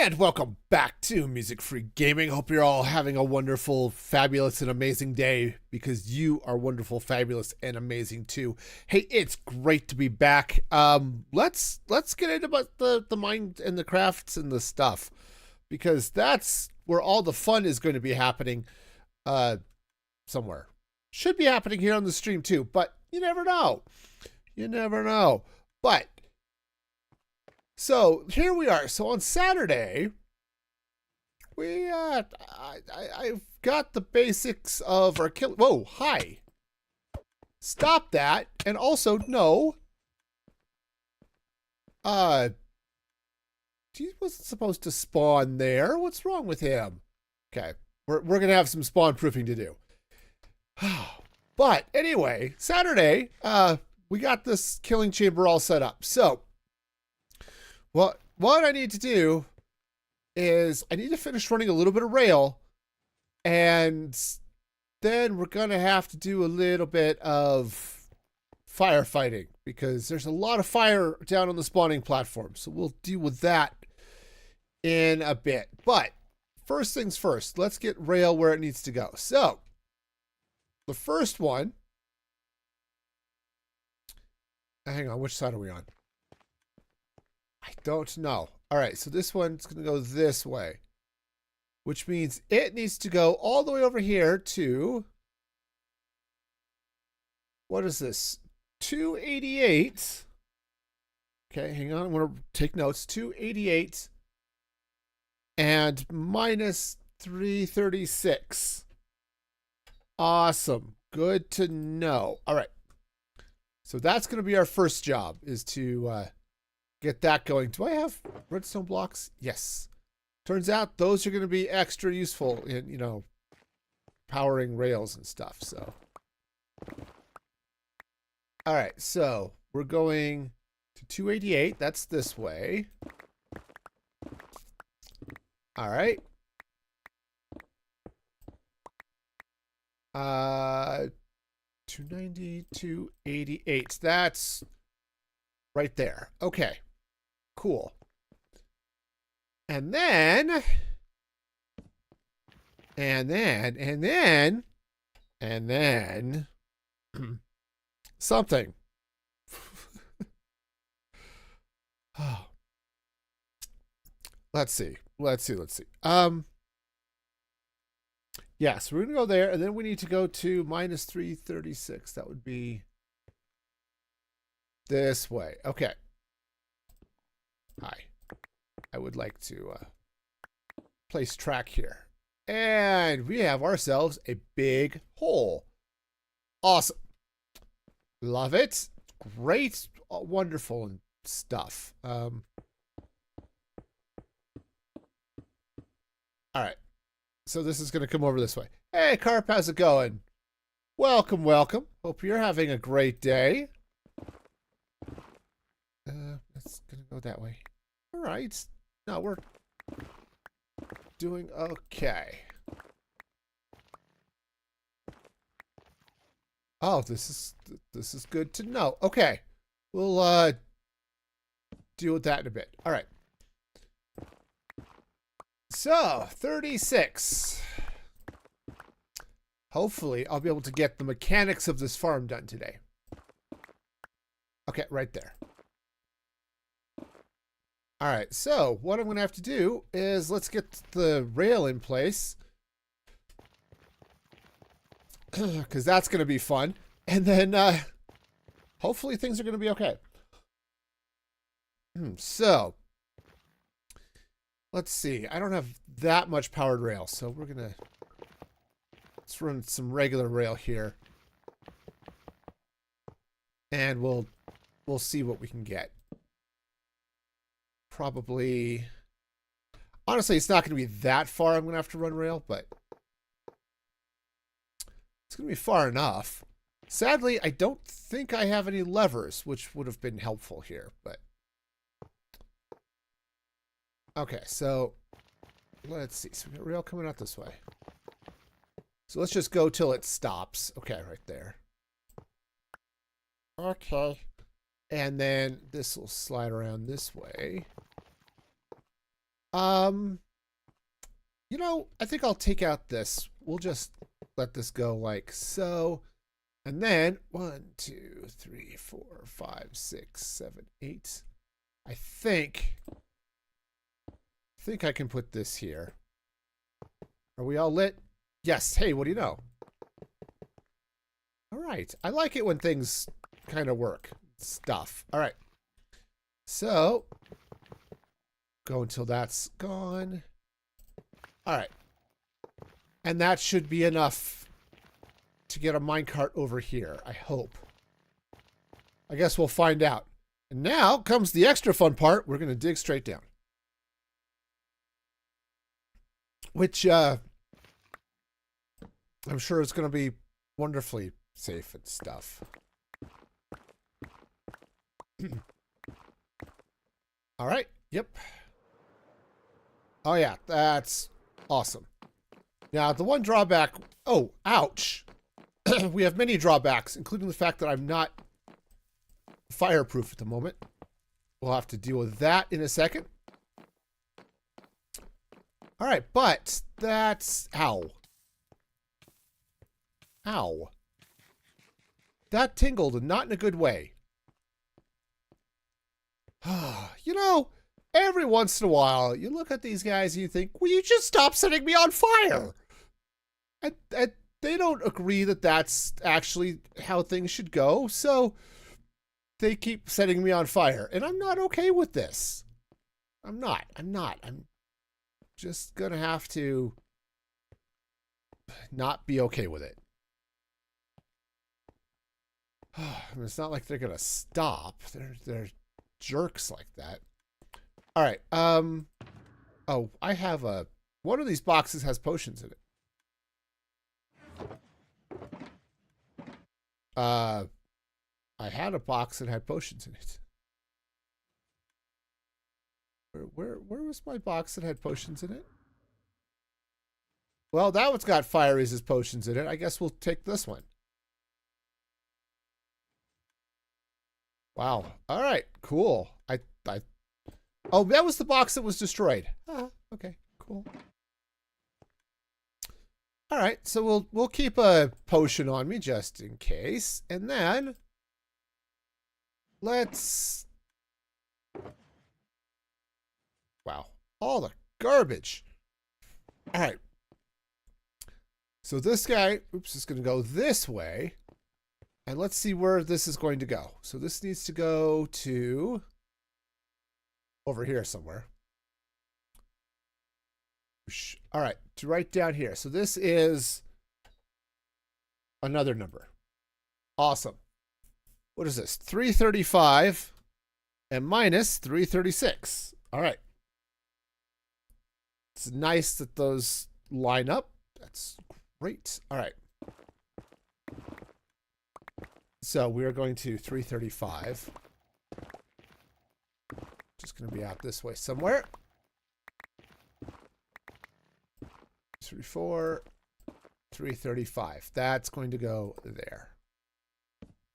And welcome back to Music Free Gaming. Hope you're all having a wonderful, fabulous, and amazing day because you are wonderful, fabulous, and amazing too. Hey, it's great to be back. Let's get into the mind and the crafts and the stuff because that's where all the fun is going to be happening. Somewhere should be happening here on the stream too, but you never know. You never know. But so here we are. So on Saturday, I've got the basics of our kill. Whoa, hi. Stop that. And also, no. He wasn't supposed to spawn there. What's wrong with him? Okay, we're gonna have some spawn proofing to do. But anyway, Saturday, we got this killing chamber all set up. So what I need to do is I need to finish running a little bit of rail, and then we're going to have to do a little bit of firefighting because there's a lot of fire down on the spawning platform. So we'll deal with that in a bit. But first things first, let's get rail where it needs to go. So the first one, hang on, which side are we on? I don't know. All right, so this one's going to go this way, which means it needs to go all the way over here to, what is this? 288. Okay, hang on. I'm going to take notes. 288 and minus 336. Awesome. Good to know. All right. So that's going to be our first job, is to get that going. Do I have redstone blocks? Yes. Turns out those are going to be extra useful in, you know, powering rails and stuff. So, all right. So we're going to 288. That's this way. All right. 290, 288. That's right there. Okay. Cool. And then something. Oh. Let's see. Yeah, so we're gonna go there, and then we need to go to minus 336. That would be this way. Okay. Hi. I would like to place track here. And we have ourselves a big hole. Awesome. Love it. Great. Wonderful and stuff. All right. So this is going to come over this way. Hey, Carp, how's it going? Welcome, welcome. Hope you're having a great day. It's going to go that way. All right. No, we're doing okay. Oh, this is good to know. Okay. We'll deal with that in a bit. All right. So, 36. Hopefully, I'll be able to get the mechanics of this farm done today. Okay, right there. All right, so what I'm going to have to do is let's get the rail in place because that's going to be fun. And then hopefully things are going to be okay. So let's see. I don't have that much powered rail, so we're going to let's run some regular rail here. And we'll see what we can get. Probably, honestly, it's not going to be that far I'm going to have to run rail, but it's going to be far enough. Sadly, I don't think I have any levers, which would have been helpful here, but okay, so let's see. So we got rail coming out this way. So let's just go till it stops. Okay, right there. Okay. And then this will slide around this way. You know, I think I'll take out this. We'll just let this go like so. And then 1, 2, 3, 4, 5, 6, 7, 8. I think I can put this here. Are we all lit? Yes. Hey, what do you know? All right. I like it when things kind of work. Stuff. All right. So, go until that's gone. All right. And that should be enough to get a minecart over here, I hope. I guess we'll find out. And now comes the extra fun part. We're going to dig straight down. Which, I'm sure is going to be wonderfully safe and stuff. All right. Yep. Oh, yeah. That's awesome. Now, the one drawback... Oh, ouch. We have many drawbacks, including the fact that I'm not fireproof at the moment. We'll have to deal with that in a second. All right, but that's... Ow. Ow. That tingled, and not in a good way. You know, every once in a while, you look at these guys and you think, will you just stop setting me on fire? And they don't agree that that's actually how things should go, so they keep setting me on fire. And I'm not okay with this. I'm not. I'm just gonna have to not be okay with it. I mean, it's not like they're gonna stop. They're jerks like that. All right. Oh, I have one of these boxes has potions in it. I had a box that had potions in it. Where was my box that had potions in it? Well, that one's got fire resist potions in it. I guess we'll take this one. Wow. All right. Cool. Oh, that was the box that was destroyed. Okay. Cool. All right. So we'll keep a potion on me just in case, and then let's. Wow. All the garbage. All right. So this guy, oops, is going to go this way. And let's see where this is going to go. So this needs to go to over here somewhere. All right, to right down here. So this is another number. Awesome. What is this? 335 and minus 336. All right. It's nice that those line up. That's great. All right. So we're going to 335. Just going to be out this way somewhere. 34, 335. That's going to go there.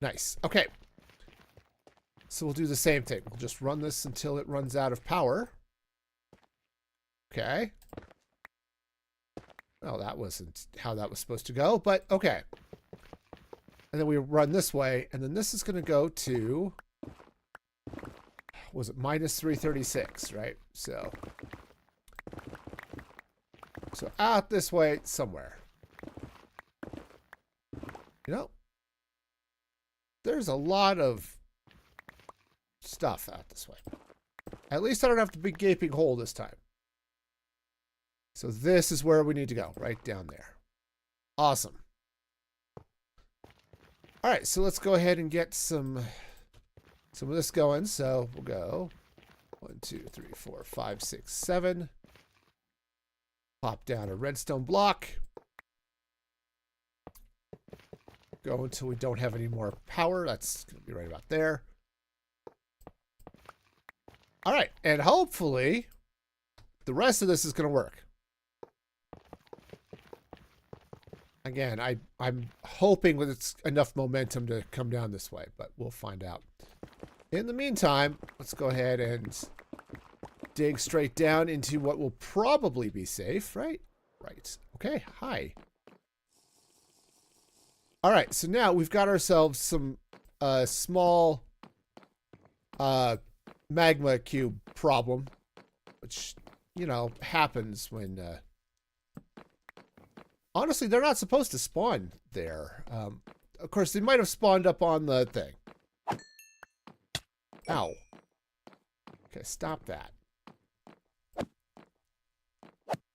Nice. Okay. So we'll do the same thing. We'll just run this until it runs out of power. Okay. Well, that wasn't how that was supposed to go, but okay. And then we run this way, and then this is going to go to, was it minus 336, right? So out this way somewhere. You know, there's a lot of stuff out this way. At least I don't have to be gaping hole this time. So this is where we need to go, right down there. Awesome. All right, so let's go ahead and get some of this going. So we'll go 1, 2, 3, 4, 5, 6, 7. Pop down a redstone block. Go until we don't have any more power. That's going to be right about there. All right, and hopefully the rest of this is going to work. Again, I'm hoping that it's enough momentum to come down this way, but we'll find out. In the meantime, let's go ahead and dig straight down into what will probably be safe, right? Right. Okay, hi. All right, so now we've got ourselves some small magma cube problem, which, you know, happens when... honestly, they're not supposed to spawn there. Of course, they might have spawned up on the thing. Ow. Okay, stop that.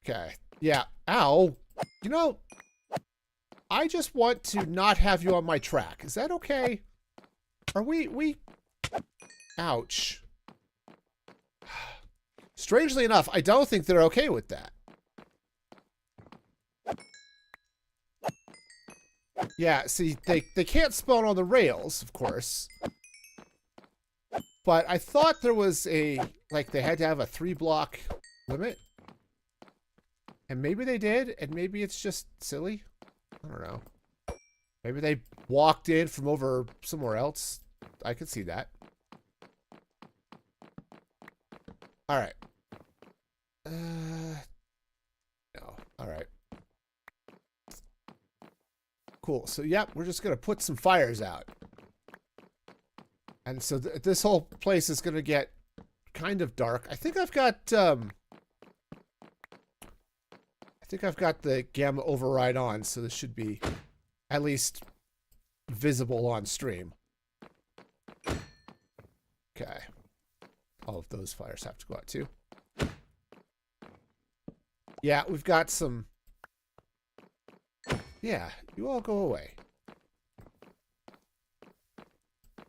Okay. Yeah. Ow. You know, I just want to not have you on my track. Is that okay? Are we... Ouch. Strangely enough, I don't think they're okay with that. Yeah, see, they can't spawn on the rails, of course. But I thought there was a... Like, they had to have a 3-block limit. And maybe they did, and maybe it's just silly. I don't know. Maybe they walked in from over somewhere else. I could see that. Alright. No. Alright. Cool. So, yep, we're just going to put some fires out. And so this whole place is going to get kind of dark. I think I've got the gamma override on, so this should be at least visible on stream. Okay. All of those fires have to go out too. Yeah, we've got some... Yeah, you all go away.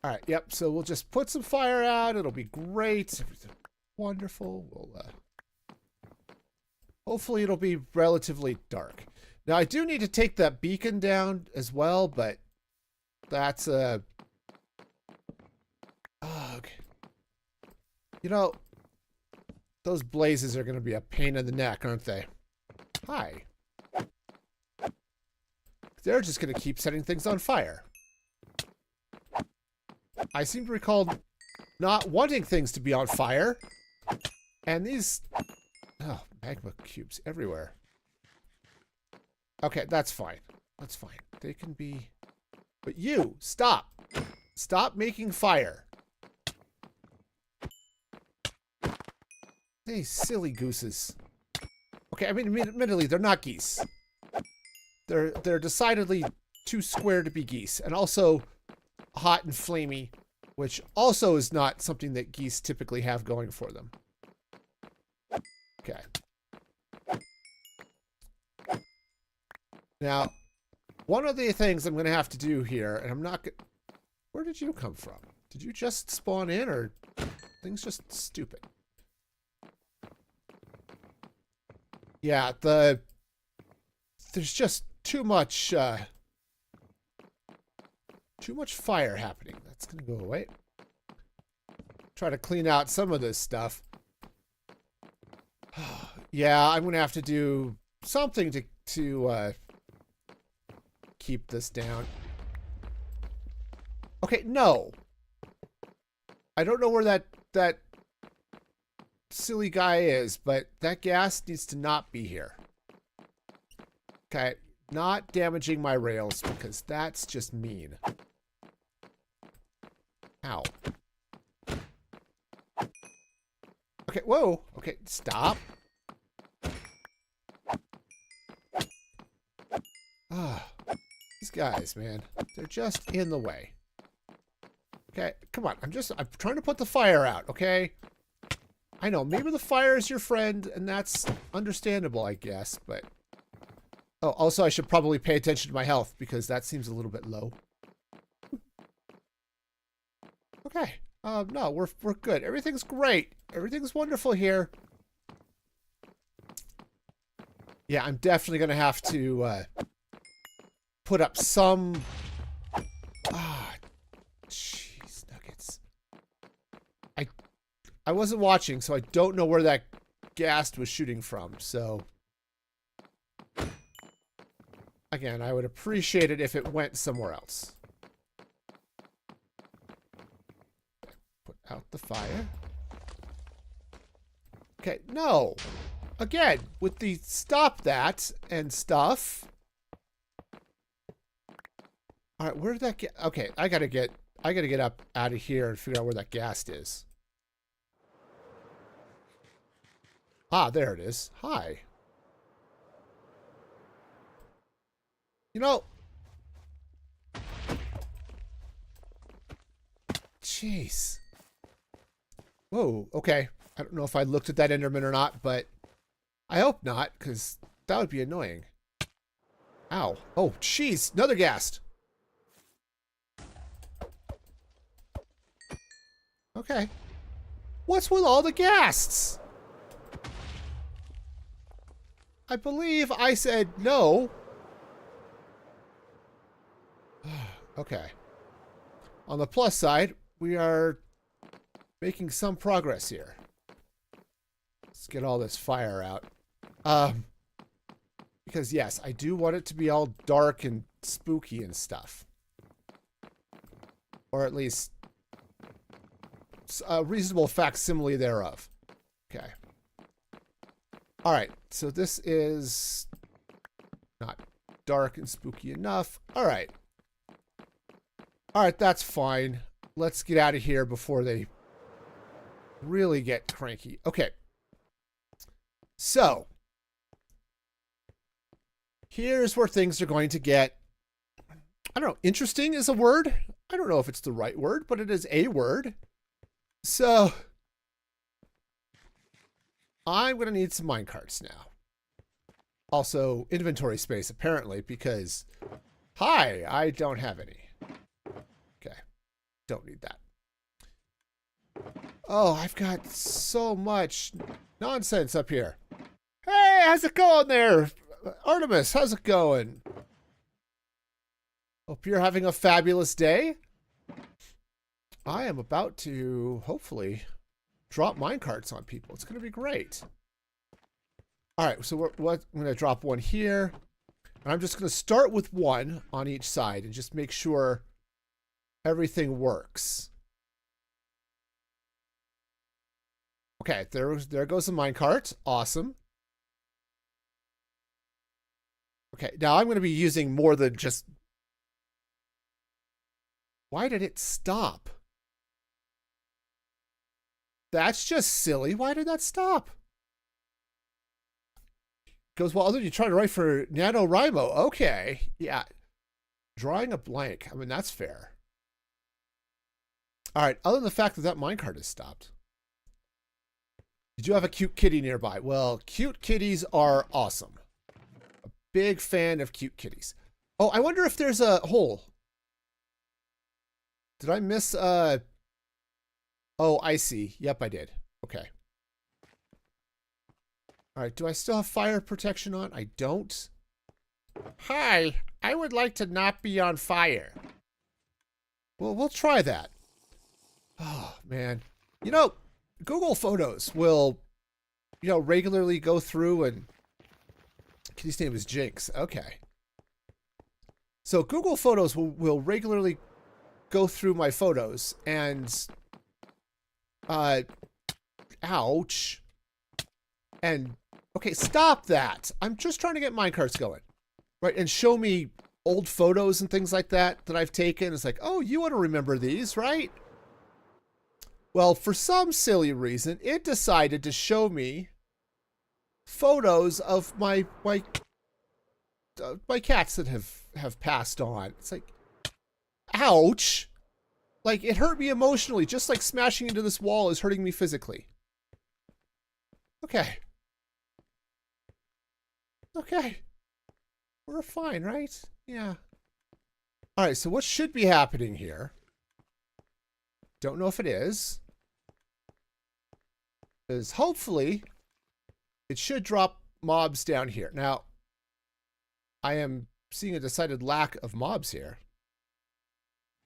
Alright, yep, so we'll just put some fire out. It'll be great. Everything wonderful. We'll, hopefully it'll be relatively dark. Now, I do need to take that beacon down as well, but that's a... Ugh. You know, those blazes are going to be a pain in the neck, aren't they? Hi. They're just going to keep setting things on fire. I seem to recall not wanting things to be on fire. And these... Oh, magma cubes everywhere. Okay, that's fine. That's fine. They can be... But you, stop. Stop making fire. These silly gooses. Okay, I mean, admittedly, they're not geese. They're decidedly too square to be geese. And also hot and flamey, which also is not something that geese typically have going for them. Okay. Now, one of the things I'm going to have to do here, and I'm not... Where did you come from? Did you just spawn in, or things just stupid? Yeah, there's just too much fire happening. That's going to go away. Try to clean out some of this stuff. Yeah, I'm going to have to do something to keep this down. Okay, no. I don't know where that silly guy is, but that gas needs to not be here. Okay, not damaging my rails because that's just mean. Ow. Okay, whoa. Okay, stop. Ah, these guys, man. They're just in the way. Okay, come on. I'm trying to put the fire out, okay? I know, maybe the fire is your friend, and that's understandable, I guess, but... Oh, also, I should probably pay attention to my health, because that seems a little bit low. Okay. No, we're good. Everything's great. Everything's wonderful here. Yeah, I'm definitely going to have to put up some... Ah, jeez, nuggets. I wasn't watching, so I don't know where that gas was shooting from, so... Again, I would appreciate it if it went somewhere else. Put out the fire. Okay, no. Again, with the stop that and stuff. All right, where did that get? Okay, I gotta get up out of here and figure out where that ghast is. Ah, there it is. Hi. You know. Jeez. Whoa, okay. I don't know if I looked at that Enderman or not, but I hope not, because that would be annoying. Ow. Oh, jeez. Another ghast. Okay. What's with all the ghasts? I believe I said no. Okay. On the plus side, we are making some progress here. Let's get all this fire out. Because yes, I do want it to be all dark and spooky and stuff. Or at least a reasonable facsimile thereof. Okay. All right, so this is not dark and spooky enough. All right. All right, that's fine. Let's get out of here before they really get cranky. Okay. So, here's where things are going to get, I don't know, interesting is a word. I don't know if it's the right word, but it is a word. So, I'm going to need some minecarts now. Also, inventory space, apparently, because, hi, I don't have any. Okay, don't need that. Oh, I've got so much nonsense up here. Hey, how's it going there? Artemis, how's it going? Hope you're having a fabulous day. I am about to, hopefully, drop minecarts on people. It's going to be great. All right, so I'm going to drop one here. And I'm just going to start with one on each side and just make sure everything works. Okay, there goes the minecart. Awesome. Okay, now I'm going to be using more than just... Why did it stop? That's just silly. Why did that stop? Goes, well, other than you trying to write for NaNoWriMo. Okay, yeah. Drawing a blank. I mean, that's fair. All right, other than the fact that that minecart has stopped. Did you have a cute kitty nearby? Well, cute kitties are awesome. A big fan of cute kitties. Oh, I wonder if there's a hole. Did I miss Oh, I see. Yep, I did. Okay. All right, do I still have fire protection on? I don't. Hi, I would like to not be on fire. Well, we'll try that. Oh, man. You know, Google Photos will, regularly go through and... Kitty's name is Jinx. Okay. So Google Photos will regularly go through my photos and... ouch. And... Okay, stop that. I'm just trying to get minecarts going. Right, and show me old photos and things like that I've taken. It's like, oh, you want to remember these, right? Well, for some silly reason, it decided to show me photos of my cats that have passed on. It's like, ouch. Like, it hurt me emotionally, just like smashing into this wall is hurting me physically. Okay. Okay. We're fine, right? Yeah. All right, so what should be happening here? Don't know if it is. Is hopefully it should drop mobs down here. Now, I am seeing a decided lack of mobs here.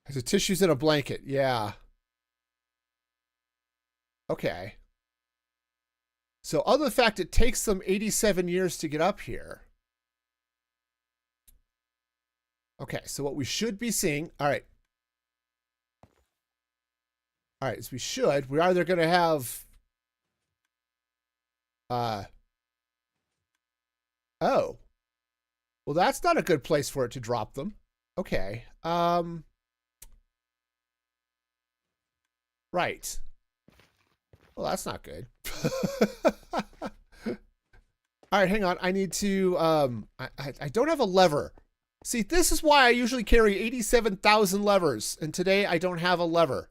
There's a tissues in a blanket. Yeah. Okay. So other than the fact it takes them 87 years to get up here. Okay, so what we should be seeing, all right. All right, so we're either going to have Oh. Well, that's not a good place for it to drop them. Okay. Right. Well, that's not good. All right, hang on. I need to, I don't have a lever. See, this is why I usually carry 87,000 levers, and today I don't have a lever.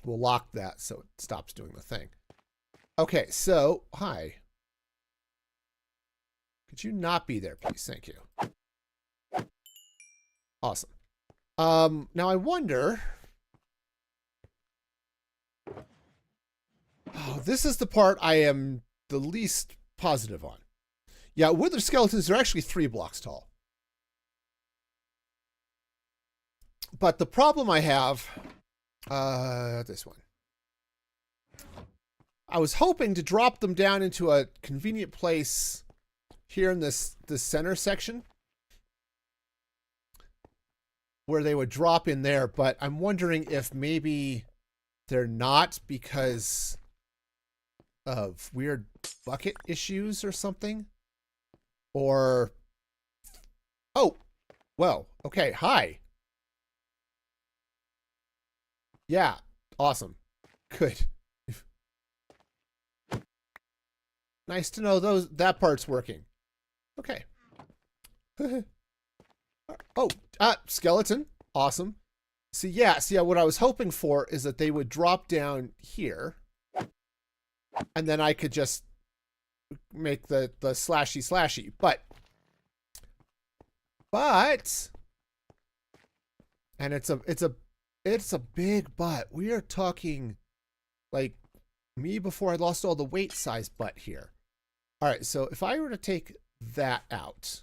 We'll lock that so it stops doing the thing. Okay, so, hi. Could you not be there, please? Thank you. Awesome. Now I wonder... Oh, this is the part I am the least positive on. Yeah, wither skeletons are actually 3 blocks tall. But the problem I have... this one. I was hoping to drop them down into a convenient place here in this center section where they would drop in there, but I'm wondering if maybe they're not because of weird bucket issues or something. Or... Oh! Well, okay, hi. Yeah, awesome. Good. Nice to know that part's working. Okay. Oh, skeleton. Awesome. See, yeah, what I was hoping for is that they would drop down here. And then I could just make the slashy. But and it's a big butt. We are talking like me before I lost all the weight size butt here. All right, so if I were to take that out,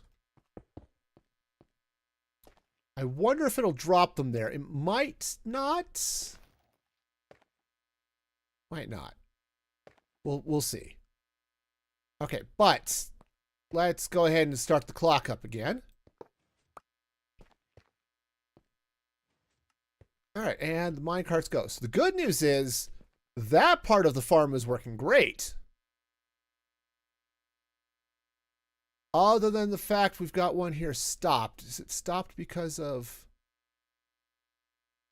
I wonder if it'll drop them there. It might not. Might not. We'll see. Okay, but let's go ahead and start the clock up again. All right, and the minecarts go. So the good news is that part of the farm is working great. Other than the fact we've got one here stopped. Is it stopped because of...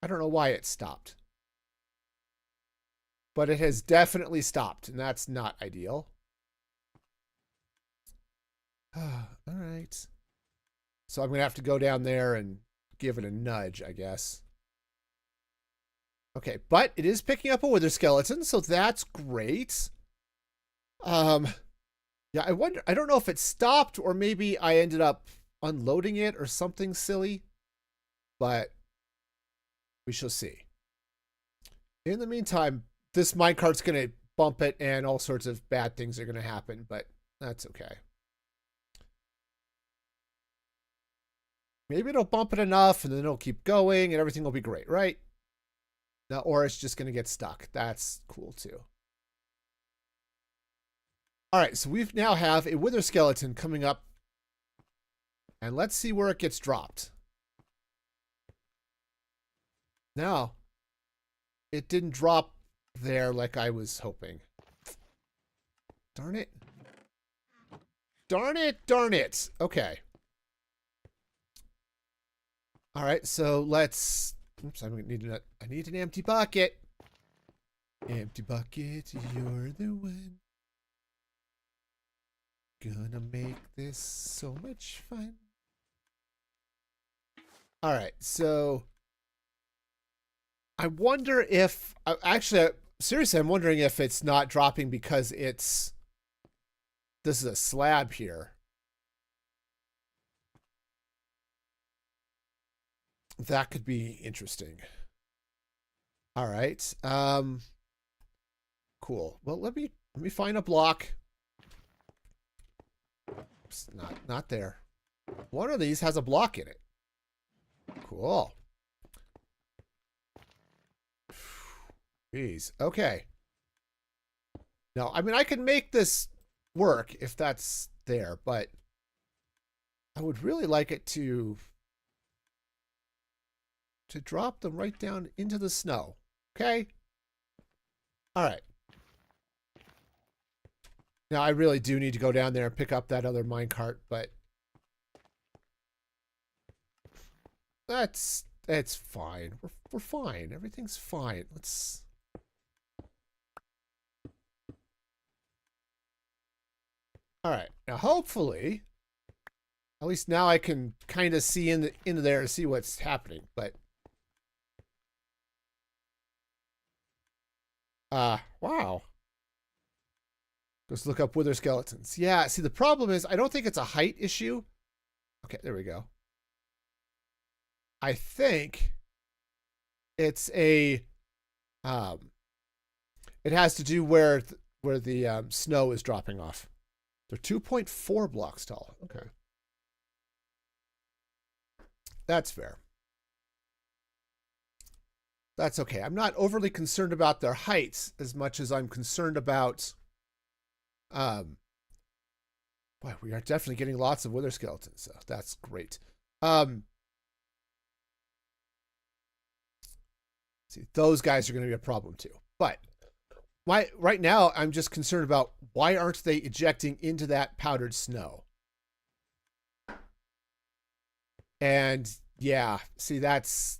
I don't know why it stopped. But it has definitely stopped, and that's not ideal. All right. So I'm going to have to go down there and give it a nudge, I guess. Okay, but it is picking up a wither skeleton, so that's great. Yeah, I wonder, I don't know if it stopped or maybe I ended up unloading it or something silly, but we shall see. In the meantime, this minecart's going to bump it and all sorts of bad things are going to happen, but that's okay. Maybe it'll bump it enough and then it'll keep going and everything will be great, right? Now, or it's just going to get stuck. That's cool too. All right, so we now have a wither skeleton coming up. And let's see where it gets dropped. Now, it didn't drop there like I was hoping. Darn it. Darn it. Okay. All right, so let's... Oops, I need an empty bucket. Empty bucket, you're the one. Gonna make this so much fun. All right, so I wonder if... Actually, seriously, I'm wondering if it's not dropping because it's... This is a slab here. That could be interesting. All right. Cool. Well, let me find a block. Oops, not there. One of these has a block in it. Cool. Jeez. Okay. Now, I mean, I can make this work if that's there, but I would really like it to drop them right down into the snow. Okay? All right. Now, I really do need to go down there and pick up that other minecart, but it's fine. We're fine. Everything's fine. Let's. All right. Now, hopefully, at least now I can kind of see into there and see what's happening. But wow. Let's look up wither skeletons. Yeah. See, the problem is I don't think it's a height issue. Okay, there we go. I think it's a it has to do where the snow is dropping off. They're 2.4 blocks tall. Okay. That's fair. That's okay. I'm not overly concerned about their heights as much as I'm concerned about boy, we are definitely getting lots of wither skeletons, so that's great. See, those guys are going to be a problem too. But right now, I'm just concerned about why aren't they ejecting into that powdered snow? And yeah, see, that's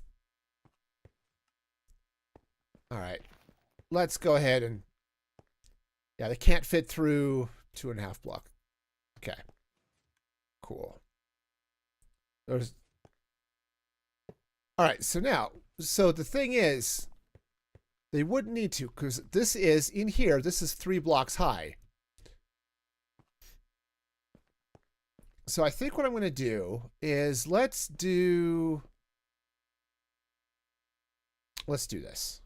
all right. Let's go ahead and yeah, they can't fit through 2.5 block. Okay, cool. There's all right. So the thing is, they wouldn't need to because this is in here. This is 3 blocks high. So I think what I'm going to do is let's do this.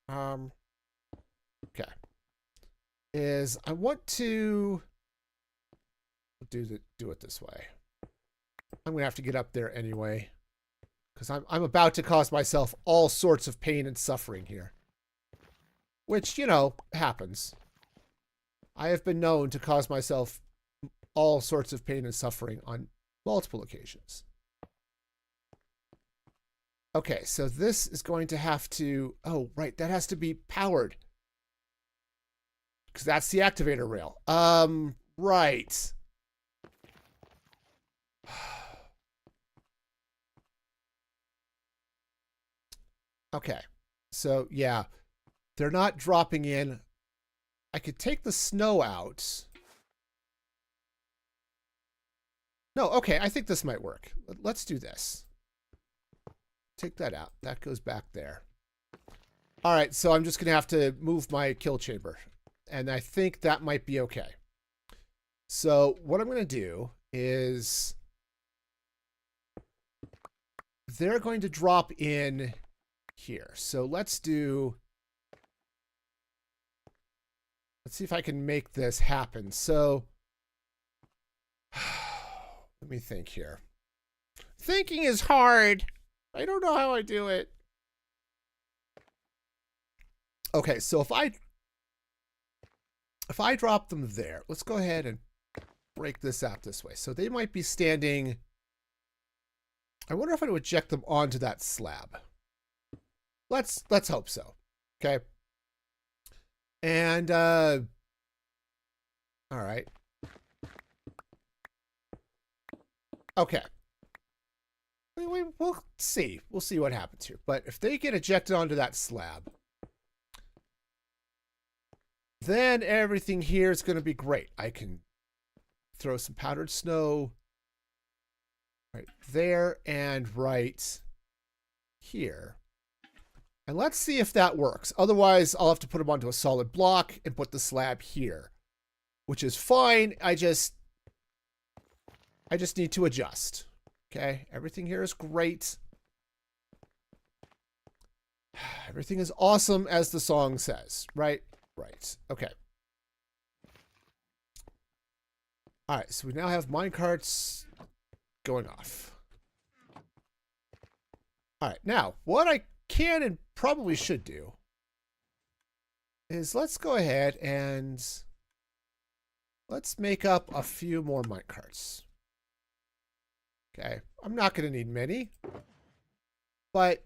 Okay. Is I want to do it this way. I'm going to have to get up there anyway because I'm about to cause myself all sorts of pain and suffering here. Which, you know, happens. I have been known to cause myself all sorts of pain and suffering on multiple occasions. Okay, so this is going to have to... Oh, right, that has to be powered. Because that's the activator rail. Right. Okay, so yeah, they're not dropping in. I could take the snow out. No, okay, I think this might work. Let's do this. Take that out. That goes back there. All right, so I'm just going to have to move my kill chamber. And I think that might be okay. So what I'm going to do is they're going to drop in here. So let's see if I can make this happen. So let me think here. Thinking is hard. I don't know how I do it. Okay, so if I drop them there, let's go ahead and break this out this way. So they might be standing. I wonder if I would eject them onto that slab. Let's hope so. Okay. And all right. Okay. We'll see. We'll see what happens here. But if they get ejected onto that slab, then everything here is going to be great. I can throw some powdered snow right there and right here. And let's see if that works. Otherwise, I'll have to put them onto a solid block and put the slab here, which is fine. I just need to adjust. Okay, everything here is great. Everything is awesome, as the song says, right? Right. Okay. All right, so we now have minecarts going off. All right, now, what I can and probably should do is let's go ahead and let's make up a few more minecarts. Okay, I'm not going to need many, but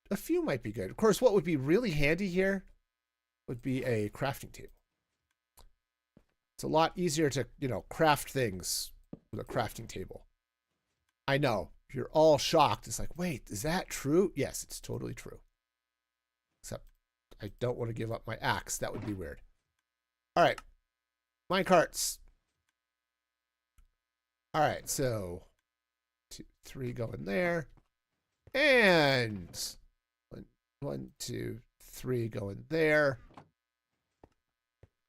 a few might be good. Of course, what would be really handy here would be a crafting table. It's a lot easier to, craft things with a crafting table. I know. You're all shocked. It's like, wait, is that true? Yes, it's totally true. Except I don't want to give up my axe. That would be weird. All right. Minecarts. All right, so 2, 3 go in there. And 1, 2, 3 go in there.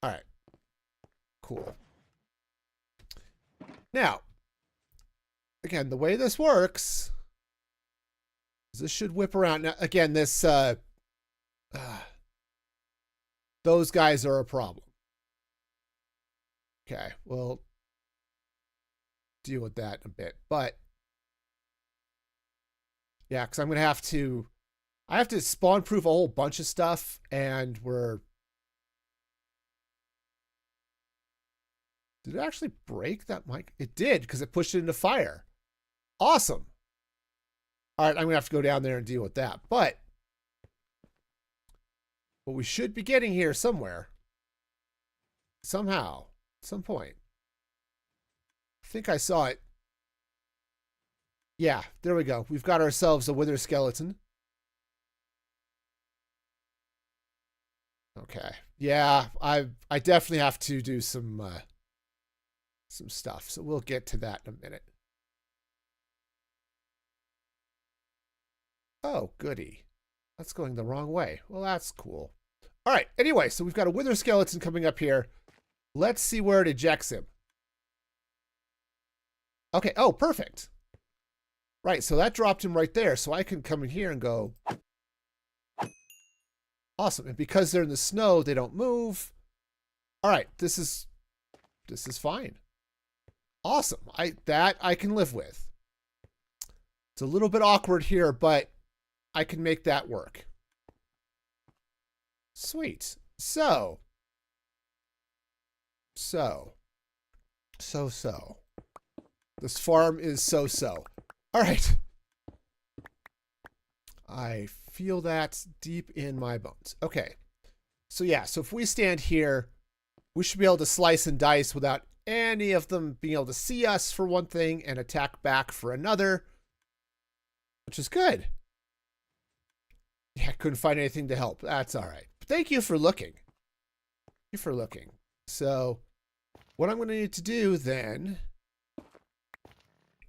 All right. Cool. Now, again, the way this works is this should whip around. Now, again, this those guys are a problem. Okay, we'll deal with that in a bit. But yeah, because I'm gonna have to spawn proof a whole bunch of stuff, and did it actually break that mic? It did, because it pushed it into fire. Awesome. All right, I'm going to have to go down there and deal with that. But what we should be getting here somewhere, somehow, at some point. I think I saw it. Yeah, there we go. We've got ourselves a wither skeleton. Okay. Yeah, I definitely have to do some stuff. So we'll get to that in a minute. Oh, goody. That's going the wrong way. Well, that's cool. All right. Anyway, so we've got a wither skeleton coming up here. Let's see where it ejects him. Okay. Oh, perfect. Right. So that dropped him right there. So I can come in here and go. Awesome. And because they're in the snow, they don't move. All right. This is fine. Awesome. That I can live with. It's a little bit awkward here, but I can make that work. Sweet. So. This farm is so. All right. I feel that deep in my bones. Okay. So yeah, so if we stand here, we should be able to slice and dice without any of them being able to see us for one thing and attack back for another, which is good. Yeah, I couldn't find anything to help. That's all right. But thank you for looking. Thank you for looking. So what I'm going to need to do then,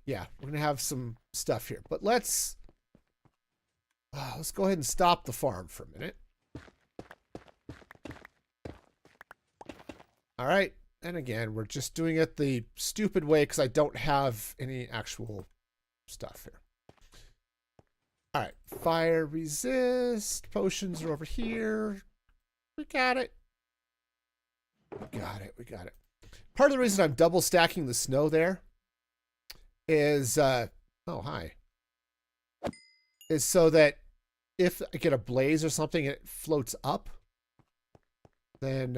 yeah, we're going to have some stuff here, but let's go ahead and stop the farm for a minute. All right. And again, we're just doing it the stupid way because I don't have any actual stuff here. All right. Fire resist. Potions are over here. We got it. We got it. Part of the reason I'm double stacking the snow there is, oh, hi. Is so that if I get a blaze or something and it floats up, then,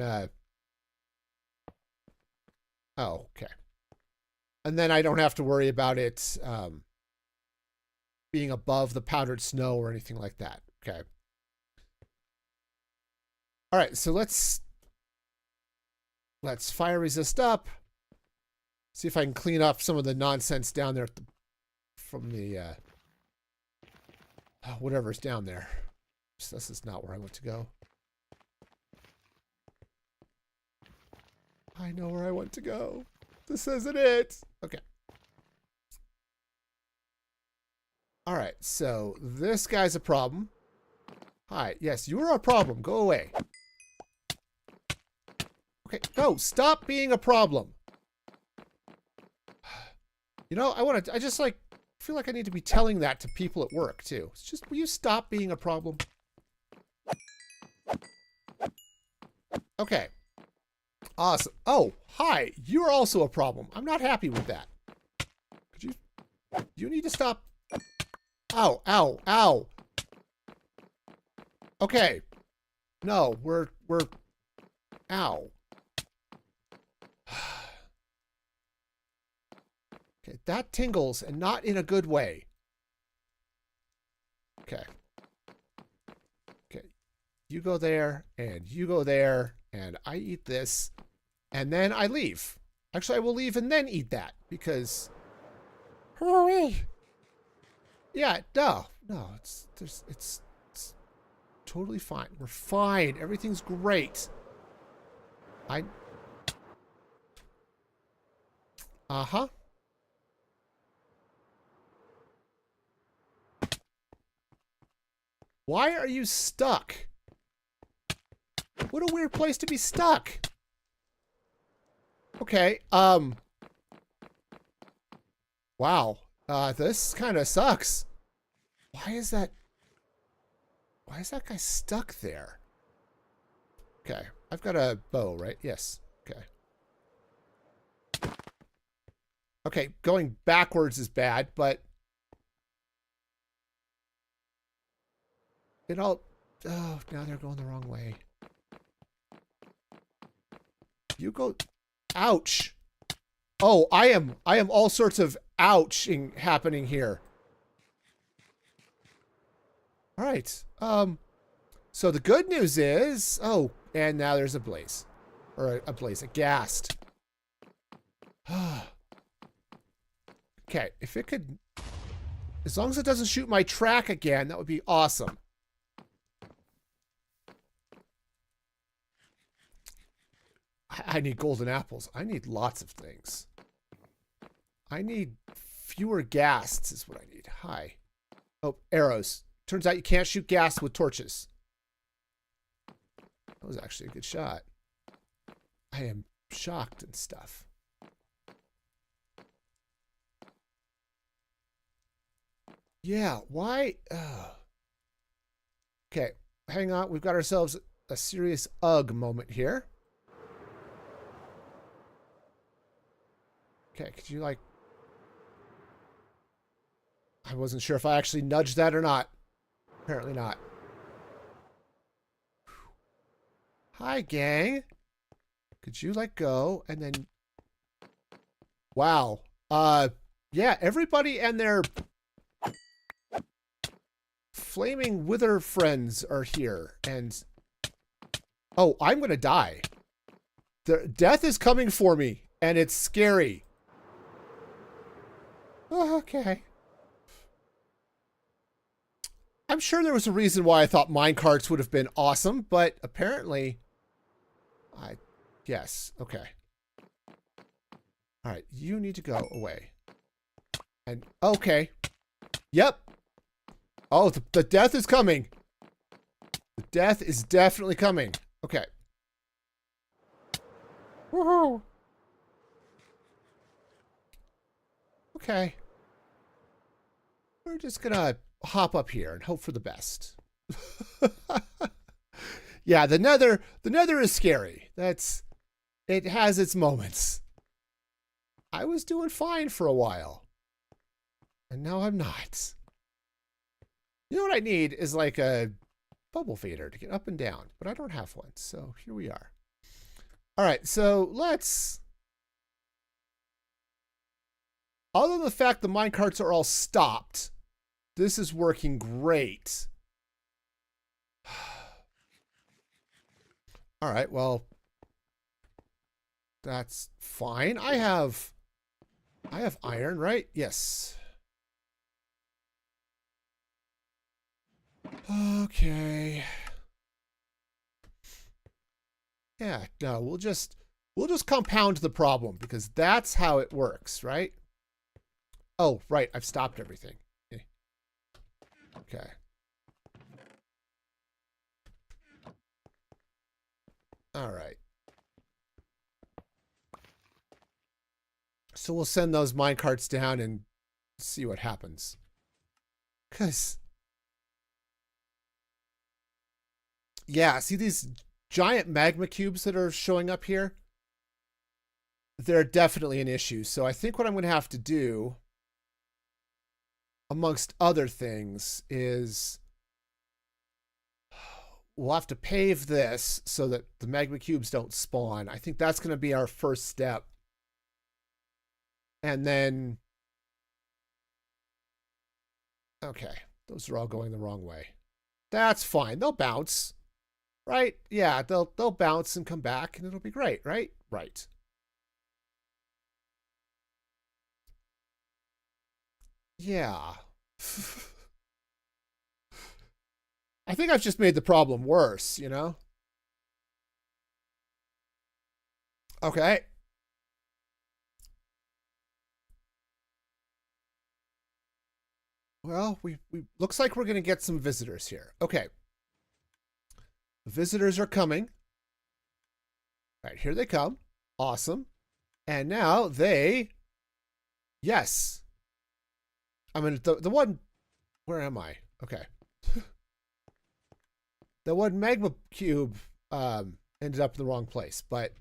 oh, okay. And then I don't have to worry about it being above the powdered snow or anything like that. Okay. All right, so let's fire resist up. See if I can clean up some of the nonsense down there from the whatever's down there. This is not where I want to go. I know where I want to go. This isn't it. Okay. All right, so this guy's a problem. Hi, yes, you are a problem. Go away. Okay, no, stop being a problem. You know, I just like feel like I need to be telling that to people at work too. It's just, will you stop being a problem? Okay. Awesome. Oh, hi. You're also a problem. I'm not happy with that. Could you need to stop. Ow, ow, ow. Okay. No, we're, ow. Okay, that tingles and not in a good way. Okay. Okay. you go there, and you go there, and I eat this, and then I leave. Actually, I will leave and then eat that, because... Hooray! Yeah, no, it's totally fine. We're fine. Everything's great. Uh-huh. Why are you stuck? What a weird place to be stuck. Okay, wow. This kind of sucks. Why is that guy stuck there? Okay, I've got a bow, right? Yes. Okay. Okay, going backwards is bad, but it all... Oh, now they're going the wrong way. You go... Ouch. Oh, I am all sorts of ouching happening here. All right. So the good news is... Oh, and now there's a blaze. Or a blaze, a ghast. Okay, if it could... As long as it doesn't shoot my track again, that would be awesome. I need golden apples. I need lots of things. I need fewer ghasts is what I need. Hi. Oh, arrows. Turns out you can't shoot ghast with torches. That was actually a good shot. I am shocked and stuff. Yeah, why? Okay, hang on. We've got ourselves a serious ugh moment here. Okay, could you like... I wasn't sure if I actually nudged that or not. Apparently not. Hi, gang. Could you let go and then... Wow. Yeah, everybody and their flaming wither friends are here. And... Oh, I'm gonna die. The death is coming for me, and it's scary. Oh, okay. I'm sure there was a reason why I thought minecarts would have been awesome, but apparently... Yes, okay. Alright, you need to go away. And, okay. Yep. Oh, the death is coming. The death is definitely coming. Okay. Woohoo! Okay. We're just gonna hop up here and hope for the best. Yeah, the nether is scary. It has its moments. I was doing fine for a while. And now I'm not. You know what I need is like a bubble fader to get up and down, but I don't have one, so here we are. All right, so let's... Other than the fact the minecarts are all stopped, this is working great. All right, well, that's fine. I have iron, right? Yes. Okay. Yeah, no, we'll just compound the problem because that's how it works, right? Oh, right, I've stopped everything. Okay. All right. So we'll send those minecarts down and see what happens. Because... Yeah, see these giant magma cubes that are showing up here? They're definitely an issue. So I think what I'm going to have to do, amongst other things, is we'll have to pave this so that the magma cubes don't spawn. I think that's going to be our first step. And then... Okay, those are all going the wrong way. That's fine. They'll bounce. Right? Yeah, they'll bounce and come back and it'll be great, right? Right. Yeah. I think I've just made the problem worse, you know? Okay. Well, we looks like we're gonna get some visitors here. Okay. The visitors are coming. All right, here they come. Awesome. And now they, yes. I mean, the one, where am I? Okay. The one magma cube ended up in the wrong place, but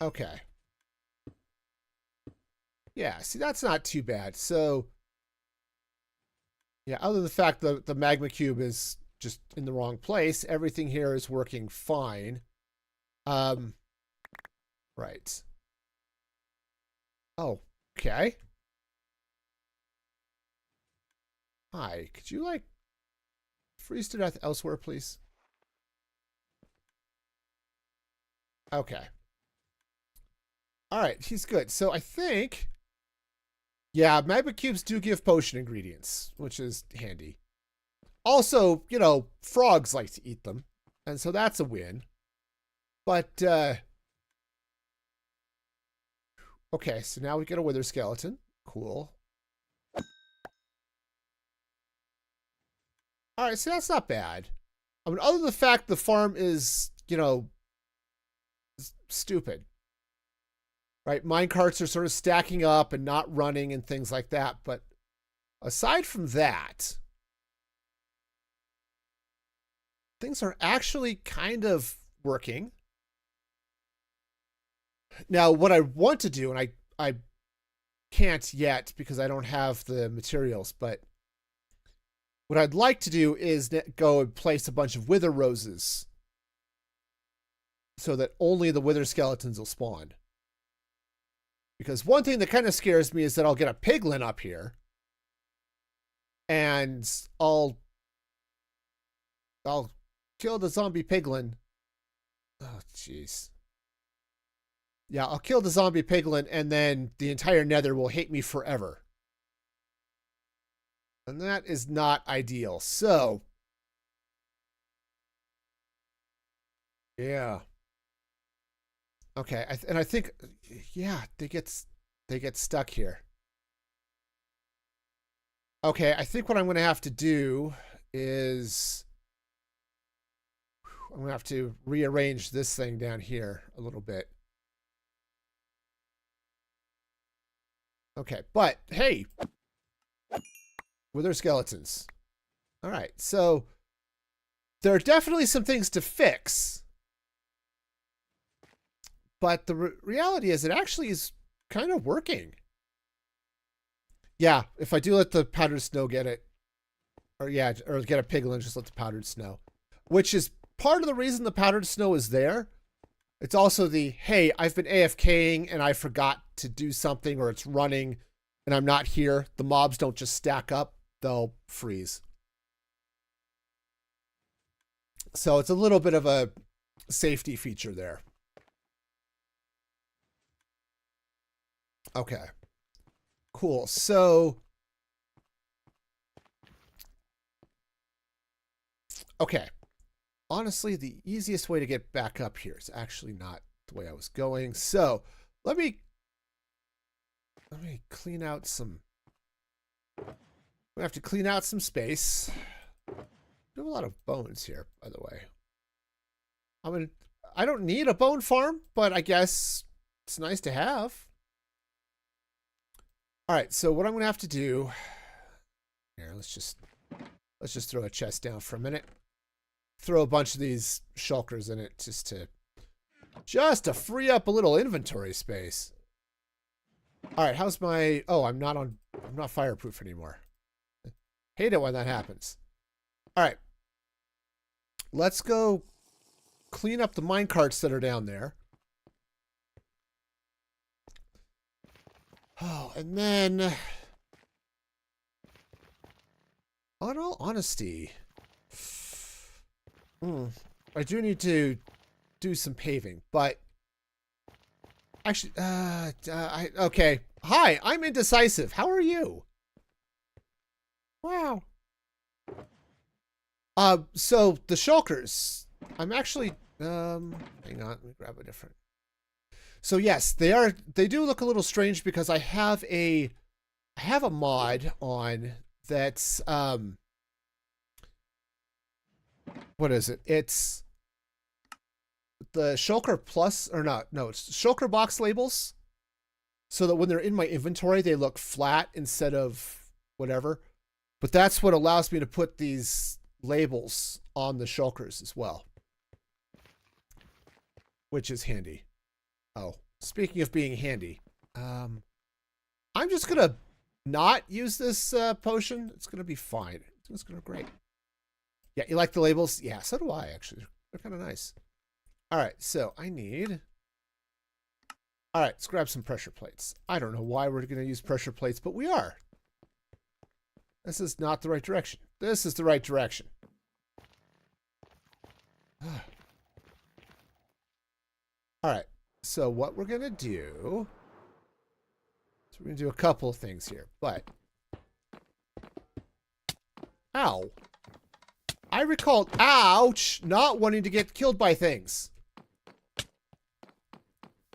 okay. Yeah, see, that's not too bad. So, yeah, other than the fact that the magma cube is just in the wrong place, everything here is working fine. Right. Oh, okay. Hi, could you, like, freeze to death elsewhere, please? Okay. All right, he's good. So I think, yeah, magma cubes do give potion ingredients, which is handy. Also, you know, frogs like to eat them, and so that's a win. But, okay, so now we get a wither skeleton. Cool. All right, so that's not bad. I mean, other than the fact the farm is, you know, stupid. Right? Minecarts are sort of stacking up and not running and things like that. But aside from that, things are actually kind of working. Now, what I want to do, and I can't yet because I don't have the materials, but what I'd like to do is go and place a bunch of wither roses so that only the wither skeletons will spawn. Because one thing that kind of scares me is that I'll get a piglin up here and I'll kill the zombie piglin. Oh, jeez. Yeah, I'll kill the zombie piglin and then the entire nether will hate me forever. And that is not ideal. So, yeah. Okay, and I think, yeah, they get stuck here. Okay, I think what I'm going to have to do is I'm going to have to rearrange this thing down here a little bit. Okay, but hey, wither skeletons. All right, so there are definitely some things to fix. But the reality is it actually is kind of working. Yeah, if I do let the powdered snow get it, or yeah, or get a piglin, just let the powdered snow, which is part of the reason the powdered snow is there. It's also the, hey, I've been AFKing and I forgot to do something or it's running and I'm not here. The mobs don't just stack up, they'll freeze. So it's a little bit of a safety feature there. Okay. Cool. So, okay. Honestly, the easiest way to get back up here is actually not the way I was going. So, let me clean out some. We have to clean out some space. We have a lot of bones here, by the way. I mean, I don't need a bone farm, but I guess it's nice to have. All right, so what I'm going to have to do here, let's just throw a chest down for a minute. Throw a bunch of these shulkers in it just to free up a little inventory space. All right, how's my, oh, I'm not fireproof anymore. Hate it when that happens. All right. Let's go clean up the minecarts that are down there. Oh, and then, in all honesty, I do need to do some paving, but actually, okay. Hi, I'm indecisive. How are you? Wow. So the shulkers, I'm actually, hang on, let me grab a different. So yes, they do look a little strange because I have a mod on that's, what is it? It's the shulker plus, or not, no, it's shulker box labels. So that when they're in my inventory, they look flat instead of whatever. But that's what allows me to put these labels on the shulkers as well, which is handy. Oh, speaking of being handy, I'm just gonna not use this potion. It's gonna be fine. It's gonna be great. Yeah, you like the labels? Yeah, so do I, actually. They're kind of nice. All right, so I need... All right, let's grab some pressure plates. I don't know why we're going to use pressure plates, but we are. This is not the right direction. This is the right direction. All right, so what we're going to do... So we're going to do a couple of things here, but... Ow. I recalled, ouch, not wanting to get killed by things.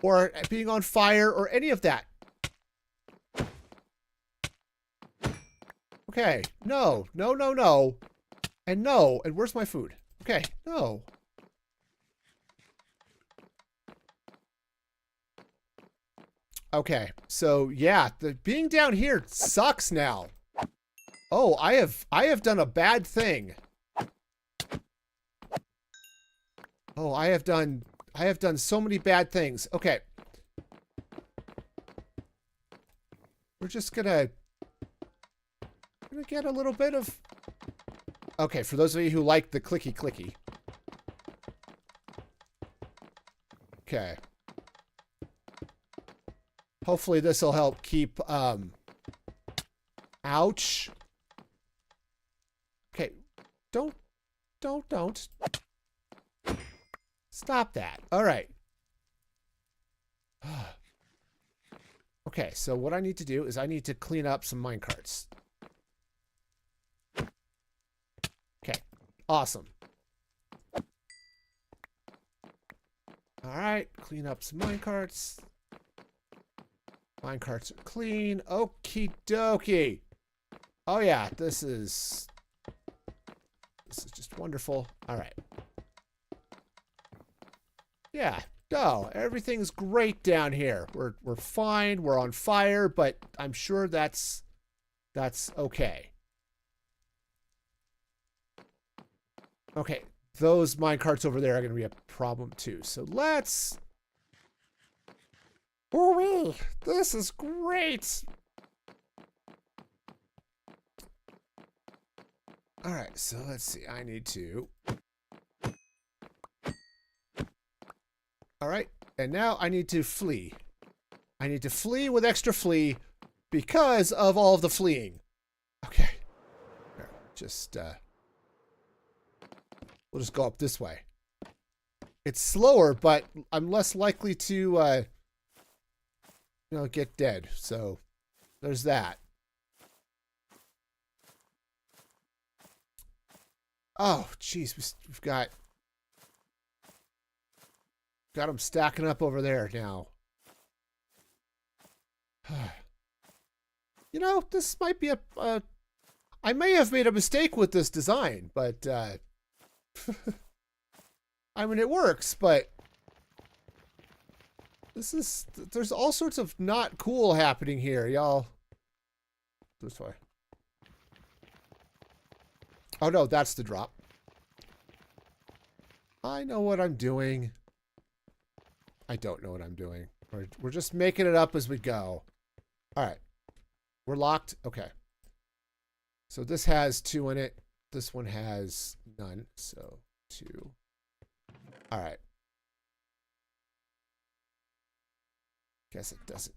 Or being on fire, or any of that. Okay, no, no, no, no. And no, and where's my food? Okay, no. Okay, so yeah, the being down here sucks now. Oh, I have done a bad thing. Oh, I have done so many bad things. Okay. We're just gonna get a little bit of... Okay, for those of you who like the clicky clicky. Okay. Hopefully this will help keep, ouch. Okay. Don't. Stop that. All right. Okay, so what I need to do is I need to clean up some minecarts. Okay, awesome. All right, clean up some minecarts. Minecarts are clean. Okie dokie. Oh yeah, this is just wonderful. All right. Yeah. No, everything's great down here. We're fine. We're on fire, but I'm sure that's okay. Okay, those minecarts over there are going to be a problem too. So let's... Ooh-wee, this is great. All right, so let's see. I need to... All right, and now I need to flee. I need to flee with extra flee because of all of the fleeing. Okay. Just, we'll just go up this way. It's slower, but I'm less likely to, you know, get dead. So there's that. Oh, geez, we've got them stacking up over there now. You know, this might be I may have made a mistake with this design, but, I mean, it works, but there's all sorts of not cool happening here, y'all. This way. Oh, no, that's the drop. I know what I'm doing. I don't know what I'm doing. We're just making it up as we go. All right. We're locked. Okay. So this has 2 in it. This one has none. So 2. All right. Guess it doesn't.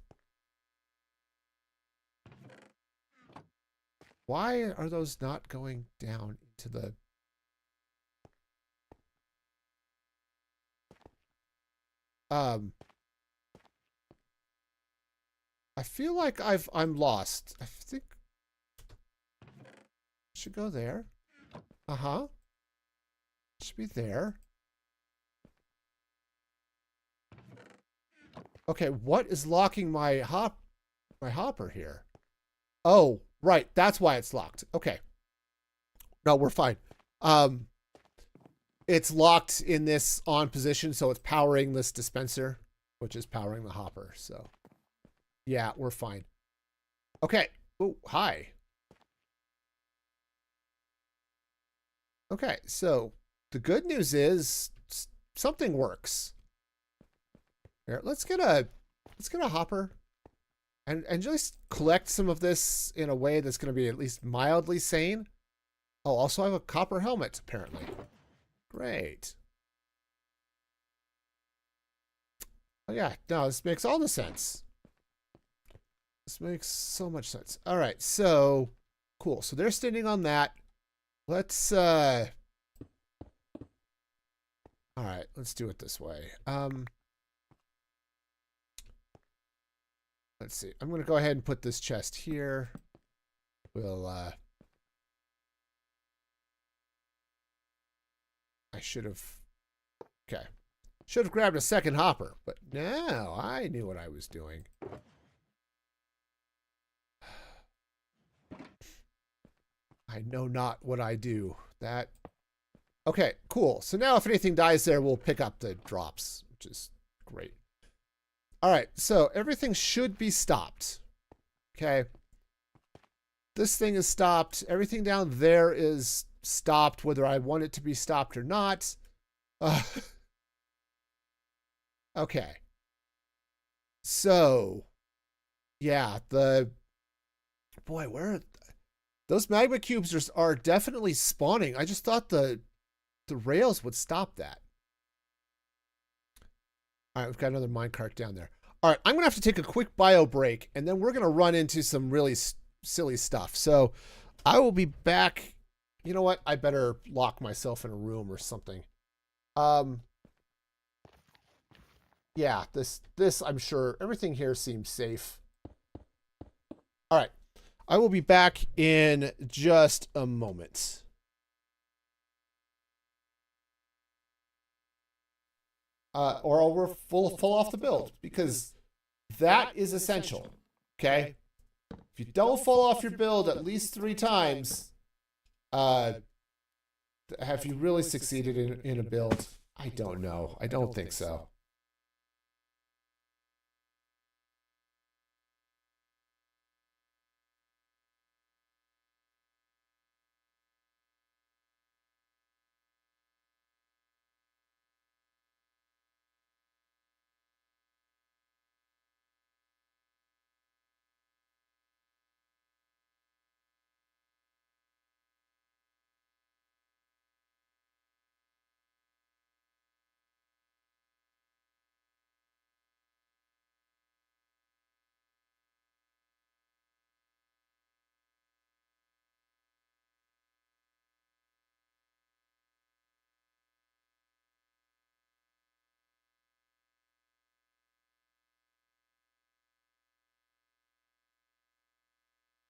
Why are those not going down into the... Um, I feel like I'm lost. I think I should go there. Uh-huh. Should be there. Okay, what is locking my hopper here? Oh, right. That's why it's locked. Okay. No, we're fine. Um, it's locked in this on position, so it's powering this dispenser, which is powering the hopper. So, yeah, we're fine. Okay. Oh, hi. Okay, so the good news is something works. Here, let's get a hopper and just collect some of this in a way that's going to be at least mildly sane. Oh, also I have a copper helmet, apparently. Great. Oh, yeah. No, this makes all the sense. This makes so much sense. All right. So, cool. So they're standing on that. Let's, all right. Let's do it this way. Let's see. I'm going to go ahead and put this chest here. We'll, I should have, okay. Should have grabbed a second hopper, but no, I knew what I was doing. I know not what I do. That, okay, cool. So now if anything dies there, we'll pick up the drops, which is great. All right, so everything should be stopped. Okay. This thing is stopped. Everything down there is stopped, whether I want it to be stopped or not. Okay. So, yeah, boy, where those magma cubes are definitely spawning. I just thought the rails would stop that. All right, we've got another minecart down there. All right, I'm going to have to take a quick bio break, and then we're going to run into some really silly stuff. So I will be back. You know what? I better lock myself in a room or something. Yeah, this I'm sure everything here seems safe. All right. I will be back in just a moment. Or I'll fall off the build, because that is essential. Okay? If you don't fall off your build at least 3 times, have you really succeeded in a build? I don't know. I don't think so.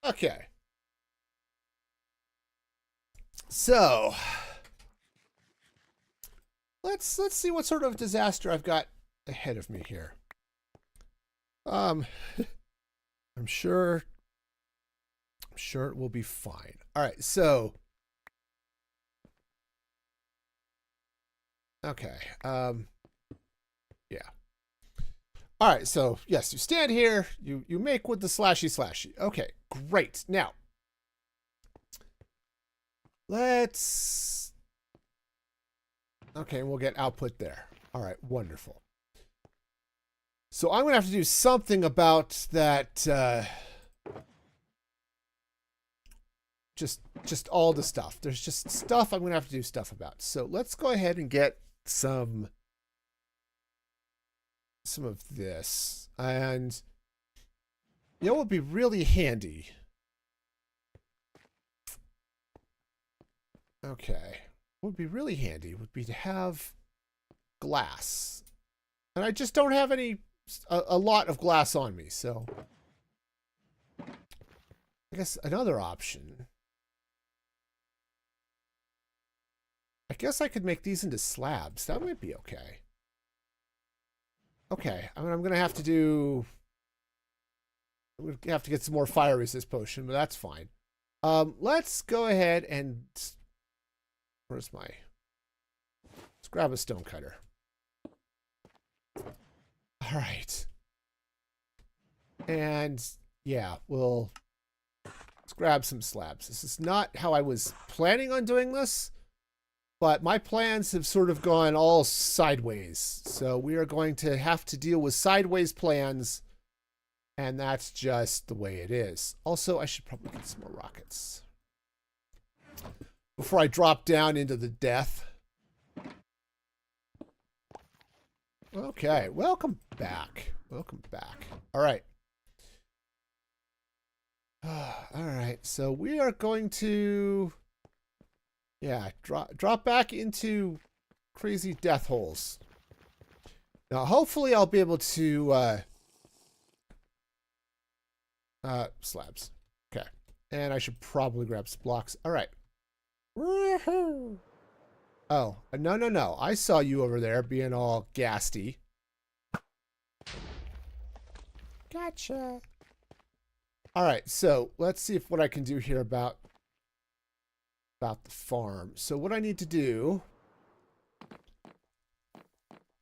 Okay. So, let's see what sort of disaster I've got ahead of me here. I'm sure it will be fine. All right, so okay. Yeah. All right, so yes, you stand here, you make with the slashy. Okay, great. Now, let's okay, we'll get output there. All right, wonderful. So I'm gonna have to do something about that. Just all the stuff. There's just stuff I'm gonna have to do stuff about. So let's go ahead and get some of this, and you know what would be really handy. Okay, what would be really handy would be to have glass. And I just don't have a lot of glass on me, so. I guess another option. I guess I could make these into slabs. That might be okay. Okay, I mean, I'm going to have to do... I'm going to have to get some more fire resist potion, but that's fine. Let's go ahead and... Where's my... Let's grab a stone cutter. All right. And, yeah, let's grab some slabs. This is not how I was planning on doing this, but my plans have sort of gone all sideways. So we are going to have to deal with sideways plans, and that's just the way it is. Also, I should probably get some more rockets before I drop down into the death. Okay, welcome back. Welcome back. All right. All right, so we are going to, yeah, drop back into crazy death holes. Now, hopefully I'll be able to, slabs. Okay, and I should probably grab some blocks. All right. Woohoo! Oh, no. I saw you over there being all gasty. Gotcha. All right, so let's see what I can do here about the farm. So what I need to do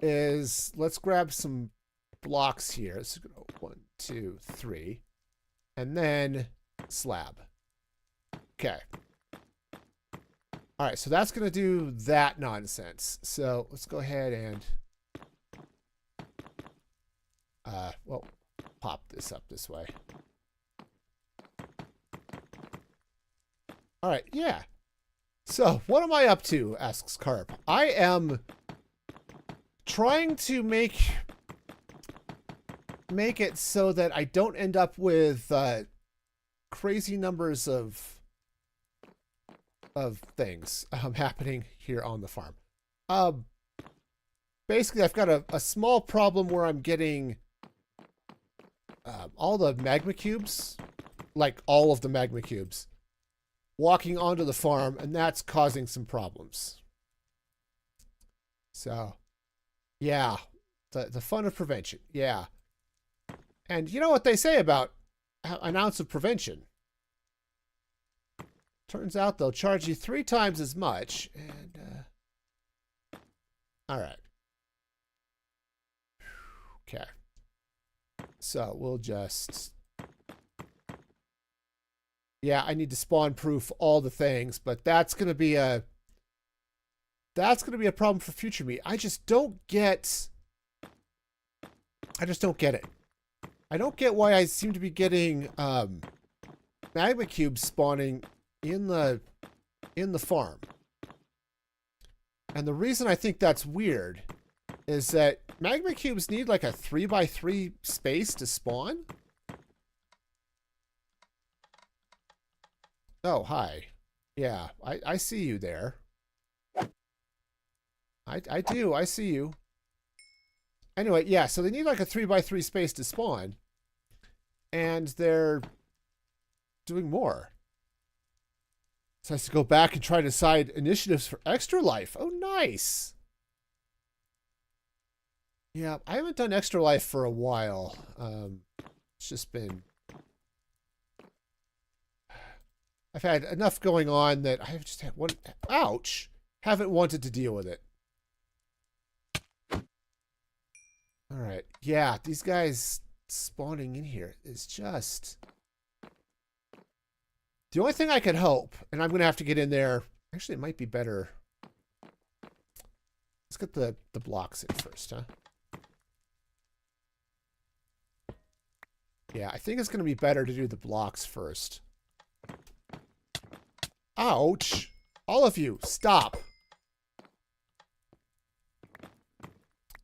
is let's grab some blocks here. So 1, 2, 3, and then slab. Okay. All right, so that's going to do that nonsense. So let's go ahead and, well, pop this up this way. All right, yeah. So what am I up to, asks Carp. I am trying to make it so that I don't end up with crazy numbers of things happening here on the farm. Basically, I've got a small problem where I'm getting all the magma cubes, like all of the magma cubes, walking onto the farm, and that's causing some problems. So, yeah, the fun of prevention, yeah. And you know what they say about an ounce of prevention? Turns out they'll charge you 3 times as much. And, all right. Okay. So we'll just... Yeah, I need to spawn proof all the things, but that's going to be a problem for future me. I just don't get it. I don't get why I seem to be getting magma cubes spawning in the farm. And the reason I think that's weird is that magma cubes need like a 3x3 space to spawn. Oh, hi. Yeah, I see you there. I do, I see you. Anyway, yeah, so they need like a 3x3 space to spawn. And they're doing more. So I have to go back and try to decide initiatives for Extra Life. Oh, nice. Yeah, I haven't done Extra Life for a while. It's just been... I've had enough going on that I have just had one... Ouch! Haven't wanted to deal with it. Alright. Yeah, these guys spawning in here is just... The only thing I could hope, and I'm going to have to get in there... Actually, it might be better... Let's get the blocks in first, huh? Yeah, I think it's going to be better to do the blocks first. Ouch! All of you, stop!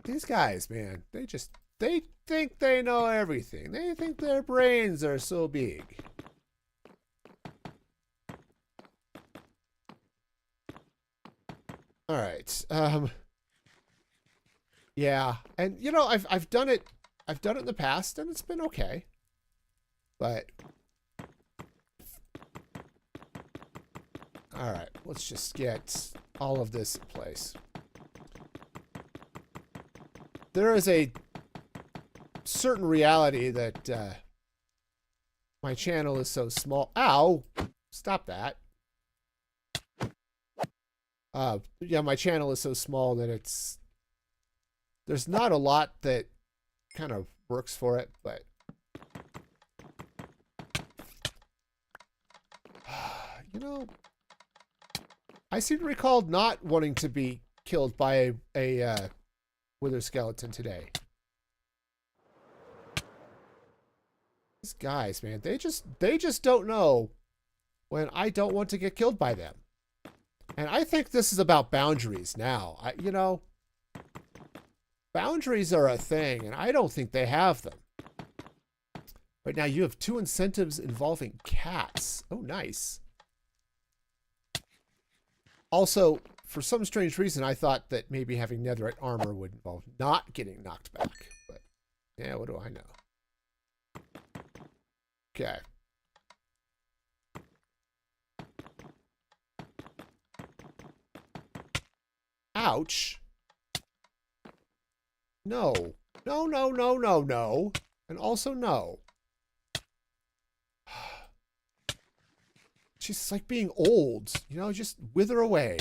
These guys, man, they think they know everything. They think their brains are so big. Alright, Yeah, and you know, I've done it in the past and it's been okay. But all right, let's just get all of this in place. There is a certain reality that my channel is so small. Ow! Stop that. Yeah, my channel is so small that there's not a lot that kind of works for it, but you know, I seem to recall not wanting to be killed by a wither skeleton today. These guys, man, they just don't know when I don't want to get killed by them. And I think this is about boundaries now. You know, boundaries are a thing, and I don't think they have them. Right now, you have 2 incentives involving cats. Oh, nice. Also, for some strange reason, I thought that maybe having netherite armor would involve not getting knocked back. But, yeah, what do I know? Okay. Ouch. No. No, no, no, no, no. And also no. She's like being old. You know, just wither away.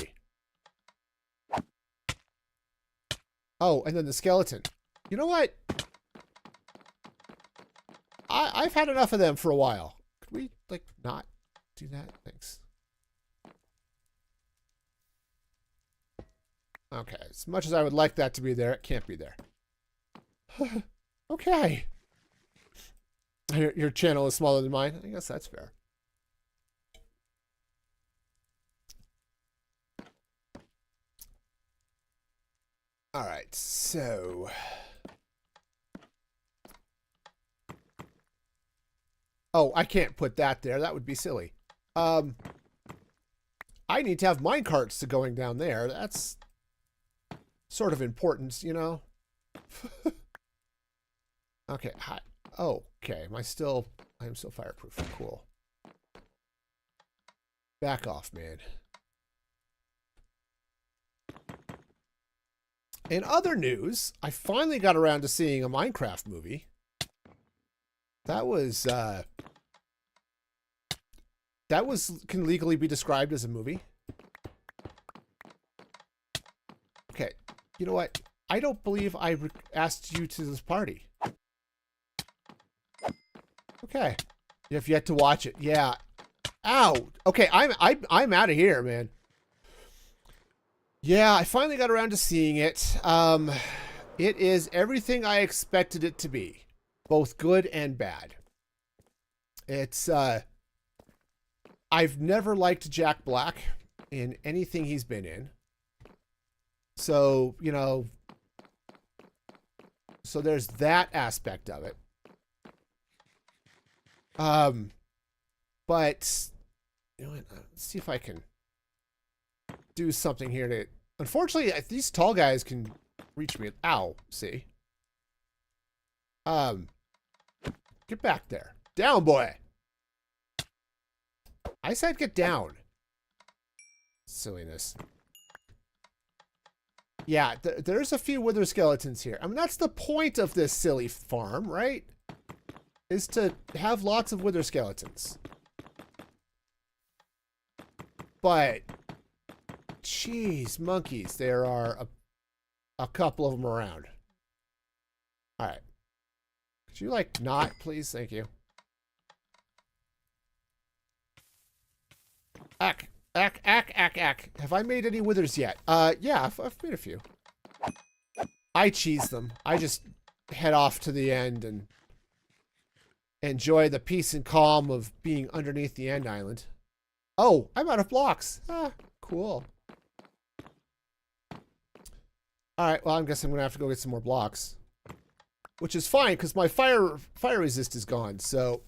Oh, and then the skeleton. You know what? I've had enough of them for a while. Could we, like, not do that? Thanks. Okay, as much as I would like that to be there, it can't be there. Okay. Your channel is smaller than mine. I guess that's fair. All right, so... Oh, I can't put that there. That would be silly. I need to have minecarts to going down there. That's sort of important, you know? Okay, hi. Oh, okay. I am still fireproof. Cool. Back off, man. In other news, I finally got around to seeing a Minecraft movie. That can legally be described as a movie. Okay, you know what? I don't believe I asked you to this party. Okay, you have yet to watch it. Yeah. Ow. Okay, I'm out of here, man. Yeah, I finally got around to seeing it. It is everything I expected it to be, both good and bad. It's I've never liked Jack Black in anything he's been in. So, you know, so there's that aspect of it. But you know what? Let's see if I can do something here to... Unfortunately, these tall guys can reach me. Ow, see? Get back there. Down, boy. I said get down. Silliness. Yeah, there's a few wither skeletons here. I mean, that's the point of this silly farm, right? Is to have lots of wither skeletons. But... Jeez, monkeys. There are a couple of them around. All right. Could you, like, not, please? Thank you. Ack. Have I made any withers yet? Yeah, I've made a few. I cheese them. I just head off to the end and enjoy the peace and calm of being underneath the end island. Oh, I'm out of blocks. Ah, cool. Alright, well, I guess I'm going to have to go get some more blocks. Which is fine, because my fire resist is gone, so...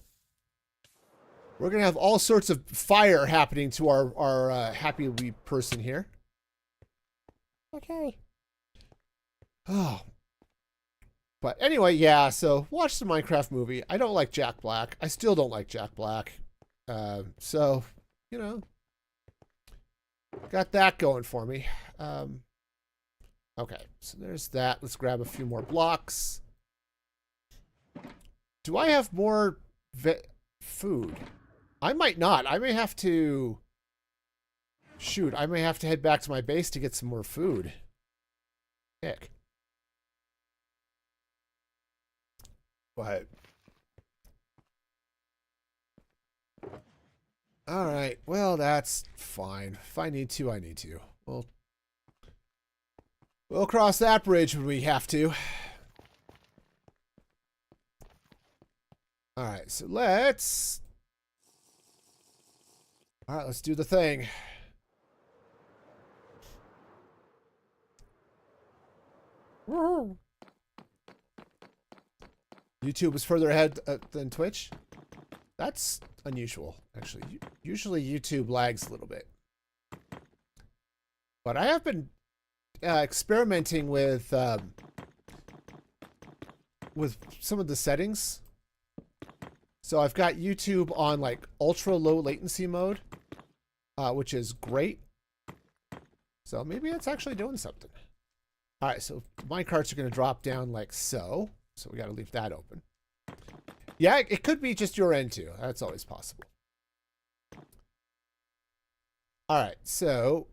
We're going to have all sorts of fire happening to our happy wee person here. Okay. Oh, But anyway, yeah, so watch the Minecraft movie. I don't like Jack Black. I still don't like Jack Black. So, you know, got that going for me. Okay, so there's that. Let's grab a few more blocks. Do I have more food? I might not. I may have to... Shoot, I may have to head back to my base to get some more food. Heck. But... Alright, well, that's fine. If I need to, I need to. We'll cross that bridge when we have to. Alright, so let's... Alright, let's do the thing. Woo! YouTube is further ahead than Twitch. That's unusual, actually. Usually YouTube lags a little bit. But I have been experimenting with some of the settings. So I've got YouTube on like ultra low latency mode, which is great. So maybe it's actually doing something. All right, so minecarts are going to drop down like so. So we got to leave that open. Yeah, it could be just your end too. That's always possible. All right, so...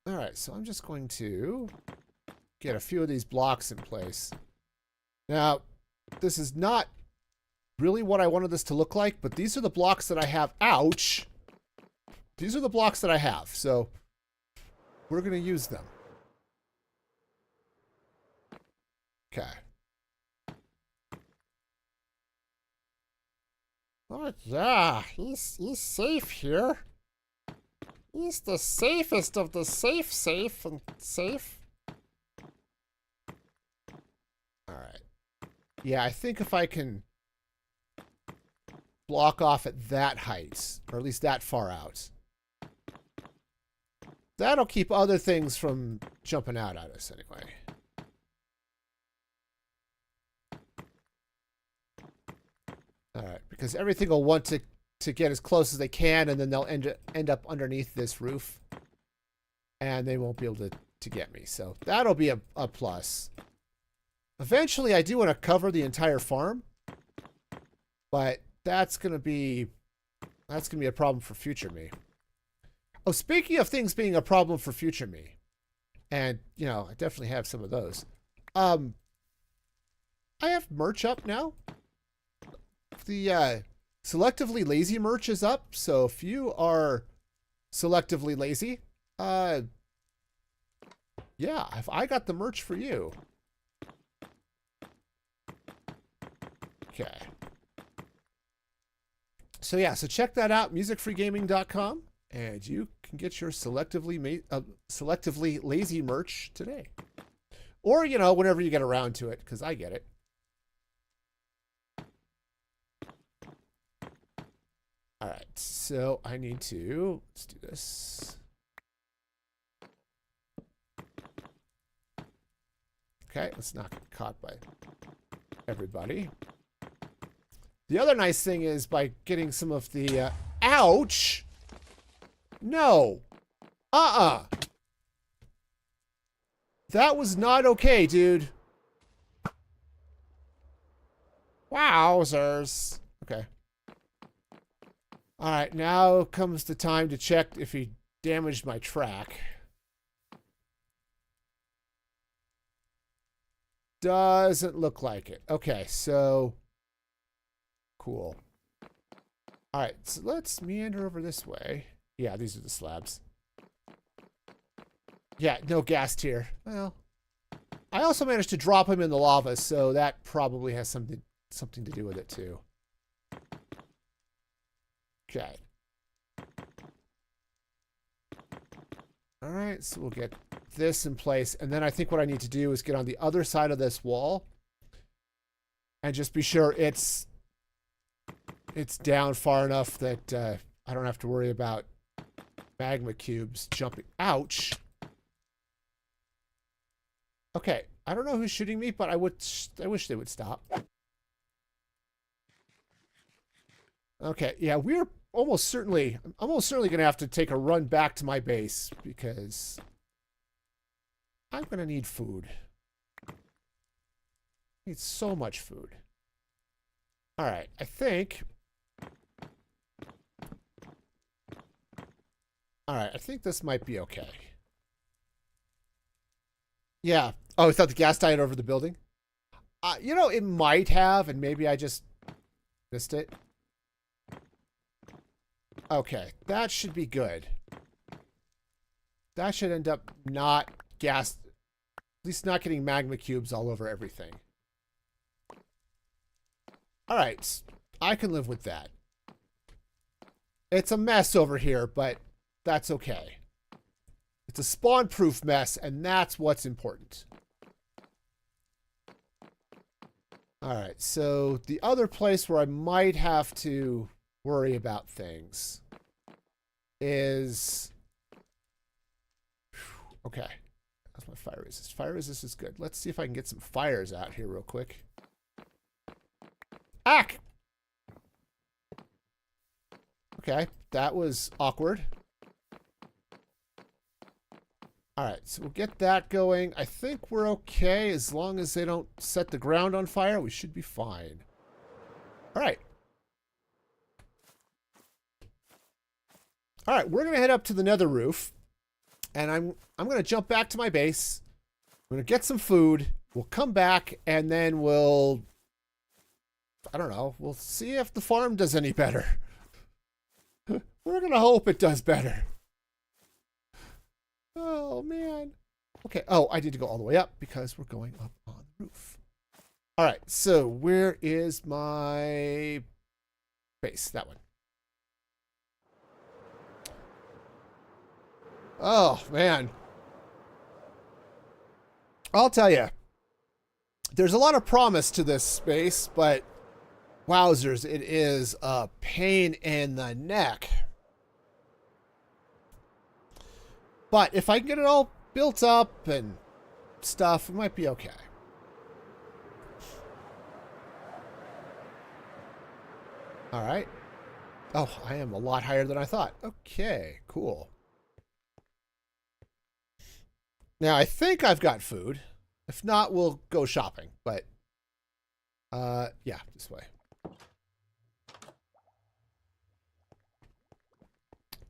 All right, so I'm just going to get a few of these blocks in place. Now, this is not really what I wanted this to look like, but these are the blocks that I have. Ouch! These are the blocks that I have, so we're going to use them. Okay. Oh, yeah, he's safe here. He's the safest of the safe and safe. Alright. Yeah, I think if I can block off at that height, or at least that far out, that'll keep other things from jumping out at us anyway. Alright, because everything will want to get as close as they can, and then they'll end up underneath this roof. And they won't be able to get me. So that'll be a plus. Eventually, I do want to cover the entire farm. But that's going to be a problem for future me. Oh, speaking of things being a problem for future me. And, you know, I definitely have some of those. I have merch up now. The selectively lazy merch is up, so if you are selectively lazy, yeah, I got the merch for you. Okay. So yeah, so check that out, musicfreegaming.com, and you can get your selectively lazy merch today. Or, you know, whenever you get around to it, because I get it. All right, so I need to, let's do this. Okay, let's not get caught by everybody. The other nice thing is by getting some of the, ouch! No! That was not okay, dude. Wowzers. Okay. Alright, now comes the time to check if he damaged my track. Doesn't look like it. Okay, so... Cool. Alright, so let's meander over this way. Yeah, these are the slabs. Yeah, no gas tier. Well, I also managed to drop him in the lava, so that probably has something to do with it, too. Okay. All right, so we'll get this in place. And then I think what I need to do is get on the other side of this wall and just be sure it's down far enough that I don't have to worry about magma cubes jumping. Ouch. Okay, I don't know who's shooting me, but I wish they would stop. Okay, yeah, I'm almost certainly gonna have to take a run back to my base because I'm gonna need food. I need so much food. All right, I think. All right, I think this might be okay. Yeah. Oh, I thought the gas died over the building. You know, it might have, and maybe I just missed it. Okay, that should be good. That should end up not gas, at least not getting magma cubes all over everything. All right, I can live with that. It's a mess over here, but that's okay. It's a spawn-proof mess, and that's what's important. All right, so the other place where I might have to worry about things is... Okay, that's my fire resist. Fire resist is good. Let's see if I can get some fires out here real quick. Ack! Okay, that was awkward. All right, so we'll get that going. I think we're okay as long as they don't set the ground on fire. We should be fine. All right. All right, we're gonna head up to the nether roof, and I'm gonna jump back to my base. I'm gonna get some food. We'll come back, and then I don't know. We'll see if the farm does any better. We're gonna hope it does better. Oh, man. Okay. Oh, I need to go all the way up because we're going up on the roof. All right. So where is my base? That one. Oh, man. I'll tell you. There's a lot of promise to this space, but wowzers, it is a pain in the neck. But if I can get it all built up and stuff, it might be okay. All right. Oh, I am a lot higher than I thought. Okay, cool. Now, I think I've got food. If not, we'll go shopping. But, yeah, this way.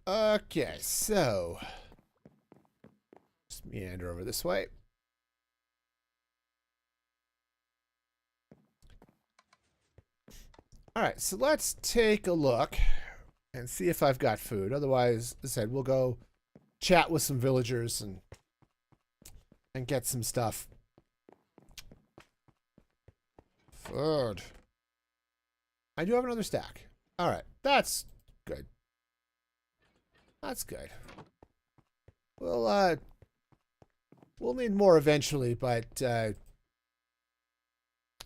Okay, so... meander over this way. All right, so let's take a look and see if I've got food. Otherwise, as I said, we'll go chat with some villagers and get some stuff. Food. I do have another stack. All right, that's good. That's good. We'll need more eventually, but I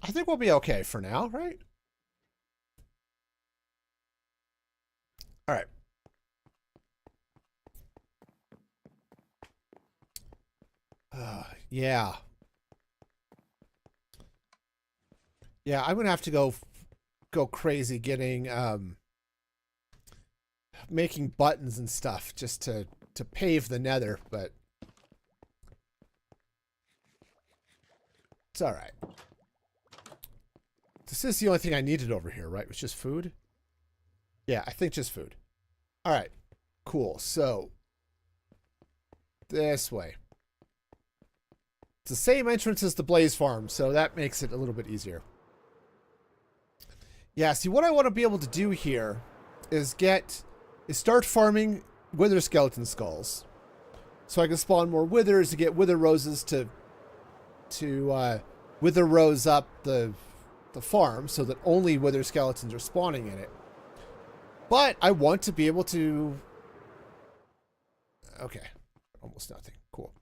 think we'll be okay for now, right? All right. Yeah. Yeah, I'm gonna have to go crazy getting making buttons and stuff just to pave the nether, but it's all right. This is the only thing I needed over here, right? It was just food? Yeah, I think just food. All right, cool. So, this way. It's the same entrance as the Blaze Farm, so that makes it a little bit easier. Yeah, see, what I want to be able to do here is start farming wither skeleton skulls. So I can spawn more withers to get wither roses to wither rose up the farm so that only wither skeletons are spawning in it. But I want to be able to... Okay. Almost nothing. Cool.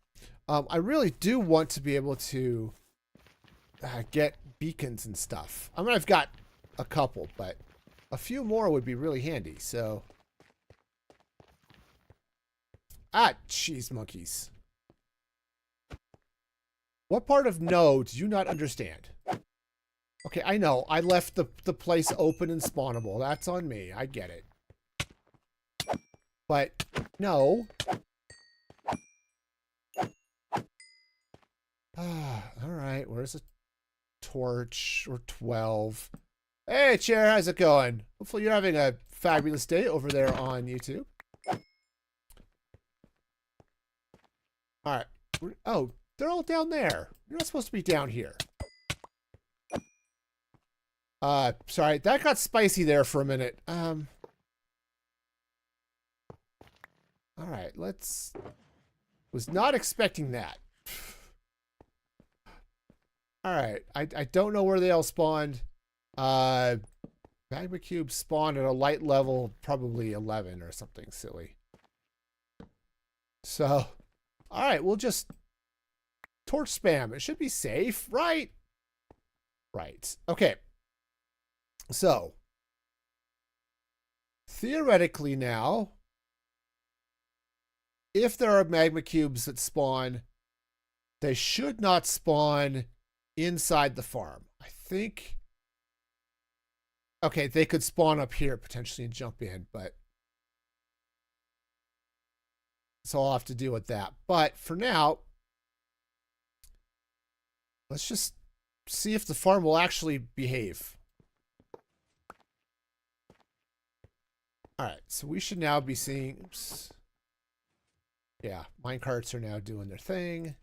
I really do want to be able to get beacons and stuff. I mean, I've got a couple, but a few more would be really handy, so... Ah, cheese monkeys. What part of no did you not understand? Okay, I know. I left the place open and spawnable. That's on me. I get it. But, no. Alright, where's a torch? Or 12. Hey, Chair, how's it going? Hopefully you're having a fabulous day over there on YouTube. Alright. Oh, they're all down there. You're not supposed to be down here. Sorry, that got spicy there for a minute. Alright, let's... Was not expecting that. Alright, I don't know where they all spawned. Magma cubes spawned at a light level, probably 11 or something silly. So, alright, we'll just torch spam. It should be safe, right? Right. Okay. So, theoretically now, if there are magma cubes that spawn, they should not spawn inside the farm. I think... Okay, they could spawn up here potentially and jump in, but... So I'll have to deal with that. But for now, let's just see if the farm will actually behave. Alright, so we should now be seeing... Oops. Yeah, minecarts are now doing their thing.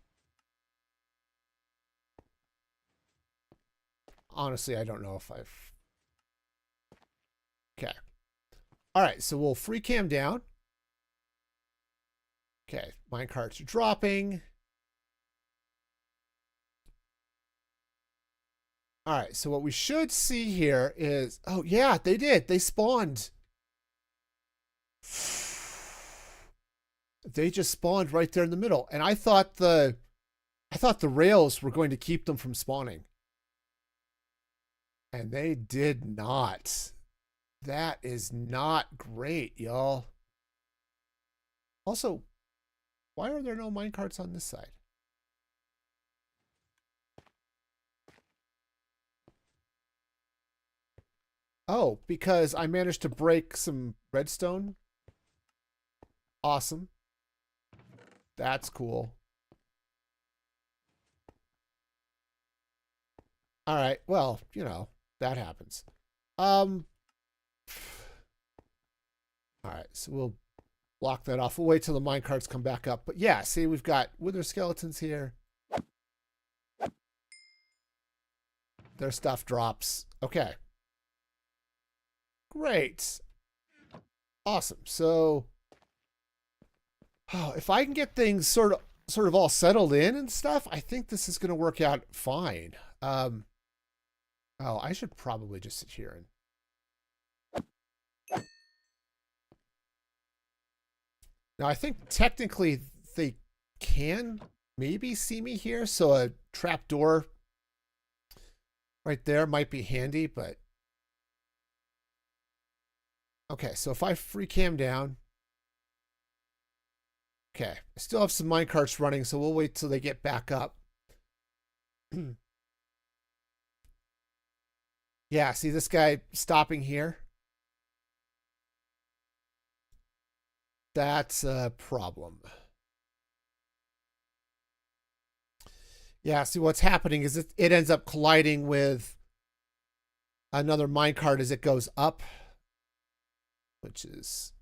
Honestly, I don't know if I've... Okay. Alright, so we'll free cam down. Okay, minecarts are dropping. Alright, so what we should see here is... Oh, yeah, they did. They spawned. They just spawned right there in the middle. And I thought the rails were going to keep them from spawning. And they did not. That is not great, y'all. Also, why are there no minecarts on this side? Oh, because I managed to break some redstone. Awesome. That's cool. All right. Well, you know, that happens. All right. So we'll block that off. We'll wait till the minecarts come back up. But yeah, see, we've got wither skeletons here. Their stuff drops. Okay. Great. Awesome. So, if I can get things sort of all settled in and stuff, I think this is going to work out fine. Oh, I should probably just sit here and... Now, I think technically they can maybe see me here, so a trapdoor right there might be handy, but... Okay, so if I free cam down... Okay, I still have some minecarts running, so we'll wait till they get back up. Yeah, see this guy stopping here? That's a problem. Yeah, see what's happening is it ends up colliding with another minecart as it goes up, which is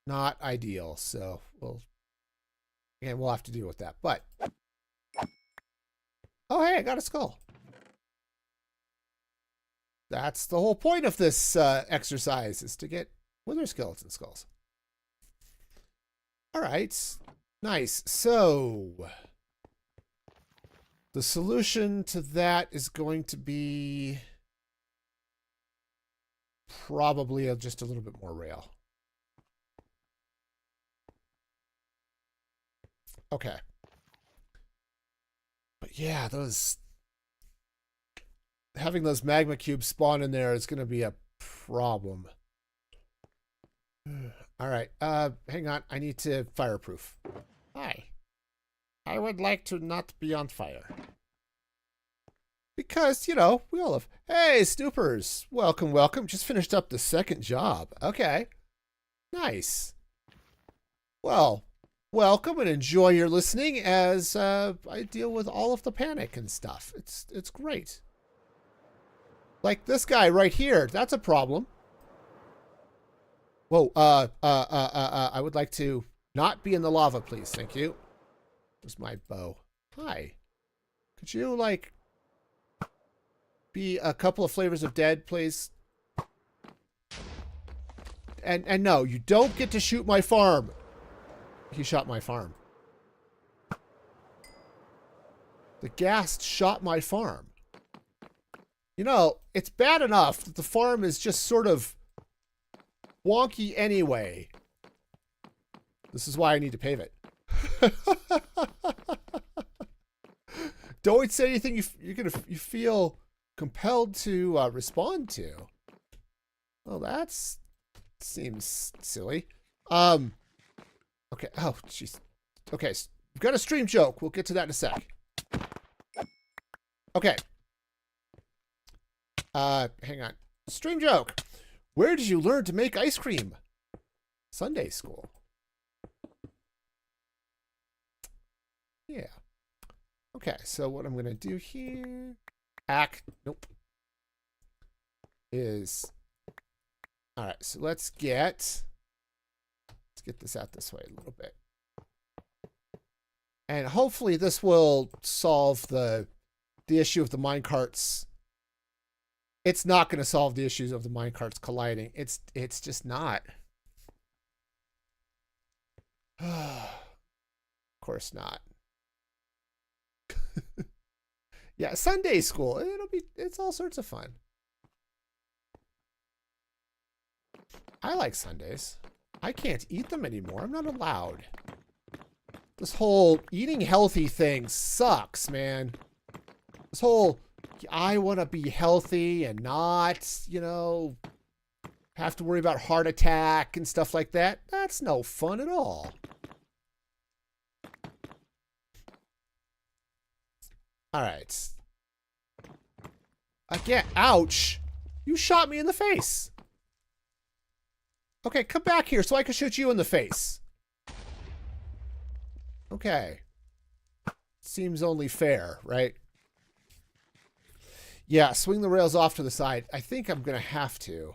not ideal. So we'll have to deal with that. But oh, hey, I got a skull. That's the whole point of this exercise, is to get wither skeleton skulls. All right, nice. So the solution to that is going to be probably just a little bit more rail. Okay. But yeah, having those magma cubes spawn in there is going to be a problem. All right. Hang on. I need to fireproof. Hi. I would like to not be on fire. Because, you know, we all have... Hey, Snoopers! Welcome, welcome. Just finished up the second job. Okay. Nice. Well, welcome and enjoy your listening as I deal with all of the panic and stuff. It's great. Like this guy right here. That's a problem. Whoa, I would like to not be in the lava, please. Thank you. Where's my bow? Hi. Could you, like, be a couple of flavors of dead, please? And no, you don't get to shoot my farm. He shot my farm. The ghast shot my farm. You know, it's bad enough that the farm is just sort of wonky anyway. This is why I need to pave it. Don't say anything you feel compelled to respond to. Well, that's seems silly. Okay. Oh, jeez. Okay, we've got a stream joke. We'll get to that in a sec. Okay. Hang on. Stream joke. Where did you learn to make ice cream? Sunday school. Yeah. Okay, so what I'm going to do here... Nope. Is... Alright, so let's get this out this way a little bit. And hopefully this will solve the issue of the minecarts. It's not going to solve the issues of the minecarts colliding. It's just not. Of course not. Yeah, Sunday school. It's all sorts of fun. I like Sundays. I can't eat them anymore. I'm not allowed. This whole eating healthy thing sucks, man. This whole, I want to be healthy and not, you know, have to worry about heart attack and stuff like that. That's no fun at all. All right. Again, ouch. You shot me in the face. Okay, come back here so I can shoot you in the face. Okay. Seems only fair, right? Yeah, swing the rails off to the side. I think I'm going to have to.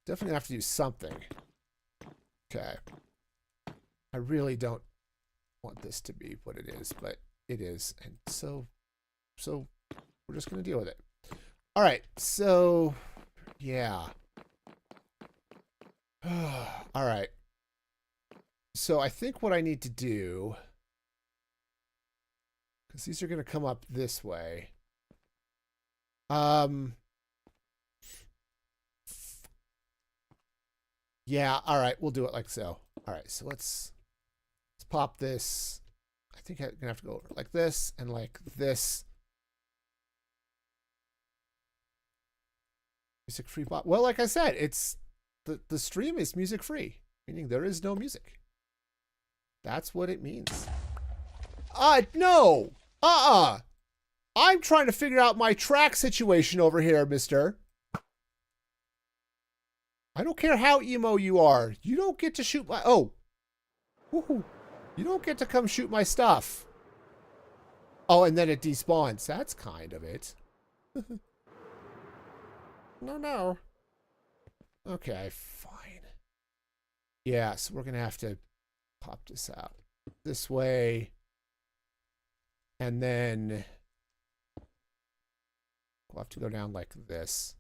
Definitely have to do something. Okay. I really don't want this to be what it is, but it is. And so we're just going to deal with it. All right, so yeah. All right. So I think what I need to do, because these are going to come up this way. Yeah, all right, we'll do it like so. All right, so let's pop this. I think I'm going to have to go over like this and like this. Music free bot. Well, like I said, it's the stream is music free, meaning there is no music. That's what it means. No. I'm trying to figure out my track situation over here, mister. I don't care how emo you are. You don't get to shoot my... Oh. Woohoo. You don't get to come shoot my stuff. Oh, and then it despawns. That's kind of it. No. Okay, fine. Yeah, so we're going to have to pop this out this way. And then we'll have to go down like this.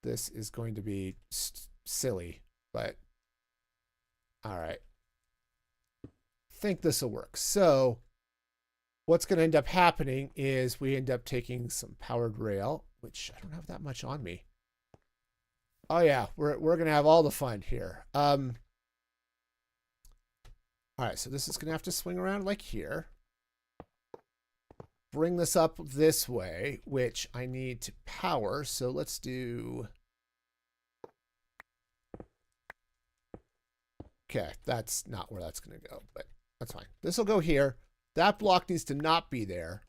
This is going to be silly, but all right. Think this will work. So what's going to end up happening is we end up taking some powered rail, which I don't have that much on me. Oh yeah, we're going to have all the fun here. All right, so this is going to have to swing around like here. Bring this up this way, which I need to power. So let's do... Okay, that's not where that's going to go, but that's fine. This will go here. That block needs to not be there.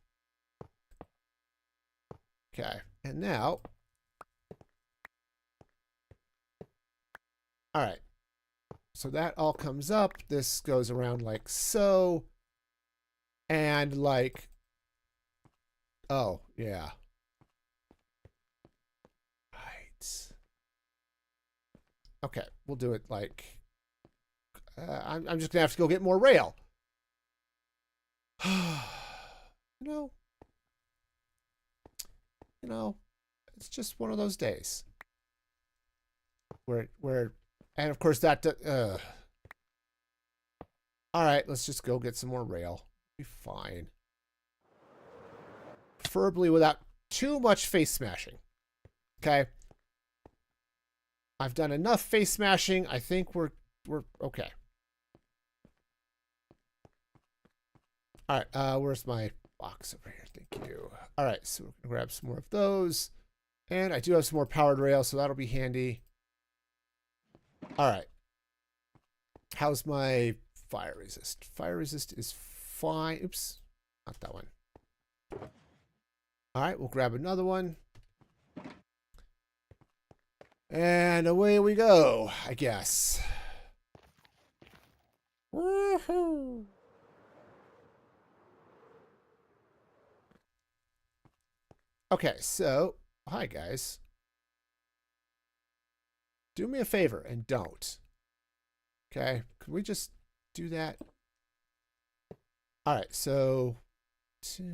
Okay, and now, all right. So that all comes up. This goes around like so. And like, oh, yeah. Right. Okay, we'll do it like, I'm just going to have to go get more rail. You know, it's just one of those days. Where, and of course that, all right, let's just go get some more rail. Be fine. Preferably without too much face smashing. Okay. I've done enough face smashing. I think we're okay. All right, where's my box over here? Thank you. All right, so we're gonna grab some more of those. And I do have some more powered rail, so that'll be handy. All right. How's my fire resist? Fire resist is fine. Oops, not that one. All right, we'll grab another one. And away we go, I guess. Woohoo! Okay, so, hi guys. Do me a favor and don't. Okay, could we just do that? All right, so 2.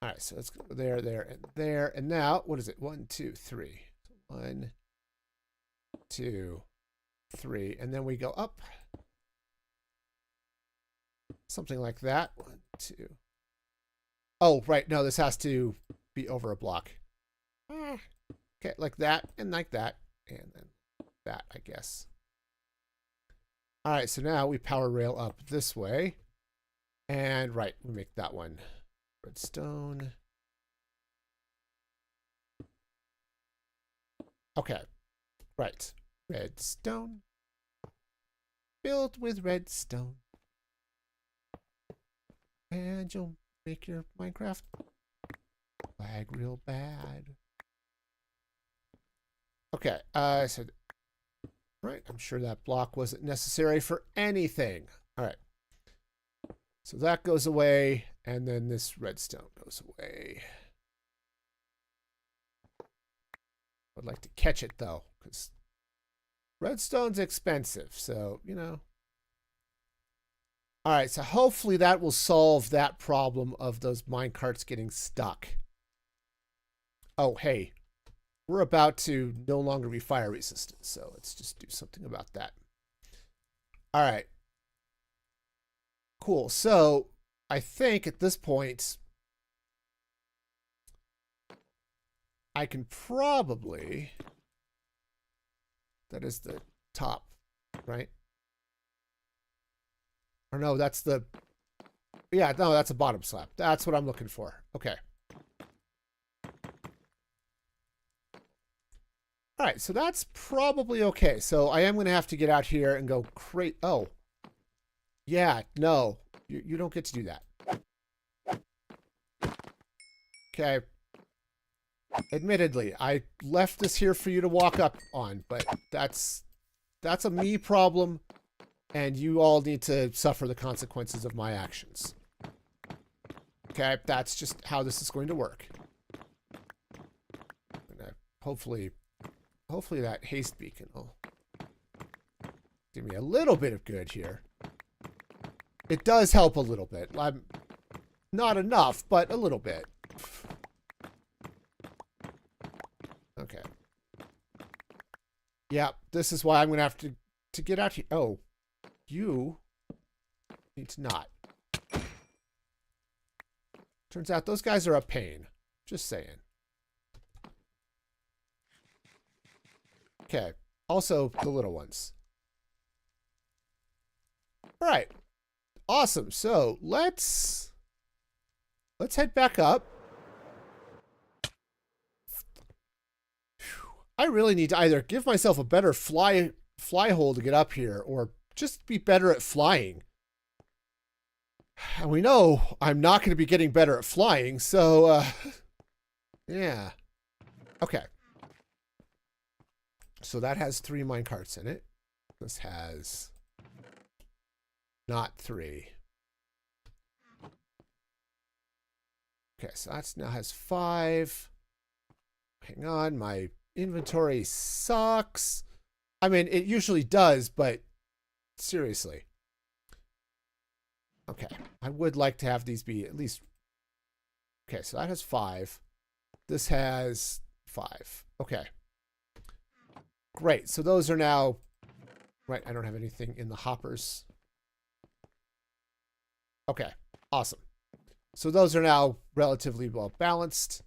All right, so let's go there, there, and there. And now, what is it? 1, 2, 3. 1, 2, 3. And then we go up. Something like that. 1, 2. Oh, right. No, this has to be over a block. Okay, like that, and like that, and then that, I guess. All right, so now we power rail up this way. And right, we make that one. Redstone. Okay, right. Redstone. Built with redstone. And you'll make your Minecraft lag real bad. Okay, so right, I'm sure that block wasn't necessary for anything. All right. So that goes away, and then this redstone goes away. I'd like to catch it, though, because redstone's expensive, so, you know. All right, so hopefully that will solve that problem of those minecarts getting stuck. Oh, hey, we're about to no longer be fire resistant, so let's just do something about that. All right. Cool. So I think at this point, I can probably, that is the top, right? Or no, that's the, yeah, no, that's a bottom slab. That's what I'm looking for. Okay. All right, so that's probably okay. So I am going to have to get out here and go create, oh. Yeah, no, you don't get to do that. Okay. Admittedly, I left this here for you to walk up on, but that's a me problem, and you all need to suffer the consequences of my actions. Okay, that's just how this is going to work. Hopefully that haste beacon will give me a little bit of good here. It does help a little bit. I'm not enough, but a little bit. Okay. Yeah, this is why I'm going to have to get out here. Oh, you need to not. Turns out those guys are a pain. Just saying. Okay. Also, the little ones. All right. Awesome. So let's head back up. I really need to either give myself a better fly hole to get up here, or just be better at flying. And we know I'm not going to be getting better at flying, so, yeah. Okay. So that has 3 minecarts in it. This has not 3. Okay, so that's now has 5. Hang on, my inventory sucks. I mean, it usually does, but seriously. Okay, I would like to have these be at least... Okay, so that has 5. This has 5. Okay. Great, so those are now... Right, I don't have anything in the hoppers. Okay, awesome. So those are now relatively well balanced.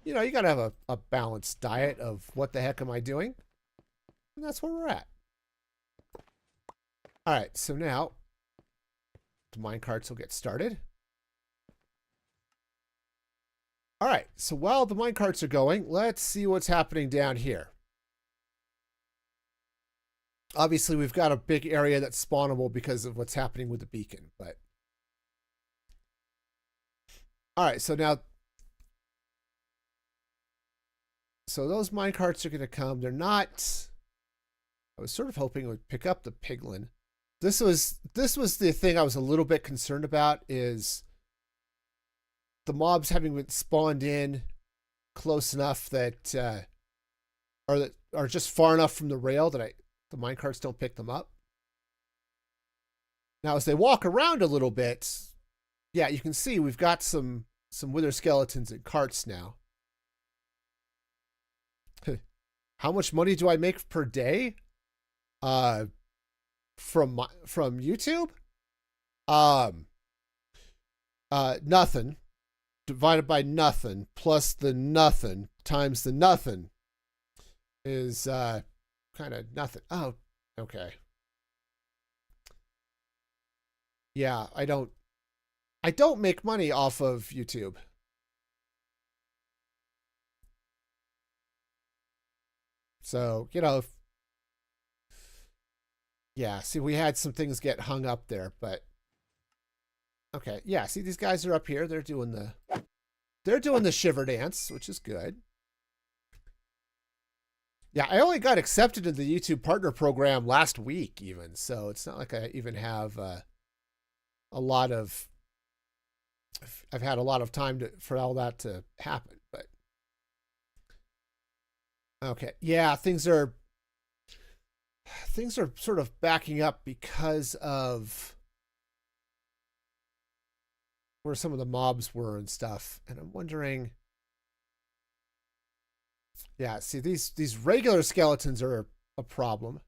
You know, you gotta have a balanced diet of what the heck am I doing? And that's where we're at. All right, so now the minecarts will get started. All right, so while the minecarts are going, let's see what's happening down here. Obviously, we've got a big area that's spawnable because of what's happening with the beacon, but... All right, so now... So those minecarts are going to come. They're not... I was sort of hoping it would pick up the piglin. This was the thing I was a little bit concerned about, is the mobs having been spawned in close enough that... or that are just far enough from the rail that the minecarts don't pick them up. Now, as they walk around a little bit, yeah, you can see we've got some wither skeletons in carts now. How much money do I make per day? From YouTube? Nothing divided by nothing plus the nothing times the nothing is kind of nothing. Oh, okay. Yeah, I don't make money off of YouTube. So, you know, yeah, see, we had some things get hung up there, but okay. Yeah, see, these guys are up here. They're doing the shiver dance, which is good. Yeah, I only got accepted to the YouTube partner program last week even, so it's not like I even have a lot of... I've had a lot of time for all that to happen, but... Okay, yeah, things are sort of backing up because of where some of the mobs were and stuff, and I'm wondering... Yeah, see, these regular skeletons are a problem.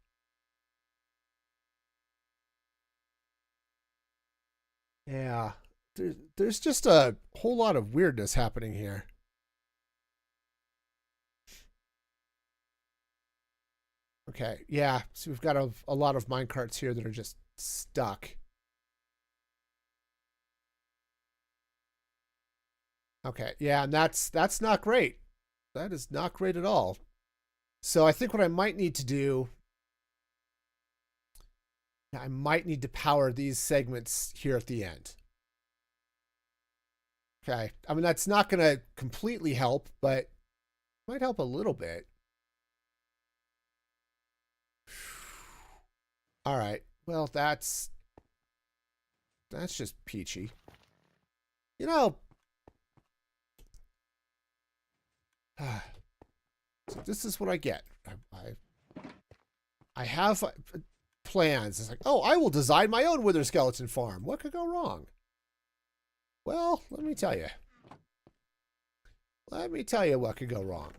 Yeah, there's just a whole lot of weirdness happening here. Okay, yeah, so we've got a lot of minecarts here that are just stuck. Okay, yeah, and that's not great. That is not great at all. So I think what I might need to do... I might need to power these segments here at the end. Okay, I mean, that's not going to completely help, but might help a little bit. All right, well, that's just peachy. You know... So this is what I get. I have plans. It's like, oh, I will design my own wither skeleton farm. What could go wrong? Well, let me tell you. Let me tell you what could go wrong.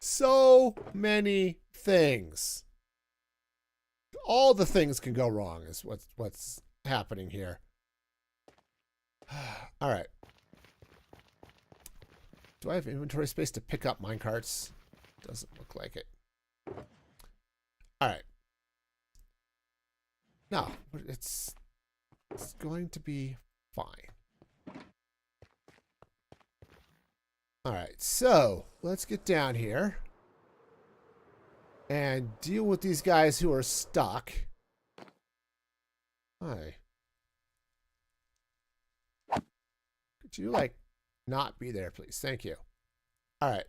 So many things. All the things can go wrong is what's happening here. All right. Do I have inventory space to pick up minecarts? Doesn't look like it. All right. No, it's going to be fine. All right, so let's get down here and deal with these guys who are stuck. Hi. Could you, like, not be there, please? Thank you. All right.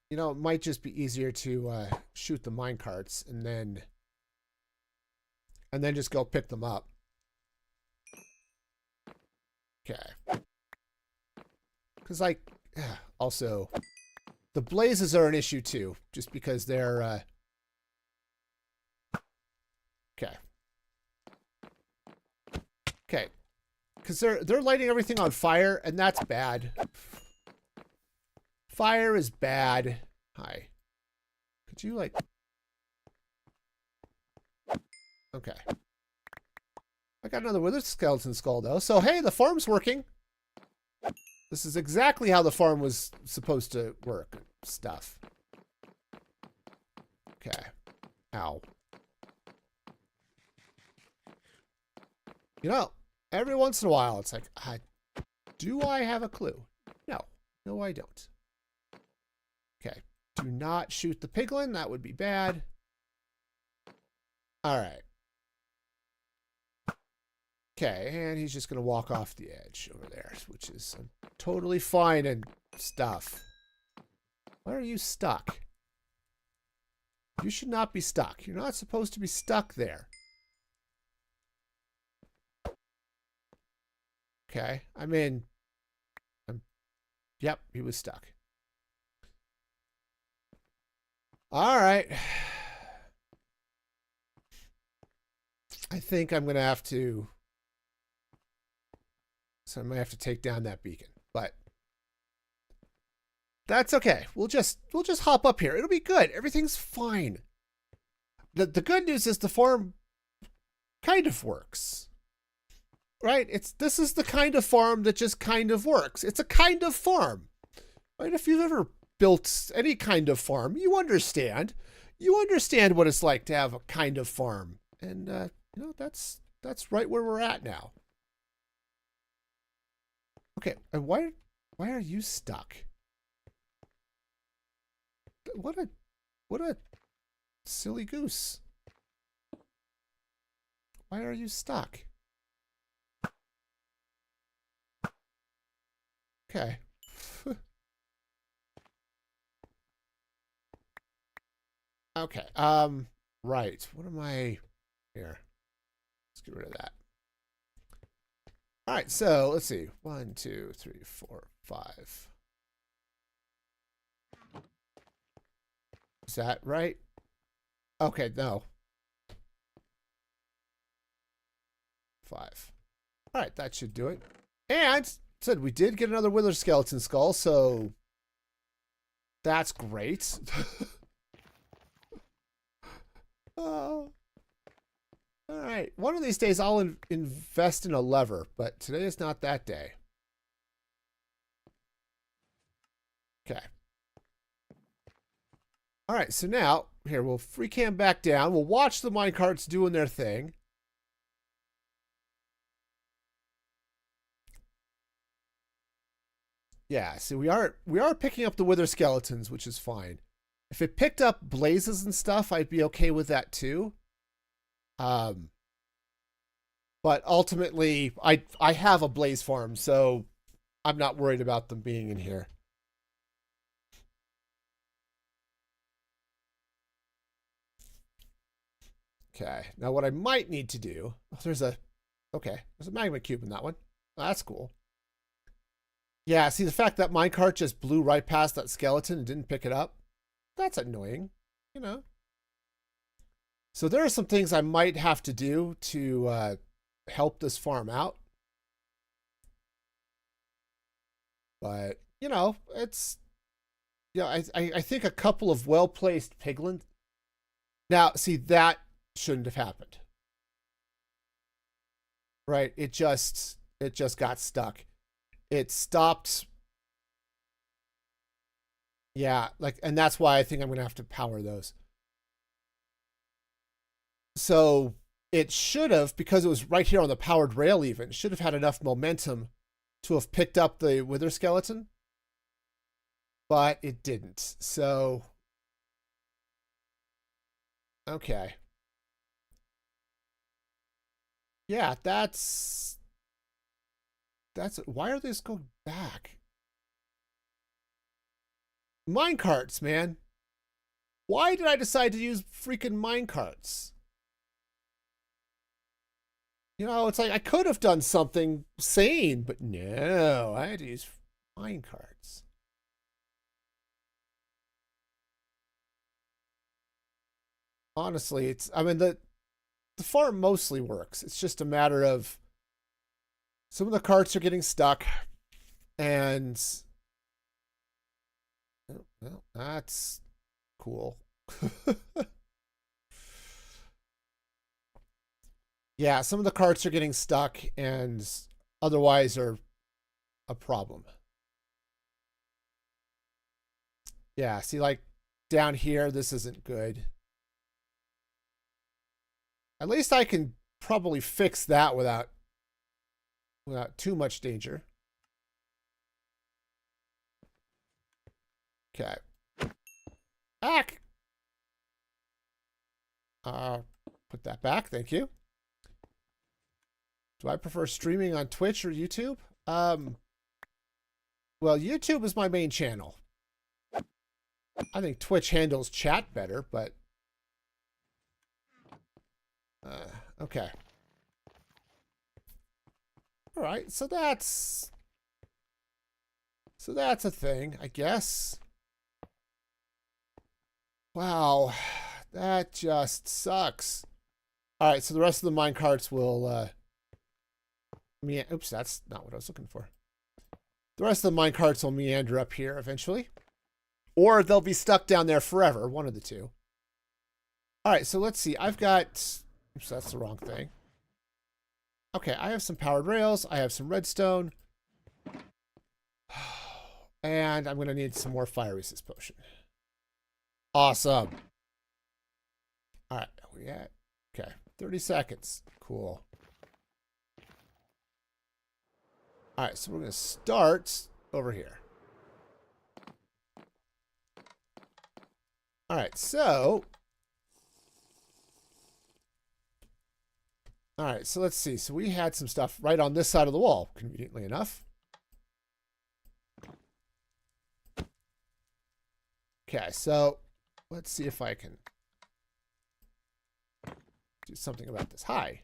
You know, it might just be easier to shoot the minecarts and then just go pick them up. Okay. Because, like, also, the blazes are an issue too, just because they're, okay. Okay. Because they're lighting everything on fire, and that's bad. Fire is bad. Hi. Could you, like... Okay. I got another wither skeleton skull, though. So, hey, the farm's working. This is exactly how the farm was supposed to work. Stuff. Okay. Ow. You know, every once in a while, it's like, do I have a clue? No. No, I don't. Okay. Do not shoot the piglin. That would be bad. All right. Okay, and he's just going to walk off the edge over there, which is totally fine and stuff. Why are you stuck? You should not be stuck. You're not supposed to be stuck there. Okay, yep, he was stuck. All right. I think I'm going to have to... So I might have to take down that beacon, but that's okay. We'll just hop up here. It'll be good. Everything's fine. The good news is the farm kind of works. Right? This is the kind of farm that just kind of works. It's a kind of farm. Right? If you've ever built any kind of farm, you understand. You understand what it's like to have a kind of farm. And you know, that's right where we're at now. Okay, and why are you stuck? What a silly goose. Why are you stuck? Okay. Okay, right. What am I here? Let's get rid of that. All right, so let's see. 1, 2, 3, 4, 5. Is that right? Okay, no. 5. All right, that should do it. And said we did get another wither skeleton skull, so that's great. Oh. All right. One of these days I'll invest in a lever, but today is not that day. Okay. All right. So now, here, we'll free cam back down. We'll watch the minecarts doing their thing. Yeah. So we are picking up the wither skeletons, which is fine. If it picked up blazes and stuff, I'd be okay with that too. But ultimately, I have a blaze farm, so I'm not worried about them being in here. Okay, now what I might need to do, there's a magma cube in that one. Oh, that's cool. Yeah, see the fact that minecart just blew right past that skeleton and didn't pick it up, that's annoying, you know. So there are some things I might have to do to help this farm out. But, you know, it's... Yeah, I think a couple of well-placed piglins... Now, see, that shouldn't have happened. Right? It just got stuck. It stopped... Yeah, like, and that's why I think I'm going to have to power those. So it should have, because it was right here on the powered rail even, should have had enough momentum to have picked up the wither skeleton, but it didn't. So, okay. Yeah, that's why are these going back? Minecarts, man. Why did I decide to use freaking minecarts? You know, it's like I could have done something sane, but no, I had to use minecarts. Honestly, I mean, the farm mostly works. It's just a matter of some of the carts are getting stuck, and well, that's cool. Yeah, some of the carts are getting stuck and otherwise are a problem. Yeah, see, like down here, this isn't good. At least I can probably fix that without too much danger. Okay. Back. Put that back. Thank you. Do I prefer streaming on Twitch or YouTube? Well, YouTube is my main channel. I think Twitch handles chat better, but okay. All right, so that's a thing, I guess. Wow, that just sucks. All right, so the rest of the minecarts will oops, that's not what I was looking for. The rest of the minecarts will meander up here eventually, or they'll be stuck down there forever. One of the two. All right, so let's see. I've got. Oops, that's the wrong thing. Okay, I have some powered rails. I have some redstone. And I'm going to need some more fire resist potion. Awesome. All right, we at? Okay, 30 seconds. Cool. All right, so we're going to start over here. All right, so... All right, so let's see. So we had some stuff right on this side of the wall, conveniently enough. Okay, so let's see if I can do something about this. Hi.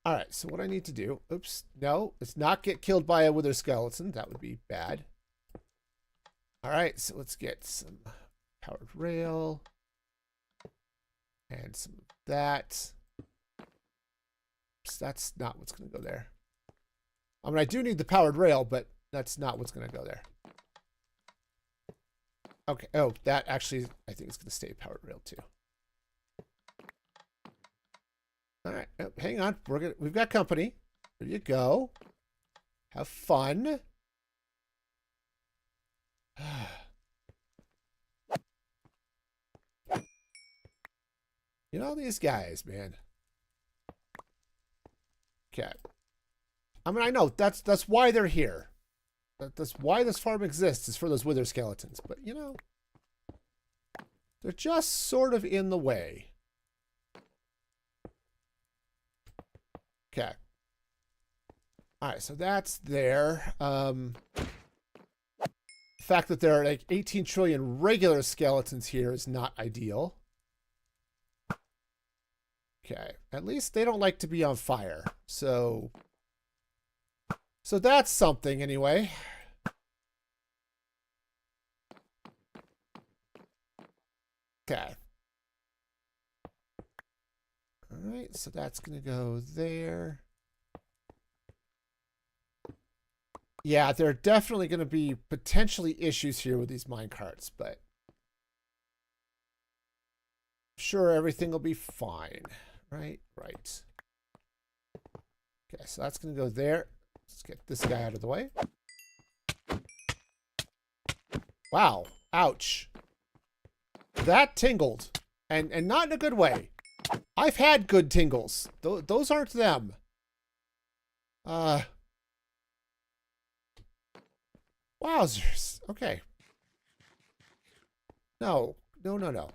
All right, so what I need to do, oops, no, let's not get killed by a wither skeleton. That would be bad. All right, so let's get some powered rail and some of that. Oops, that's not what's going to go there. I mean, I do need the powered rail, but that's not what's going to go there. Okay, oh, that actually, I think it's going to stay powered rail too. All right, oh, hang on. We've got company. There you go. Have fun. You know these guys, man. Okay. I mean, I know that's why they're here. That's why this farm exists, is for those wither skeletons. But you know, they're just sort of in the way. Okay. All right, so that's there. The fact that there are like 18 trillion regular skeletons here is not ideal. Okay, at least they don't like to be on fire. So that's something anyway. Okay. All right, so that's going to go there. Yeah, there are definitely going to be potentially issues here with these minecarts, but sure, everything will be fine. Right? Right. Okay, so that's going to go there. Let's get this guy out of the way. Wow. Ouch. That tingled. And not in a good way. I've had good tingles. Those aren't them. Wowzers. Okay. No. No, no, no.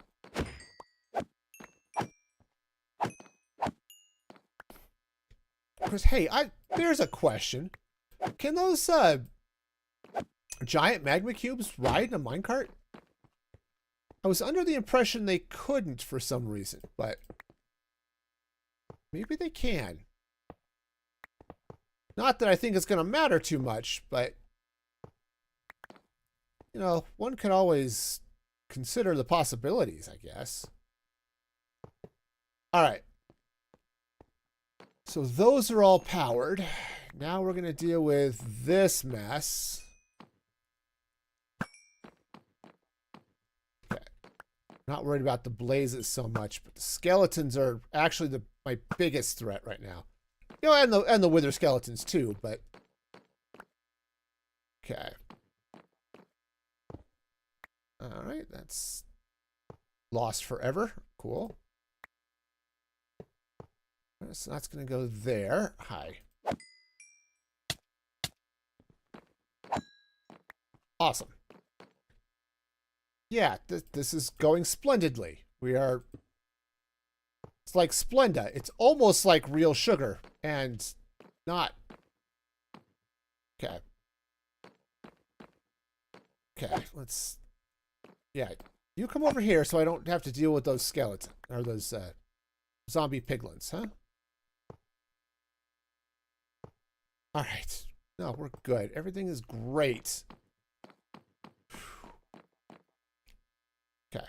Because, hey, there's a question. Can those giant magma cubes ride in a minecart? I was under the impression they couldn't for some reason, but maybe they can. Not that I think it's going to matter too much, but, you know, one can always consider the possibilities, I guess. All right. So those are all powered. Now we're going to deal with this mess. Okay. Not worried about the blazes so much, but the skeletons are actually my biggest threat right now. You know, and the wither skeletons too, but okay. All right, that's lost forever. Cool. So that's going to go there. Hi. Awesome. Yeah, this is going splendidly. It's like Splenda. It's almost like real sugar and not. Okay. Okay, yeah, you come over here so I don't have to deal with those skeletons or those zombie piglins, huh? All right. No, we're good. Everything is great. Okay.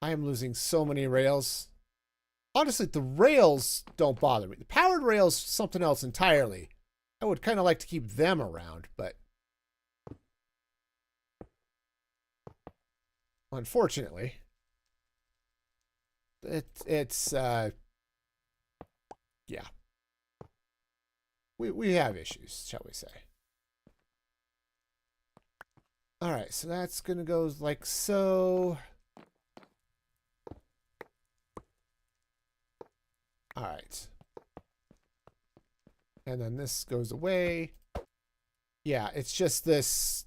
I am losing so many rails. Honestly, the rails don't bother me. The powered rails, something else entirely. I would kind of like to keep them around, but unfortunately, it's yeah. We have issues, shall we say. All right, so that's going to go like so. All right. And then this goes away. Yeah, it's just this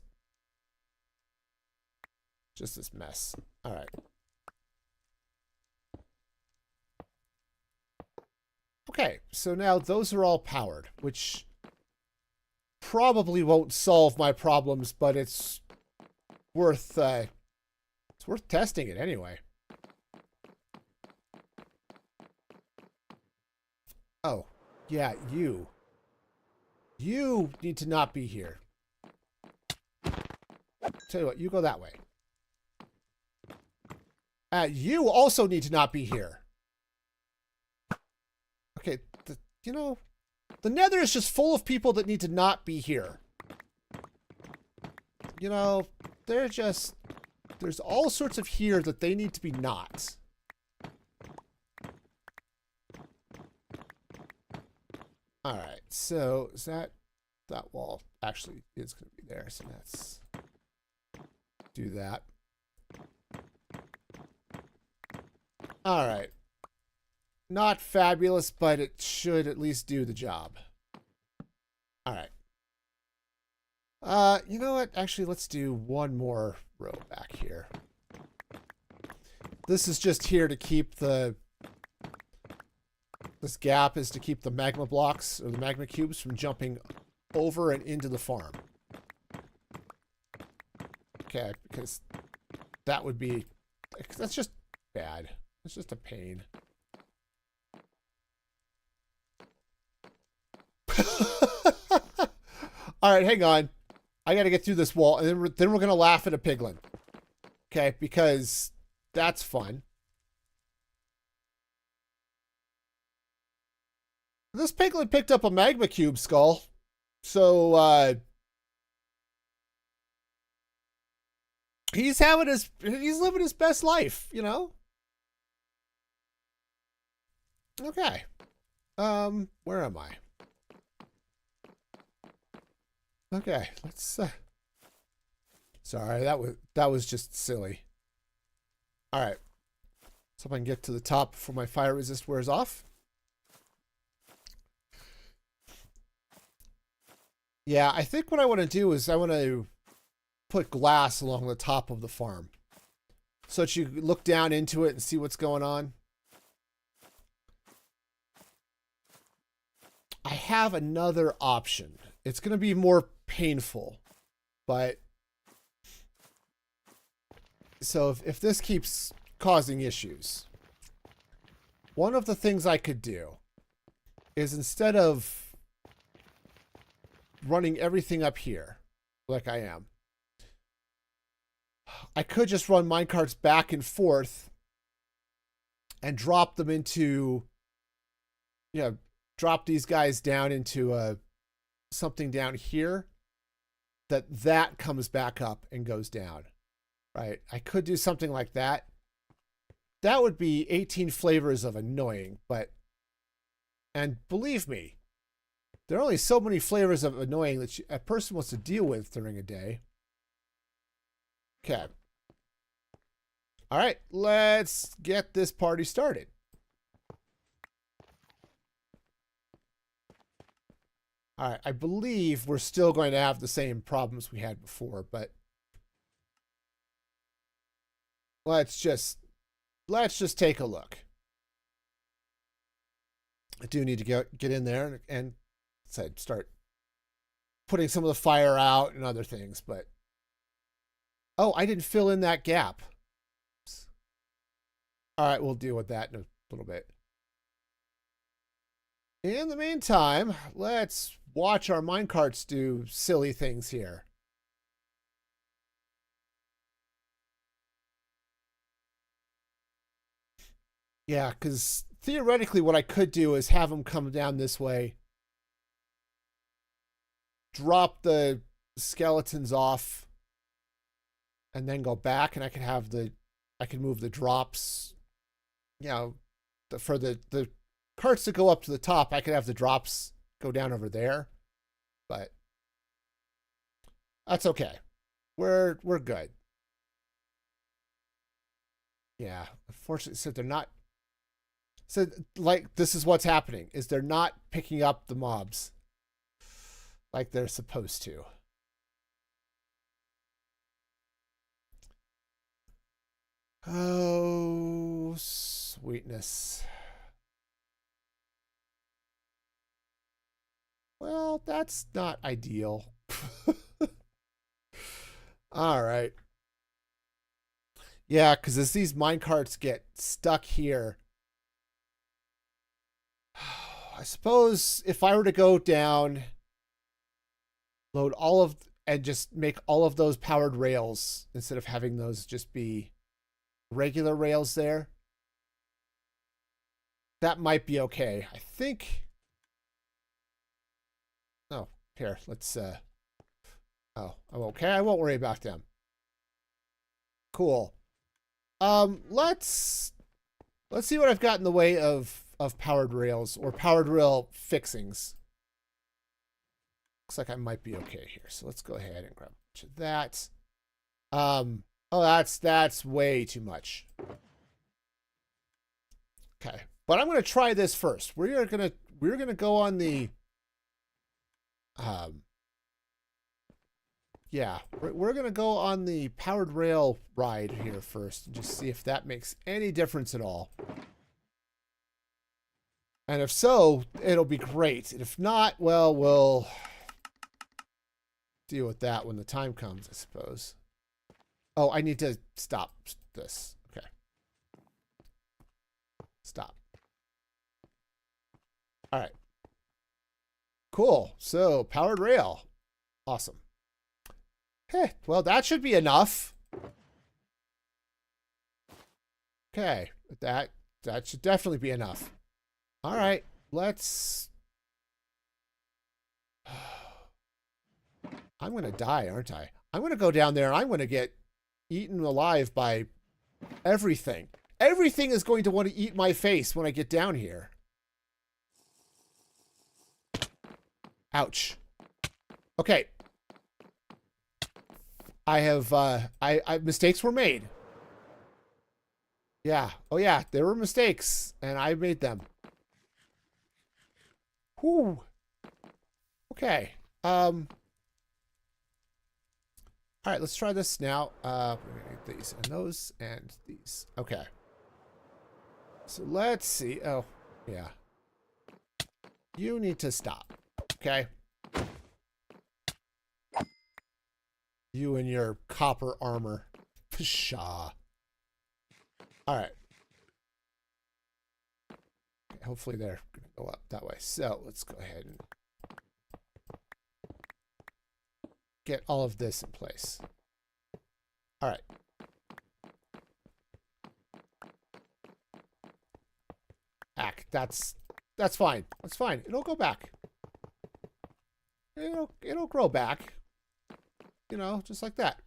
mess. All right. Okay, so now those are all powered, which probably won't solve my problems, but it's worth testing it anyway. Oh, yeah, you need to not be here. Tell you what, you go that way. You also need to not be here. Okay, you know, the Nether is just full of people that need to not be here. You know, there's all sorts of here that they need to be not. All right, so is that wall actually is going to be there, so let's do that. All right. Not fabulous, but it should at least do the job. All right. You know what? Actually, let's do one more row back here. This is just here to keep this gap is to keep the magma blocks or the magma cubes from jumping over and into the farm. Okay, because that would be, that's just bad. It's just a pain. All right, hang on. I got to get through this wall, and then we're going to laugh at a piglin. Okay, because that's fun. This piglin picked up a magma cube skull. So, he's living his best life, you know? Okay. Where am I? Okay, let's sorry, that was just silly. All right. So if I can get to the top before my fire resist wears off. Yeah, I think what I want to do is I want to put glass along the top of the farm so that you look down into it and see what's going on. I have another option. It's going to be more painful, but so if this keeps causing issues, one of the things I could do is instead of running everything up here like I am, I could just run minecarts back and forth and drop them into, drop these guys down into something down here that comes back up and goes down, right? I could do something like that. That would be 18 flavors of annoying, and believe me, there are only so many flavors of annoying that a person wants to deal with during a day. Okay. All right, let's get this party started. All right, I believe we're still going to have the same problems we had before, but let's just take a look. I do need to get in there and start putting some of the fire out and other things, but oh, I didn't fill in that gap. All right, we'll deal with that in a little bit. In the meantime, let's watch our minecarts do silly things here. Yeah, because theoretically what I could do is have them come down this way, drop the skeletons off, and then go back, and I can move the drops, for the carts to go up to the top, I could have the drops go down over there, but that's okay. We're good. Yeah, unfortunately, so they're not. So like this is what's happening is they're not picking up the mobs like they're supposed to. Oh, sweetness. Well, that's not ideal. All right. Yeah, because as these minecarts get stuck here, I suppose if I were to go down, load all of, and just make all of those powered rails instead of having those just be regular rails there, that might be okay. I think. Oh, here, let's, oh, I'm okay. I won't worry about them. Cool. Let's see what I've got in the way of powered rails or powered rail fixings. Looks like I might be okay here. So let's go ahead and grab a bunch of that. Oh, that's way too much. Okay. But I'm going to try this first. We're going to go on the yeah, we're going to go on the powered rail ride here first and just see if that makes any difference at all. And if so, it'll be great. And if not, well, we'll deal with that when the time comes, I suppose. Oh, I need to stop this. Okay. Stop. All right. Cool. So, powered rail. Awesome. Hey, well, that should be enough. Okay. That should definitely be enough. All right. Let's... I'm going to die, aren't I? I'm going to go down there and I'm going to get eaten alive by everything. Everything is going to want to eat my face when I get down here. Ouch. Okay. I have, mistakes were made. Yeah. Oh yeah, there were mistakes and I made them. Whew. Okay. All right, let's try this now. We're gonna get these and those and these. Okay. So let's see. Oh, yeah. You need to stop. Okay. You and your copper armor. Pshaw. All right. Okay, hopefully they're gonna go up that way. So let's go ahead and get all of this in place. All right. That's fine. That's fine. It'll go back. It'll grow back. You know, just like that.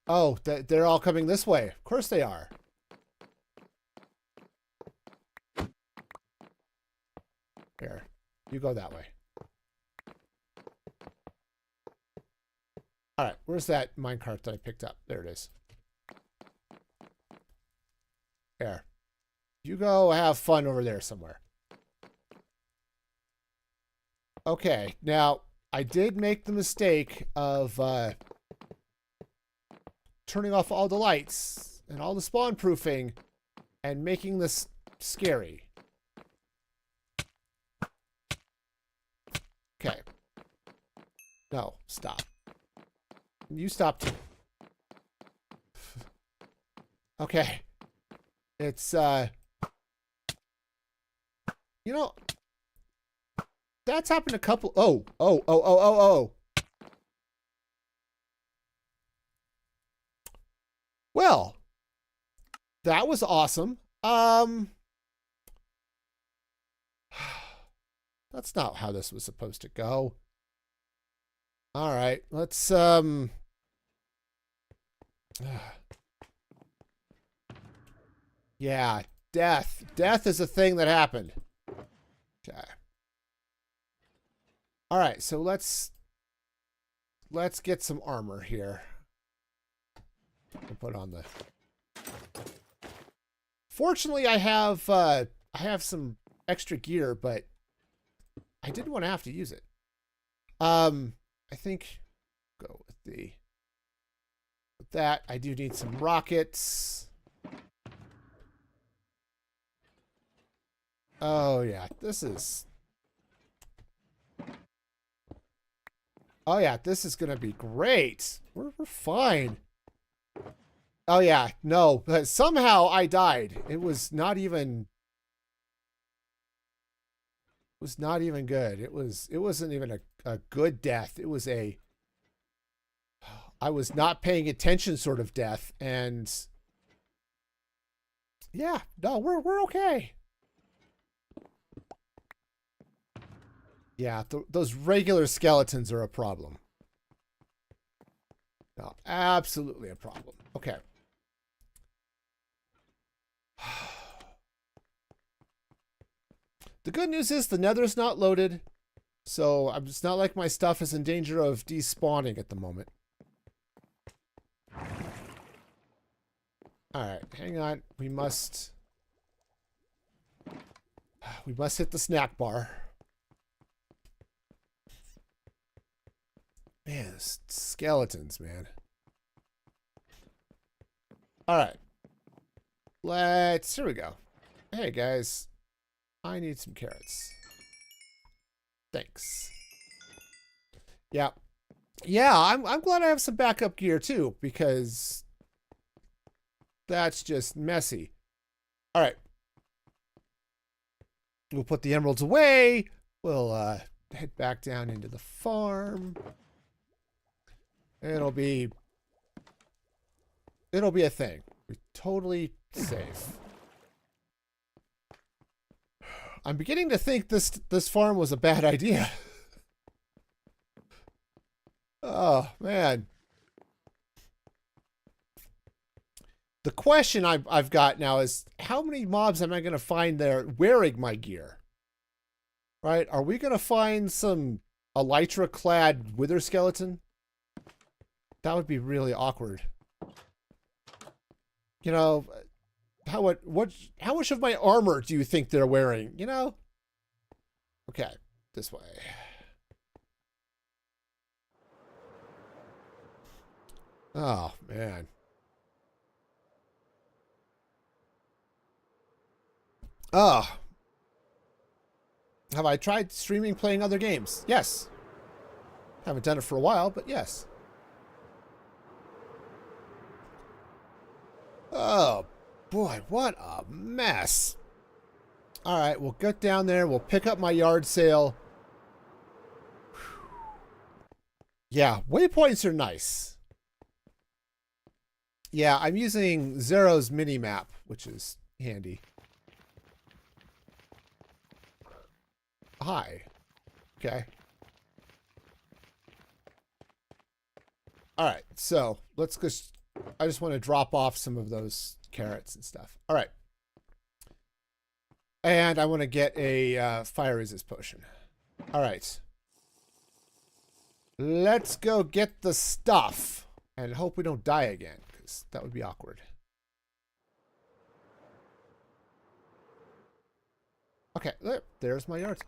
Oh, they're all coming this way. Of course they are. Here, you go that way. All right, where's that minecart that I picked up? There it is. There. You go have fun over there somewhere. Okay, now I did make the mistake of turning off all the lights and all the spawn proofing and making this scary. Okay. No, stop. You stop too. Okay. It's, you know, that's happened a couple. Oh. Well, that was awesome. That's not how this was supposed to go. All right, let's, yeah, death. Death is a thing that happened. Okay. All right, so let's get some armor here. I'll put on the. Fortunately, I have some extra gear, but I didn't want to have to use it. I think go with that. I do need some rockets. Oh yeah, this is. Oh yeah, this is gonna be great. We're fine. Oh yeah, no, but somehow I died. It was not even good. It wasn't even a good death. It was I was not paying attention sort of death, and yeah, no, we're okay. Yeah, those regular skeletons are a problem. No, absolutely a problem. Okay. The good news is the nether's not loaded, so it's not like my stuff is in danger of despawning at the moment. Alright, hang on. We must hit the snack bar. Man, skeletons, man. Alright. Here we go. Hey, guys. I need some carrots. Thanks. Yeah. Yeah, I'm glad I have some backup gear, too, because that's just messy. Alright. We'll put the emeralds away. We'll head back down into the farm. It'll be a thing. We're totally safe. I'm beginning to think this farm was a bad idea. Oh, man. The question I've got now is, how many mobs am I going to find there wearing my gear? Right? Are we going to find some elytra-clad wither skeleton? That would be really awkward. You know, how much of my armor do you think they're wearing? You know? Okay, this way. Oh, man. Oh. Have I tried streaming playing other games? Yes. Haven't done it for a while, but yes. Oh, boy, what a mess. All right, we'll get down there. We'll pick up my yard sale. Yeah, waypoints are nice. Yeah, I'm using Zero's mini map, which is handy. Hi. Okay. All right, so let's just... I just want to drop off some of those carrots and stuff. All right. And I want to get a fire resist potion. All right. Let's go get the stuff and hope we don't die again, because that would be awkward. Okay, there's my yard.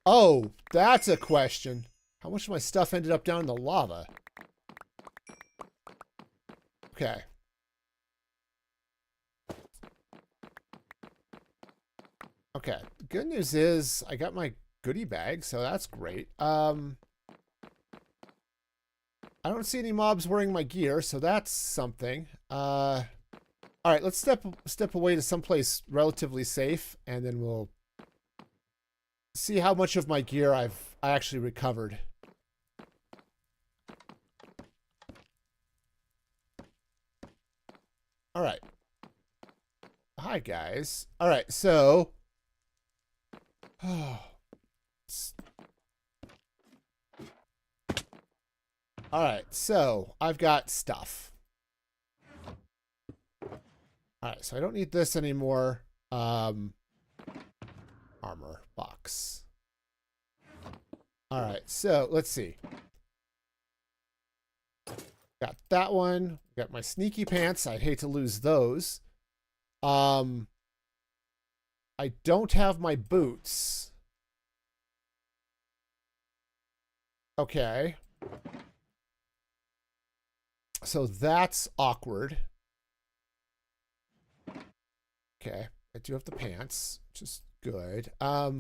Oh, that's a question. How much of my stuff ended up down in the lava? Okay. Okay. The good news is I got my goodie bag, so that's great. I don't see any mobs wearing my gear, so that's something. All right, let's step away to someplace relatively safe, and then we'll see how much of my gear I actually recovered. All right. Hi, guys. All right, so... all right, so I've got stuff. All right, so I don't need this anymore. Armor box. All right, so let's see. Got that one. Got my sneaky pants. I'd hate to lose those. I don't have my boots. Okay. So that's awkward. Okay. I do have the pants, which is good. All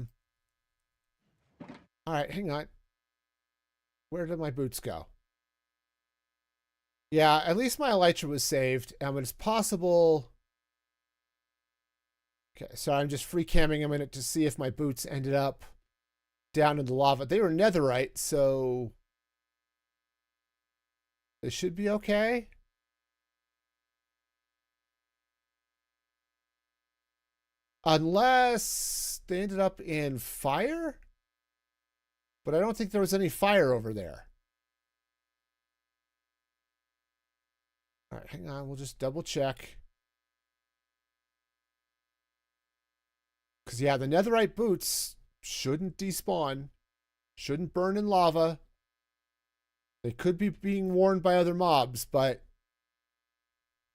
right, hang on. Where did my boots go? Yeah, at least my elytra was saved. It's possible... Okay, so I'm just free camming a minute to see if my boots ended up down in the lava. They were netherite, so they should be okay. Unless they ended up in fire? But I don't think there was any fire over there. All right, hang on. We'll just double check. Because, yeah, the netherite boots shouldn't despawn. Shouldn't burn in lava. They could be being worn by other mobs, but...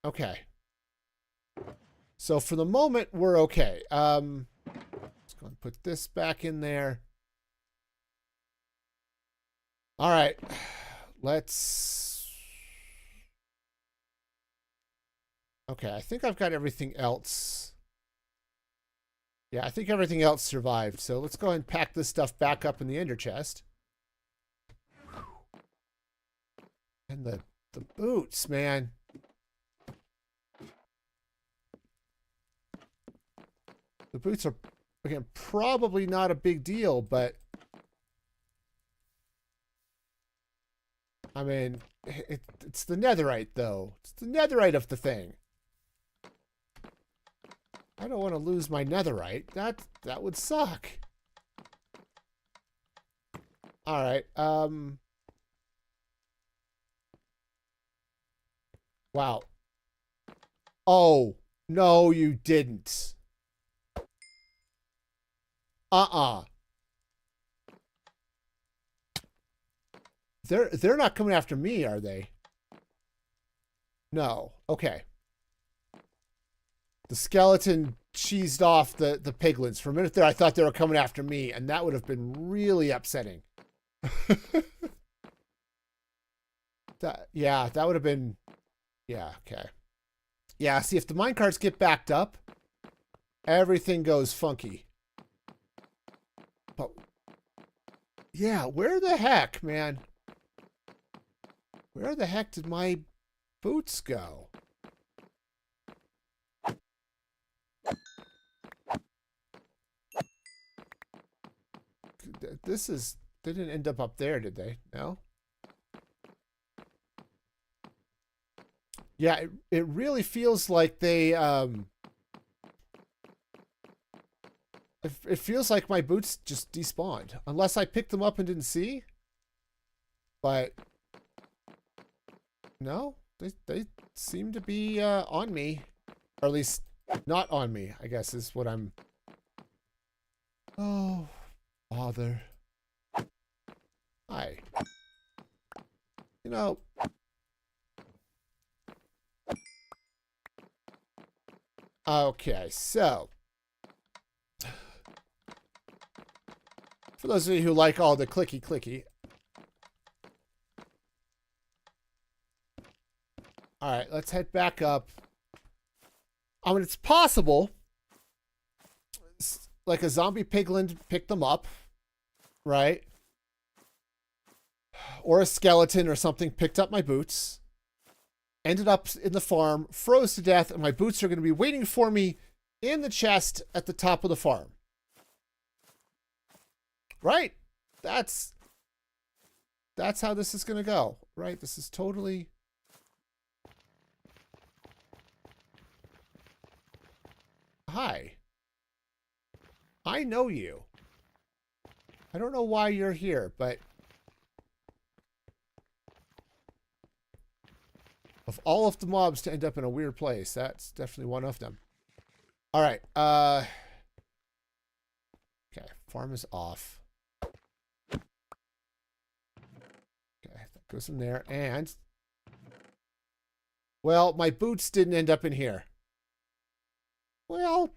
Okay. So, for the moment, we're okay. Let's go and put this back in there. All right. Let's... Okay, I think I've got everything else. Yeah, I think everything else survived. So let's go ahead and pack this stuff back up in the ender chest. And the boots, man. The boots are, again, probably not a big deal, but... I mean, it's the netherite, though. It's the netherite of the thing. I don't want to lose my netherite. That would suck. All right. Wow. Oh, no, you didn't. They're not coming after me, are they? No. Okay. the skeleton cheesed off the piglins. For a minute there, I thought they were coming after me, and that would have been really upsetting. Yeah, that would have been... Yeah, okay. Yeah, see, if the minecarts get backed up, everything goes funky. But... Yeah, where the heck, man? Where the heck did my boots go? This is... They didn't end up there, did they? No? Yeah, it really feels like they... It feels like my boots just despawned. Unless I picked them up and didn't see. But... No, they seem to be on me. Or at least not on me, I guess is what I'm... Oh, bother. Hi. You know... Okay, so... For those of you who like all the clicky. Alright, let's head back up. I mean, it's possible, like a zombie piglin picked them up, right? Or a skeleton or something picked up my boots, ended up in the farm, froze to death, and my boots are going to be waiting for me in the chest at the top of the farm. Right? That's how this is going to go, right? This is totally... Hi. I know you. I don't know why you're here, but... Of all of the mobs to end up in a weird place, that's definitely one of them. Alright, okay, farm is off. Okay, that goes in there, and... Well, my boots didn't end up in here. Well,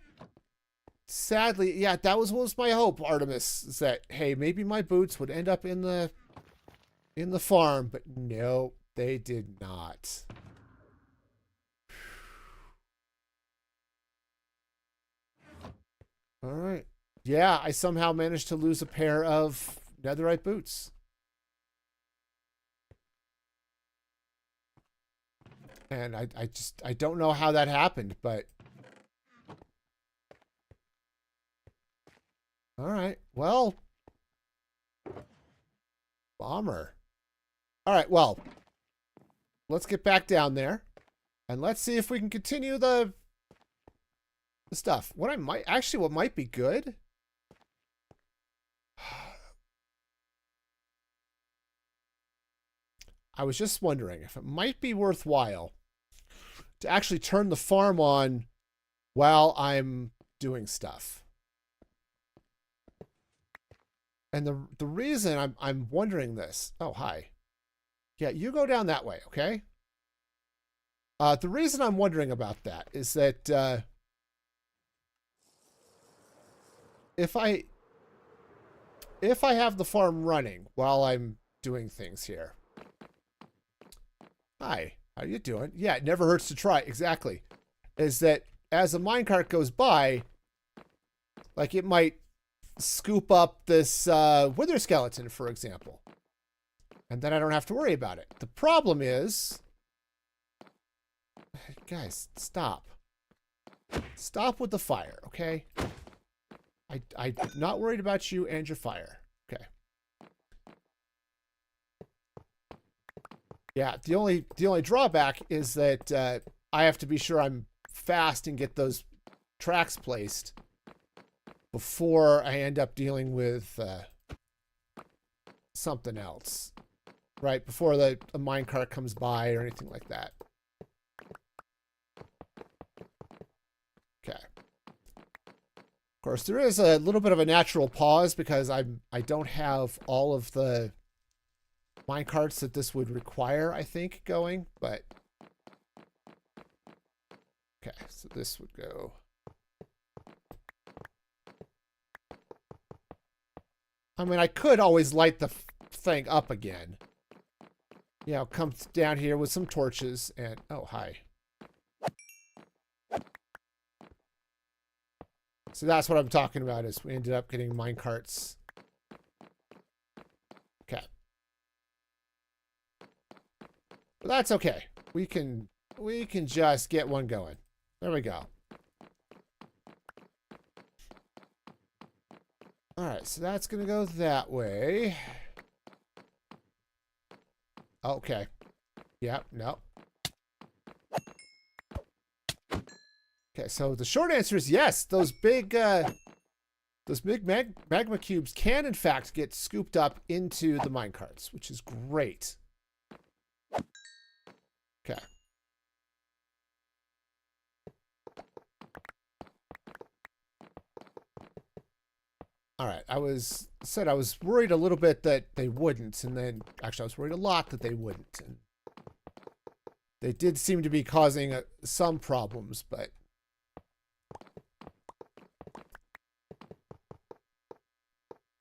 sadly, yeah, that was my hope, Artemis, is that, hey, maybe my boots would end up in the farm, but no, they did not. All right. Yeah, I somehow managed to lose a pair of netherite boots. And I don't know how that happened, but... All right. Well, bomber. All right. Well, let's get back down there and let's see if we can continue the stuff. What might be good. I was just wondering if it might be worthwhile to actually turn the farm on while I'm doing stuff. And the reason I'm wondering this... Oh, hi. Yeah, you go down that way, okay? The reason I'm wondering about that is that if I have the farm running while I'm doing things here... Hi, how you doing? Yeah, it never hurts to try. Exactly. Is that as a minecart goes by, like it might scoop up this wither skeleton, for example. And then I don't have to worry about it. The problem is... Guys, stop. Stop with the fire, okay? I'm not worried about you and your fire. Okay. Yeah, the only drawback is that I have to be sure I'm fast and get those tracks placed before I end up dealing with something else, right? Before a minecart comes by or anything like that. Okay. Of course, there is a little bit of a natural pause because I don't have all of the minecarts that this would require, I think, going, but... Okay, So this would go. I mean, I could always light the thing up again. Yeah, I'll come down here with some torches and... Oh, hi. So that's what I'm talking about, is we ended up getting minecarts. Okay. But that's okay. We can just get one going. There we go. Alright, so that's gonna go that way. Okay. Yep, no. Okay, so the short answer is yes. Those big magma cubes can, in fact, get scooped up into the minecarts, which is great. Okay. All right, I was worried a little bit that they wouldn't, and then actually I was worried a lot that they wouldn't. And they did seem to be causing some problems, but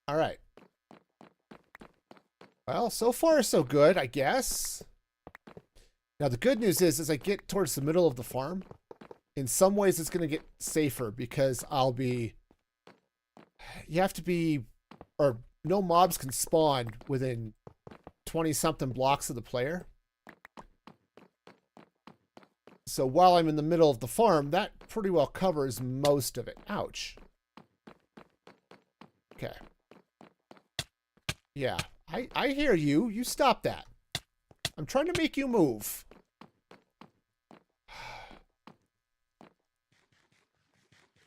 all right. Well, so far so good, I guess. Now the good news is, as I get towards the middle of the farm, in some ways it's going to get safer because I'll be... You have to be... Or no mobs can spawn within 20-something blocks of the player. So while I'm in the middle of the farm, that pretty well covers most of it. Ouch. Okay. Yeah, I hear you. You stop that. I'm trying to make you move.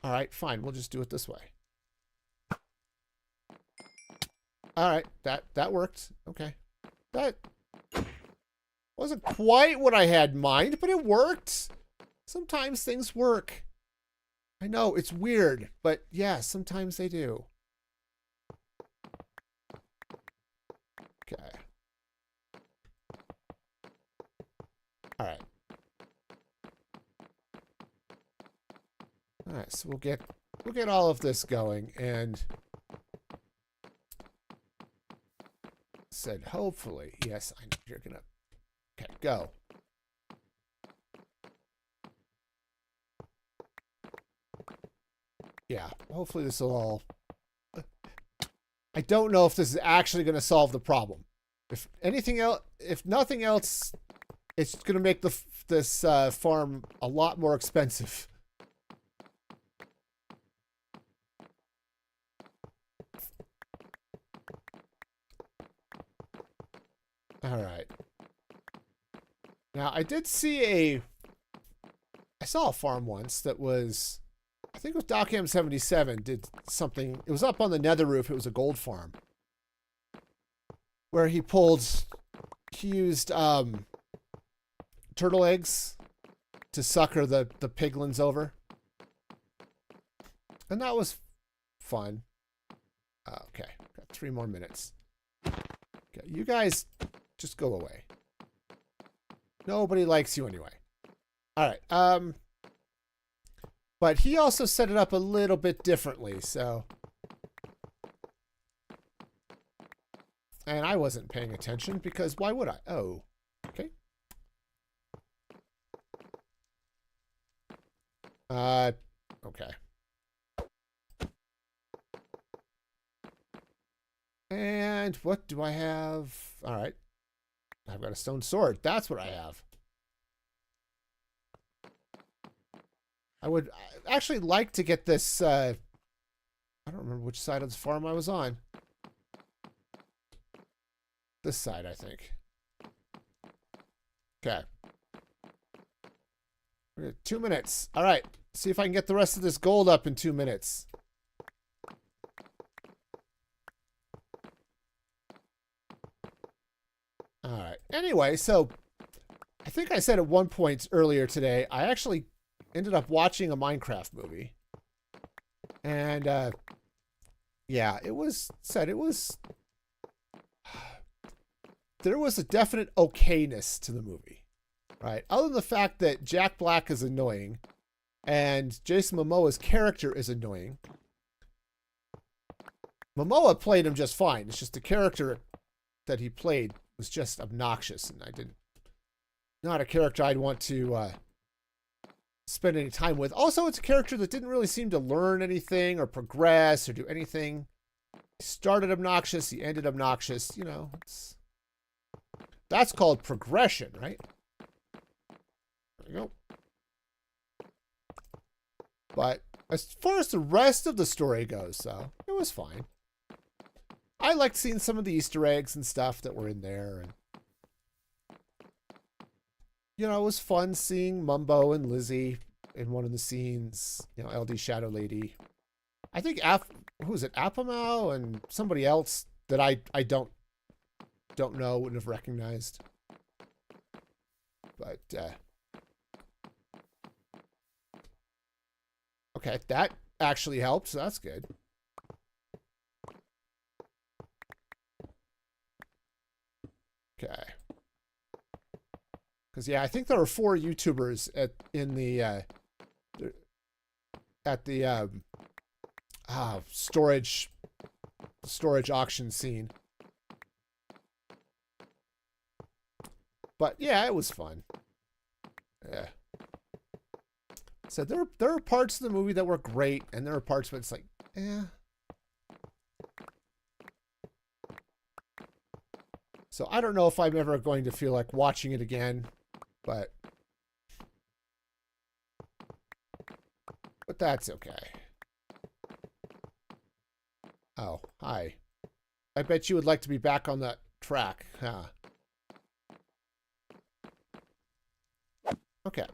All right, fine. We'll just do it this way. All right, that worked. Okay. That wasn't quite what I had in mind, but it worked. Sometimes things work. I know, it's weird, but yeah, sometimes they do. Okay. All right. All right, so we'll get all of this going, and said hopefully. Yes, I know you're gonna. Okay, go. Yeah, hopefully this will all... I don't know if this is actually going to solve the problem. If anything else, if nothing else, it's going to make this farm a lot more expensive. All right. Now, I saw a farm once that was, I think it was DocM77 did something. It was up on the nether roof. It was a gold farm. Where he used turtle eggs to sucker the piglins over. And that was fun. Okay, got 3 more minutes. Okay, you guys just go away. Nobody likes you anyway. All right. But he also set it up a little bit differently, so. And I wasn't paying attention because why would I? Oh, okay. Okay. And what do I have? All right. I've got a stone sword. That's what I have. I would actually like to get this, I don't remember which side of the farm I was on. This side, I think. Okay. 2 minutes. All right. See if I can get the rest of this gold up in 2 minutes. All right. Anyway, so I think I said at one point earlier today, I actually ended up watching a Minecraft movie. And, yeah, it was said it was... There was a definite okayness to the movie, right? Other than the fact that Jack Black is annoying, And Jason Momoa's character is annoying. Momoa played him just fine. It's just the character that he played was just obnoxious, and not a character I'd want to spend any time with. Also, it's a character that didn't really seem to learn anything or progress or do anything. He started obnoxious, he ended obnoxious. You know, that's called progression, right? There you go. But as far as the rest of the story goes, though, it was fine. I liked seeing some of the Easter eggs and stuff that were in there. And, you know, it was fun seeing Mumbo and Lizzie in one of the scenes. You know, LD Shadow Lady. I think, who was it? Apamau and somebody else that I don't know, wouldn't have recognized. But, okay, that actually helped, so that's good. Okay. Because, yeah, I think there were 4 YouTubers at the storage auction scene. But, yeah, it was fun. Yeah. So there are parts of the movie that were great, and there are parts where it's like, eh. So I don't know if I'm ever going to feel like watching it again, but that's okay. Oh, hi. I bet you would like to be back on that track, huh? Okay.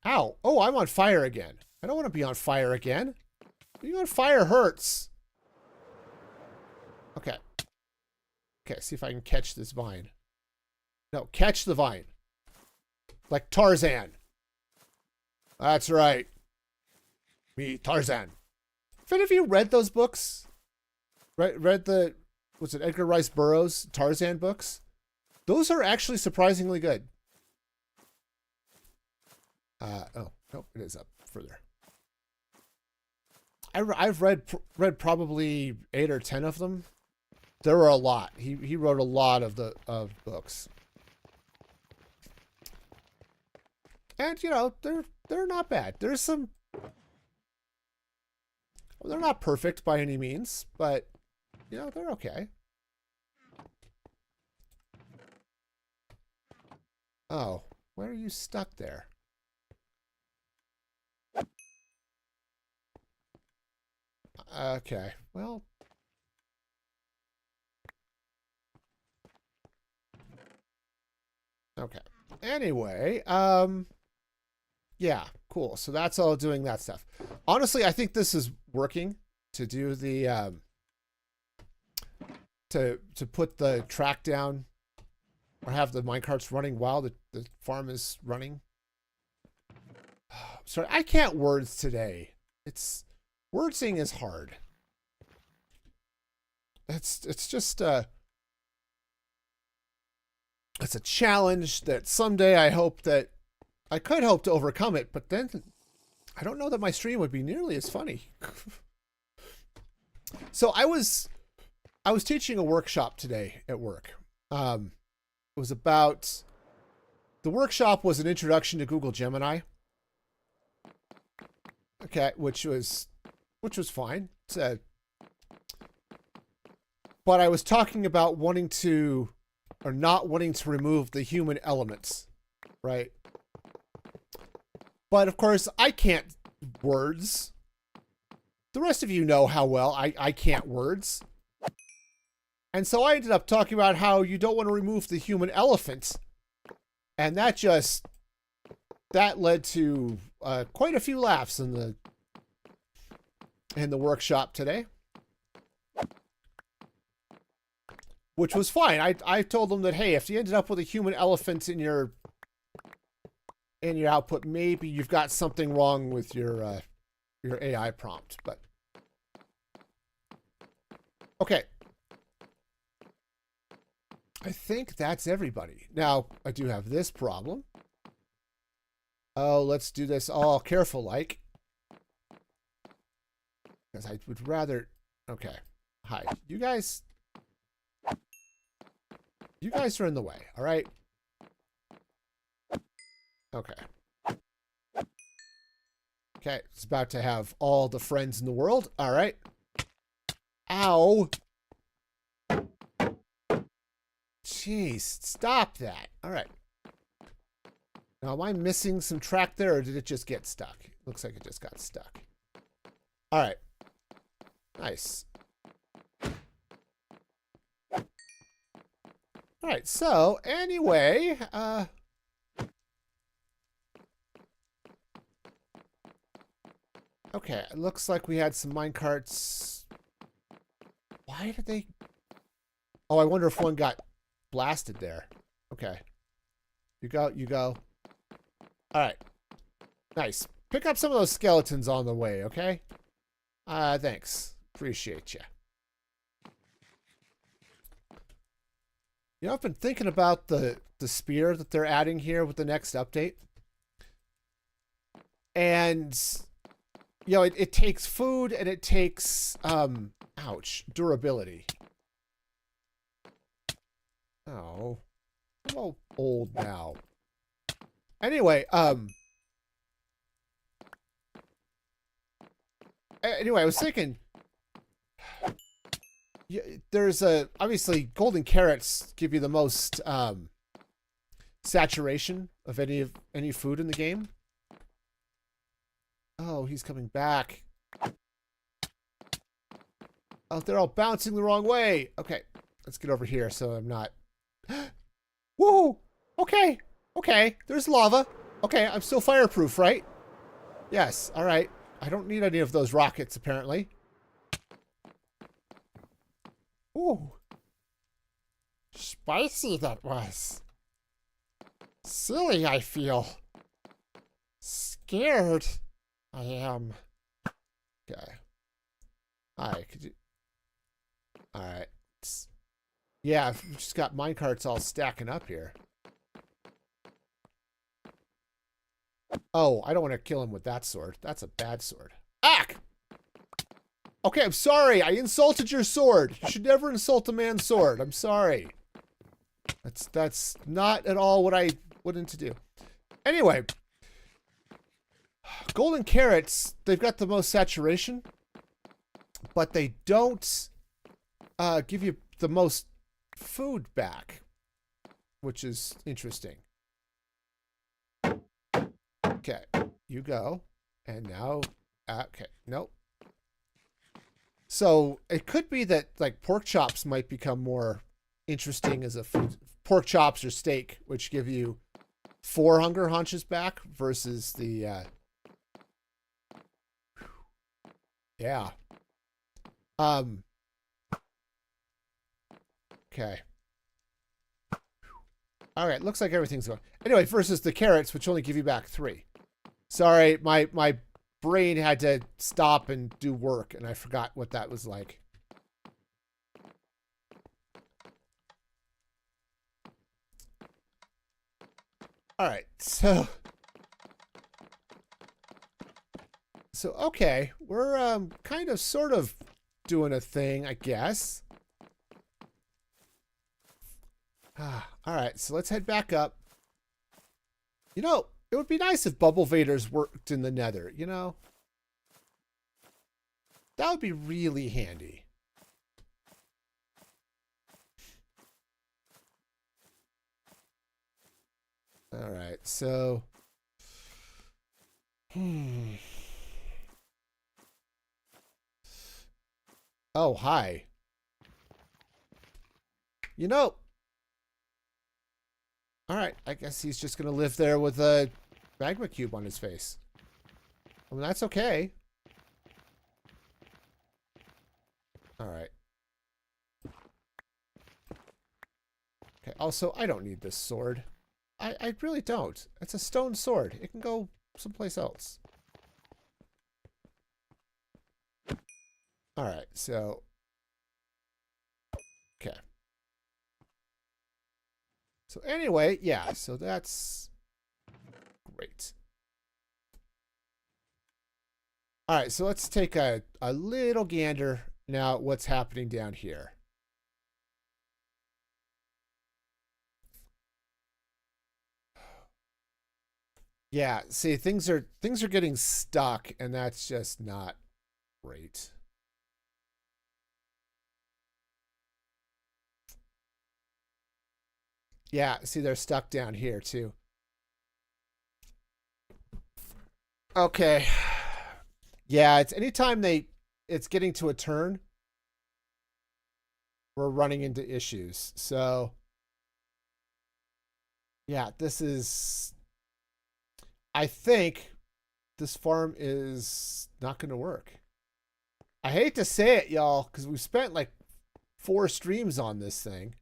Ow. Oh, I'm on fire again. I don't want to be on fire again. Being on fire hurts. Okay. Okay, see if I can catch this vine. No, catch the vine. Like Tarzan. That's right. Me, Tarzan. Have any of you read those books? Read the, was it Edgar Rice Burroughs Tarzan books? Those are actually surprisingly good. Oh, nope, it is up further. I've read probably 8 or 10 of them. There were a lot. He wrote a lot of books. And you know, they're not bad. There's some, well, they're not perfect by any means, but you know, they're okay. Oh, where are you stuck there? Okay, well. Okay. Anyway, yeah, cool. So that's all doing that stuff. Honestly, I think this is working to do the, to put the track down or have the minecarts running while the farm is running. Sorry, I can't words today. Wordsing is hard. It's just it's a challenge that someday I hope that I could hope to overcome it, but then I don't know that my stream would be nearly as funny. So I was teaching a workshop today at work. It was about, the workshop was an introduction to Google Gemini. Okay, which was fine. But I was talking about wanting to, or not wanting to remove the human elements, right? But of course, I can't words. The rest of you know how well I can't words. And so I ended up talking about how you don't want to remove the human elephant. And that led to quite a few laughs in the workshop today. Which was fine. I told them that, hey, if you ended up with a human elephant in your output, maybe you've got something wrong with your AI prompt. But okay. I think that's everybody. Now, I do have this problem. Oh, let's do this all careful like. Because I would rather... Okay. Hi. You guys are in the way, all right? Okay. Okay, it's about to have all the friends in the world. All right. Ow. Jeez, stop that. All right. Now, am I missing some track there, or did it just get stuck? Looks like it just got stuck. All right. Nice. All right, so anyway, okay, it looks like we had some minecarts. Why did they... Oh, I wonder if one got blasted there. Okay. You go, you go. All right. Nice. Pick up some of those skeletons on the way, okay? Thanks. Appreciate you. You know, I've been thinking about the spear that they're adding here with the next update. And, you know, it takes food and it takes, ouch, durability. Oh, I'm all old now. Anyway, anyway, I was thinking, yeah, there's obviously golden carrots give you the most saturation of any food in the game. Oh, he's coming back. Oh, they're all bouncing the wrong way. Okay, let's get over here so I'm not... Whoa! Okay, okay, there's lava. Okay, I'm still fireproof, right? Yes, all right. I don't need any of those rockets, apparently. Ooh. Spicy that was. Silly, I feel. Scared. I am. Okay. Hi, could you... Alright. Yeah, I've just got minecarts all stacking up here. Oh, I don't want to kill him with that sword. That's a bad sword. Ack! Okay, I'm sorry. I insulted your sword. You should never insult a man's sword. I'm sorry. That's not at all what I wanted to do. Anyway, golden carrots, they've got the most saturation, but they don't give you the most food back, which is interesting. Okay, you go. And now, okay, nope. So it could be that like pork chops might become more interesting as a food. Pork chops or steak, which give you 4 hunger haunches back versus the, yeah. Okay. All right, looks like everything's going. Anyway, versus the carrots, which only give you back 3. Sorry, my brain had to stop and do work, and I forgot what that was like. All right, so okay, we're kind of sort of doing a thing, I guess. All right, so let's head back up. You know, it would be nice if bubble vaders worked in the nether, you know? That would be really handy. All right, so... Oh, hi. You know... All right, I guess he's just going to live there with a magma cube on his face. I mean, that's okay. All right. Okay, also, I don't need this sword. I really don't. It's a stone sword. It can go someplace else. All right, so... Okay. So anyway, yeah, so that's great. All right, so let's take a little gander now at what's happening down here. Yeah, see, things are getting stuck, and that's just not great. Yeah, see, they're stuck down here too. Okay. Yeah, it's anytime it's getting to a turn, we're running into issues. So yeah, I think this farm is not going to work. I hate to say it, y'all, because we've spent like 4 streams on this thing.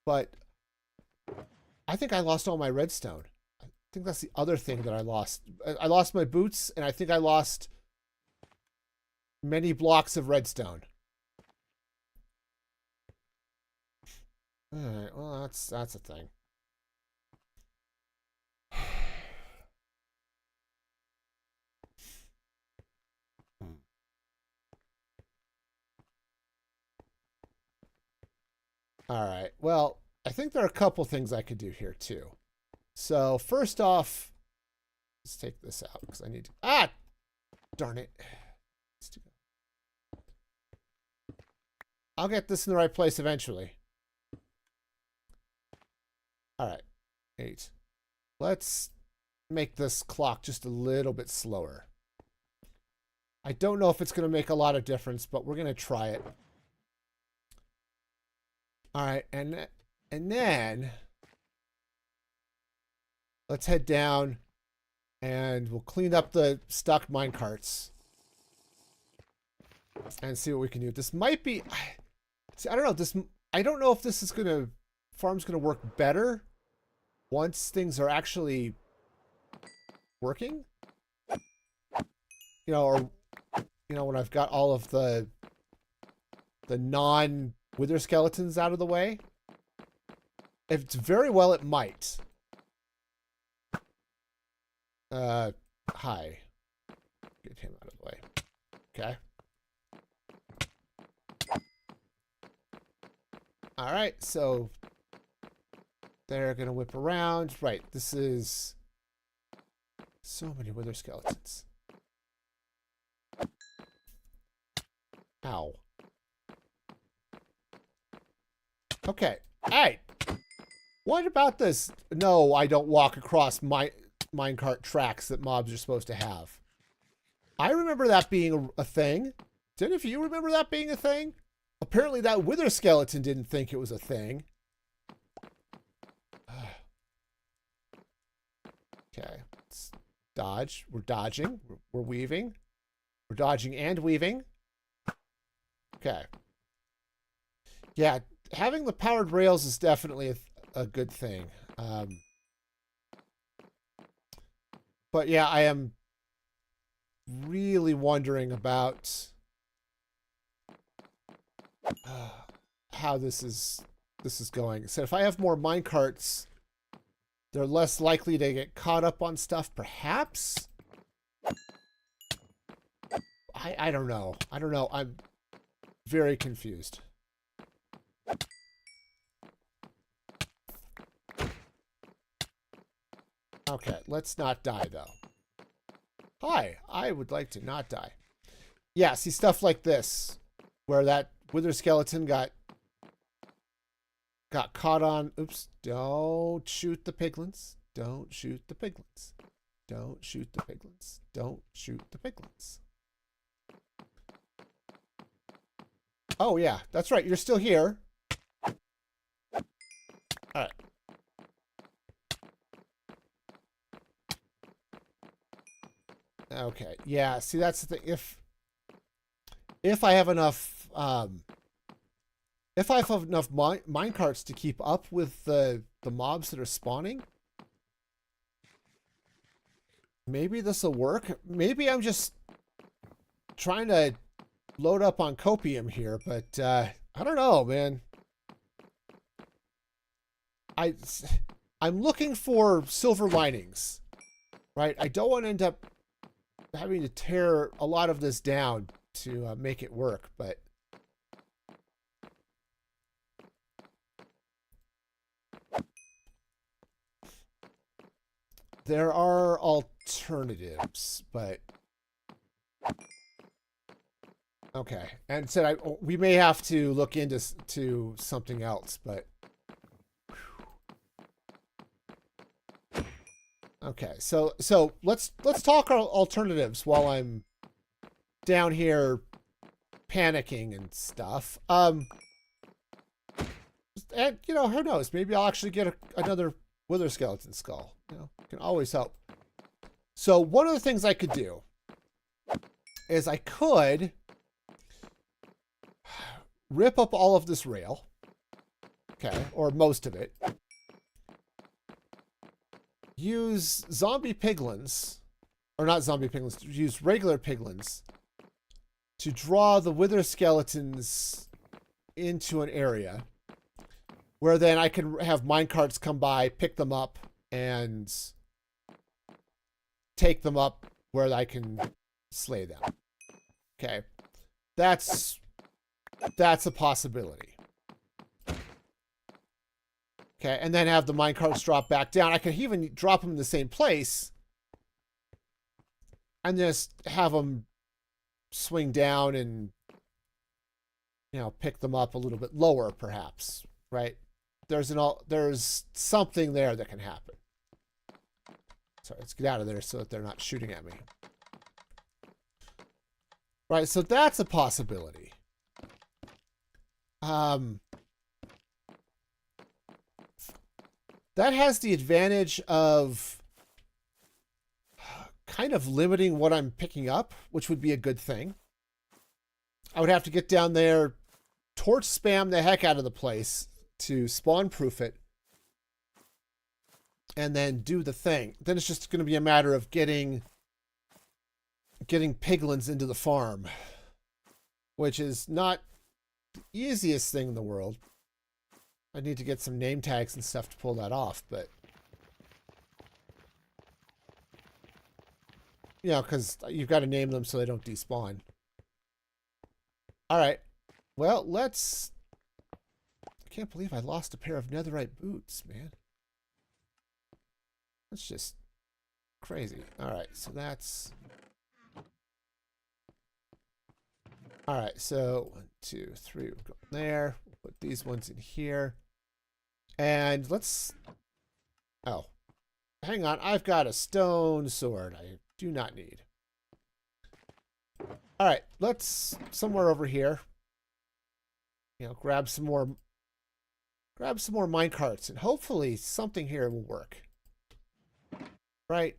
But I think I lost all my redstone. I think that's the other thing that I lost. I lost my boots, and I think I lost many blocks of redstone. All right, well, that's a thing. All right. Well, I think there are a couple things I could do here too. So first off, let's take this out because I need to. Ah, darn it. I'll get this in the right place eventually. All right. 8. Let's make this clock just a little bit slower. I don't know if it's going to make a lot of difference, but we're going to try it. All right, and then let's head down and we'll clean up the stuck minecarts and see what we can do. This might be, see, I don't know. I don't know if this is farm's gonna work better once things are actually working. Or when I've got all of the non-wither skeletons out of the way. If it's very well, it might. Hi. Get him out of the way. Okay. All right, so they're gonna whip around. Right, this is so many wither skeletons. Ow. Okay. Hey, what about this? No, I don't walk across minecart tracks that mobs are supposed to have. I remember that being a thing. Did any of you remember that being a thing? Apparently that wither skeleton didn't think it was a thing. Okay, let's dodge. We're dodging. We're weaving. We're dodging and weaving. Okay. Yeah, having the powered rails is definitely a good thing. But yeah, I am really wondering about how this is going. So if I have more minecarts, they're less likely to get caught up on stuff, perhaps? I don't know. I don't know. I'm very confused. Okay, let's not die, though. Hi, I would like to not die. Yeah, see, stuff like this, where that wither skeleton got caught on. Oops, don't shoot the piglins. Don't shoot the piglins. Don't shoot the piglins. Don't shoot the piglins. Oh, yeah, that's right. You're still here. All right. Okay. Yeah, see, that's the thing. If I have enough minecarts to keep up with the mobs that are spawning, maybe this will work. Maybe I'm just trying to load up on copium here, but I don't know, man. I, I'm looking for silver linings, right? I don't want to end up having to tear a lot of this down to make it work, but there are alternatives, but okay. And said we may have to look into something else, but okay. So let's talk our alternatives while I'm down here panicking and stuff. And you know, who knows? Maybe I'll actually get another wither skeleton skull. You know, can always help. So one of the things I could do is I could rip up all of this rail, okay, or most of it. Use zombie piglins, or not zombie piglins. Use regular piglins to draw the wither skeletons into an area where then I can have minecarts come by, pick them up, and take them up where I can slay them. Okay. That's a possibility. Okay, and then have the minecarts drop back down. I could even drop them in the same place and just have them swing down and, you know, pick them up a little bit lower, perhaps, right? There's something there that can happen. Sorry, let's get out of there so that they're not shooting at me. Right, so that's a possibility. That has the advantage of kind of limiting what I'm picking up, which would be a good thing. I would have to get down there, torch spam the heck out of the place to spawn proof it, and then do the thing. Then it's just going to be a matter of getting piglins into the farm, which is not the easiest thing in the world. I need to get some name tags and stuff to pull that off, but you know, because you've got to name them so they don't despawn. All right. Well, let's... I can't believe I lost a pair of netherite boots, man. That's just crazy. All right, so that's... All right, so 1, 2, 3, we'll go there. We'll put these ones in here. And let's... Oh, hang on. I've got a stone sword I do not need. All right, let's somewhere over here, you know, grab some more mine carts, and hopefully something here will work. Right?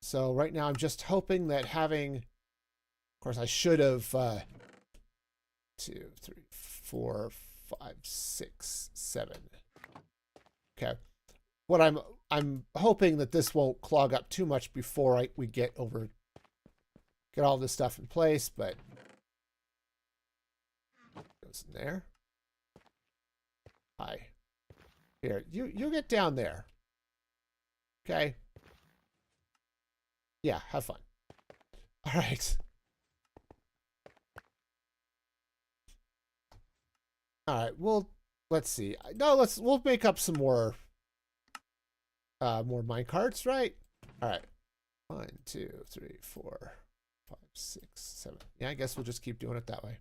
So right now I'm just hoping that having, of course I should have 2, 3, 4, 5, 6, 7. Okay. What I'm hoping that this won't clog up too much before we get all this stuff in place, but goes in there. Hi. Here, you get down there. Okay. Yeah, have fun. All right. All right. Well, let's see. No, we'll make up some more mine carts, right? All right. 1, 2, 3, 4, 5, 6, 7. Yeah, I guess we'll just keep doing it that way.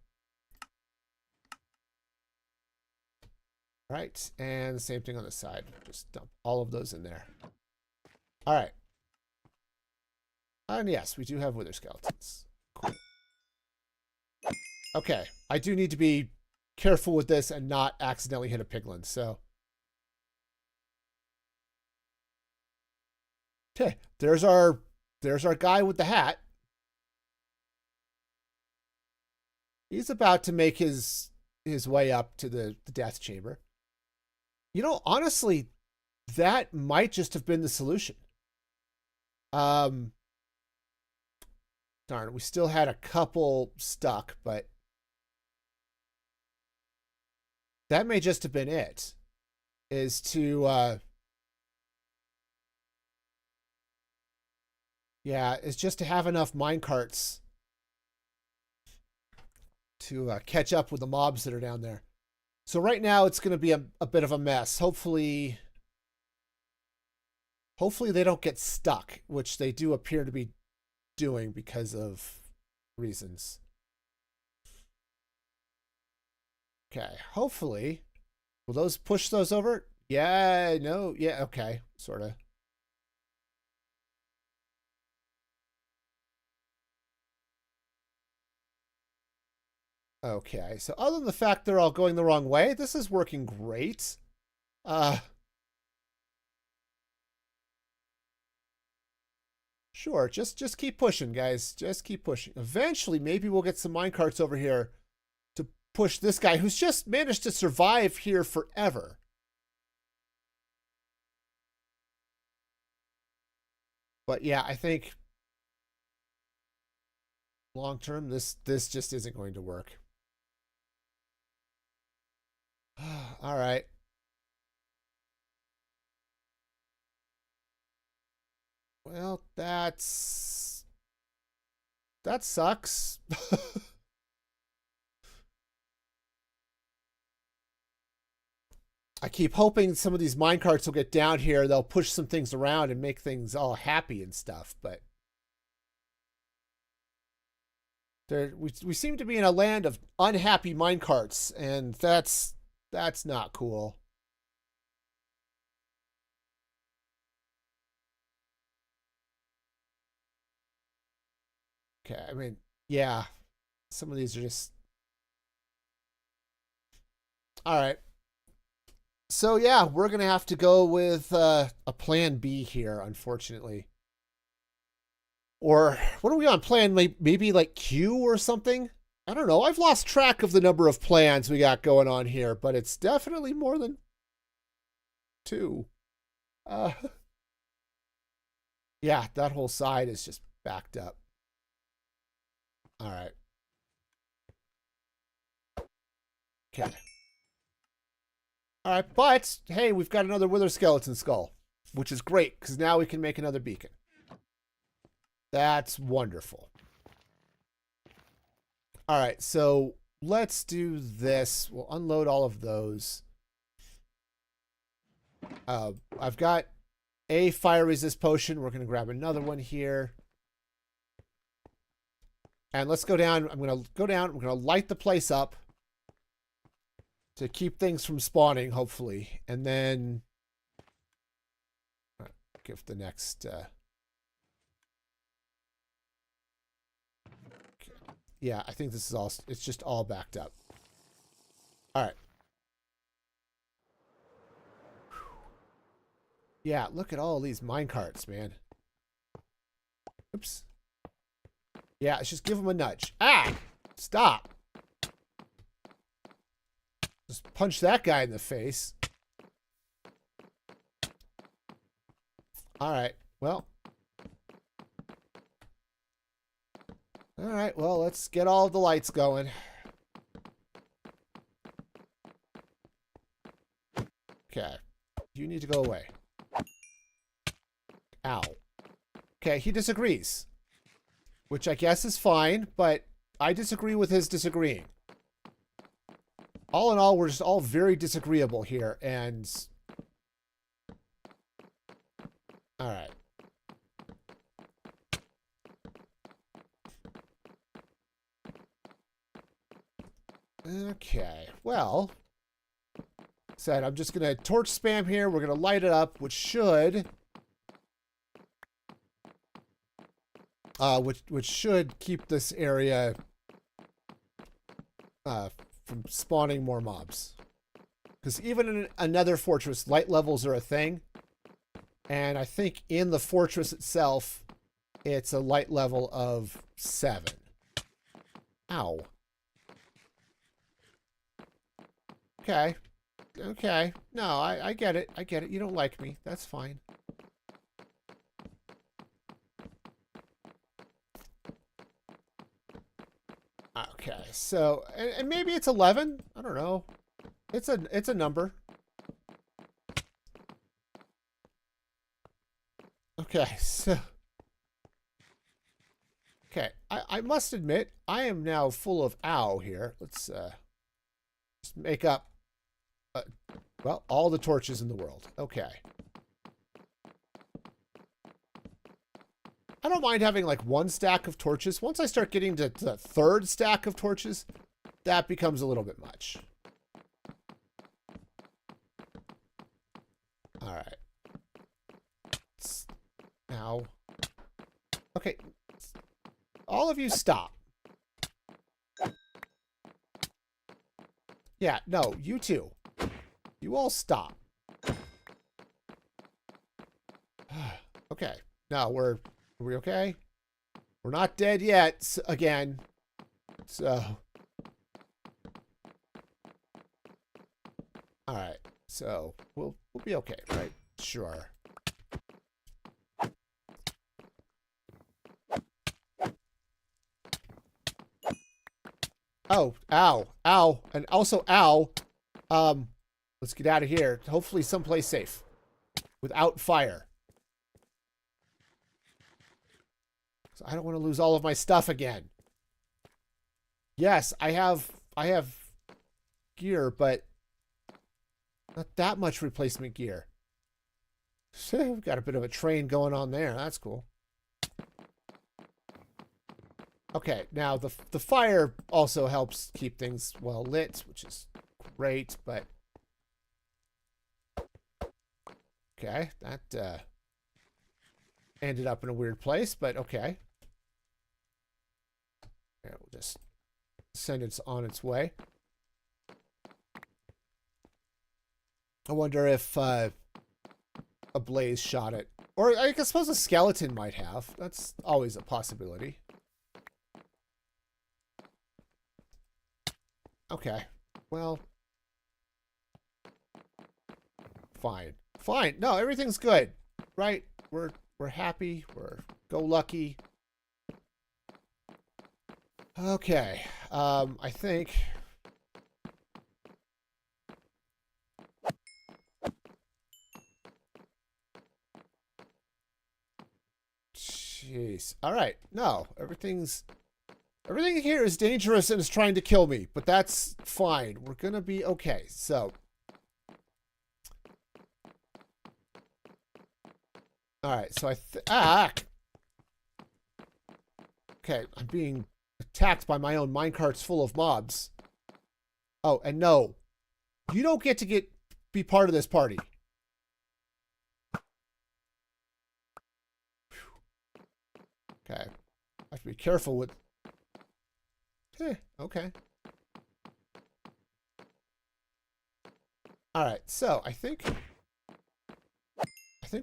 All right, and the same thing on the side. Just dump all of those in there. All right. And yes, we do have wither skeletons. Cool. Okay, I do need to be careful with this and not accidentally hit a piglin, so. Okay, there's our guy with the hat. He's about to make his way up to the death chamber. You know, honestly, that might just have been the solution. Darn, we still had a couple stuck, but That may just have been it. Is to yeah, it's just to have enough minecarts to catch up with the mobs that are down there. So right now it's going to be a bit of a mess. Hopefully they don't get stuck, which they do appear to be doing because of reasons. Okay, hopefully. Will those push those over? Yeah, no, yeah, okay, sort of. Okay, so other than the fact they're all going the wrong way, this is working great. Sure, just keep pushing, guys. Just keep pushing. Eventually, maybe we'll get some minecarts over here to push this guy who's just managed to survive here forever. But yeah, I think long term, this just isn't going to work. All right. Well, that sucks. I keep hoping some of these minecarts will get down here. They'll push some things around and make things all happy and stuff. But we seem to be in a land of unhappy minecarts, and that's not cool. Okay, I mean, yeah, some of these are just all right. So yeah, we're gonna have to go with a plan B here, unfortunately. Or what are we on plan? Maybe like Q or something? I don't know. I've lost track of the number of plans we got going on here, but it's definitely more than 2. Uh, yeah, that whole side is just backed up. All right. Okay. All right, but hey, we've got another wither skeleton skull, which is great because now we can make another beacon. That's wonderful. All right, so let's do this. We'll unload all of those. I've got a fire resist potion. We're going to grab another one here. And let's go down. I'm going to go down. We're going to light the place up to keep things from spawning, hopefully. And then give the next... yeah, I think this is all... It's just all backed up. All right. Yeah, look at all these minecarts, man. Oops. Yeah, let's just give them a nudge. Ah! Stop. Just punch that guy in the face. All right. Well. All right. Well, let's get all the lights going. Okay. You need to go away. Ow. Okay, he disagrees. Which I guess is fine, but I disagree with his disagreeing. All in all, we're just all very disagreeable here, and... Alright. Okay, well... Said, I'm just going to torch spam here. We're going to light it up, which should... which should keep this area from spawning more mobs. Because even in another fortress, light levels are a thing. And I think in the fortress itself, it's a light level of 7. Ow. Okay. Okay. No, I get it. I get it. You don't like me. That's fine. Okay, so, and maybe it's 11. I don't know. It's a number. Okay, so okay, I must admit I am now full of ow here. Let's just make up well, all the torches in the world. Okay. I don't mind having like one stack of torches. Once I start getting to the third stack of torches, that becomes a little bit much. All right. Now, okay. All of you stop. Yeah, no, you too. You all stop. Okay. Now are we okay? We're not dead yet, again. So. All right. So we'll be okay, right? Sure. Oh, ow, ow, and also ow. Let's get out of here. Hopefully someplace safe. Without fire. So I don't want to lose all of my stuff again. Yes, I have gear, but not that much replacement gear. So we've got a bit of a train going on there. That's cool. Okay, now the fire also helps keep things well lit, which is great, but okay, that ended up in a weird place, but okay. Yeah, we'll just send it on its way. I wonder if a blaze shot it. Or I suppose a skeleton might have. That's always a possibility. Okay. Well. Fine. Fine. No, everything's good. Right? We're happy. We're go lucky. Okay. I think jeez. All right. No, everything here is dangerous and is trying to kill me, but that's fine. We're going to be okay. So all right, so okay, I'm being attacked by my own minecarts full of mobs. Oh, and no. You don't get to be part of this party. Okay. I have to be careful with okay. All right, so I think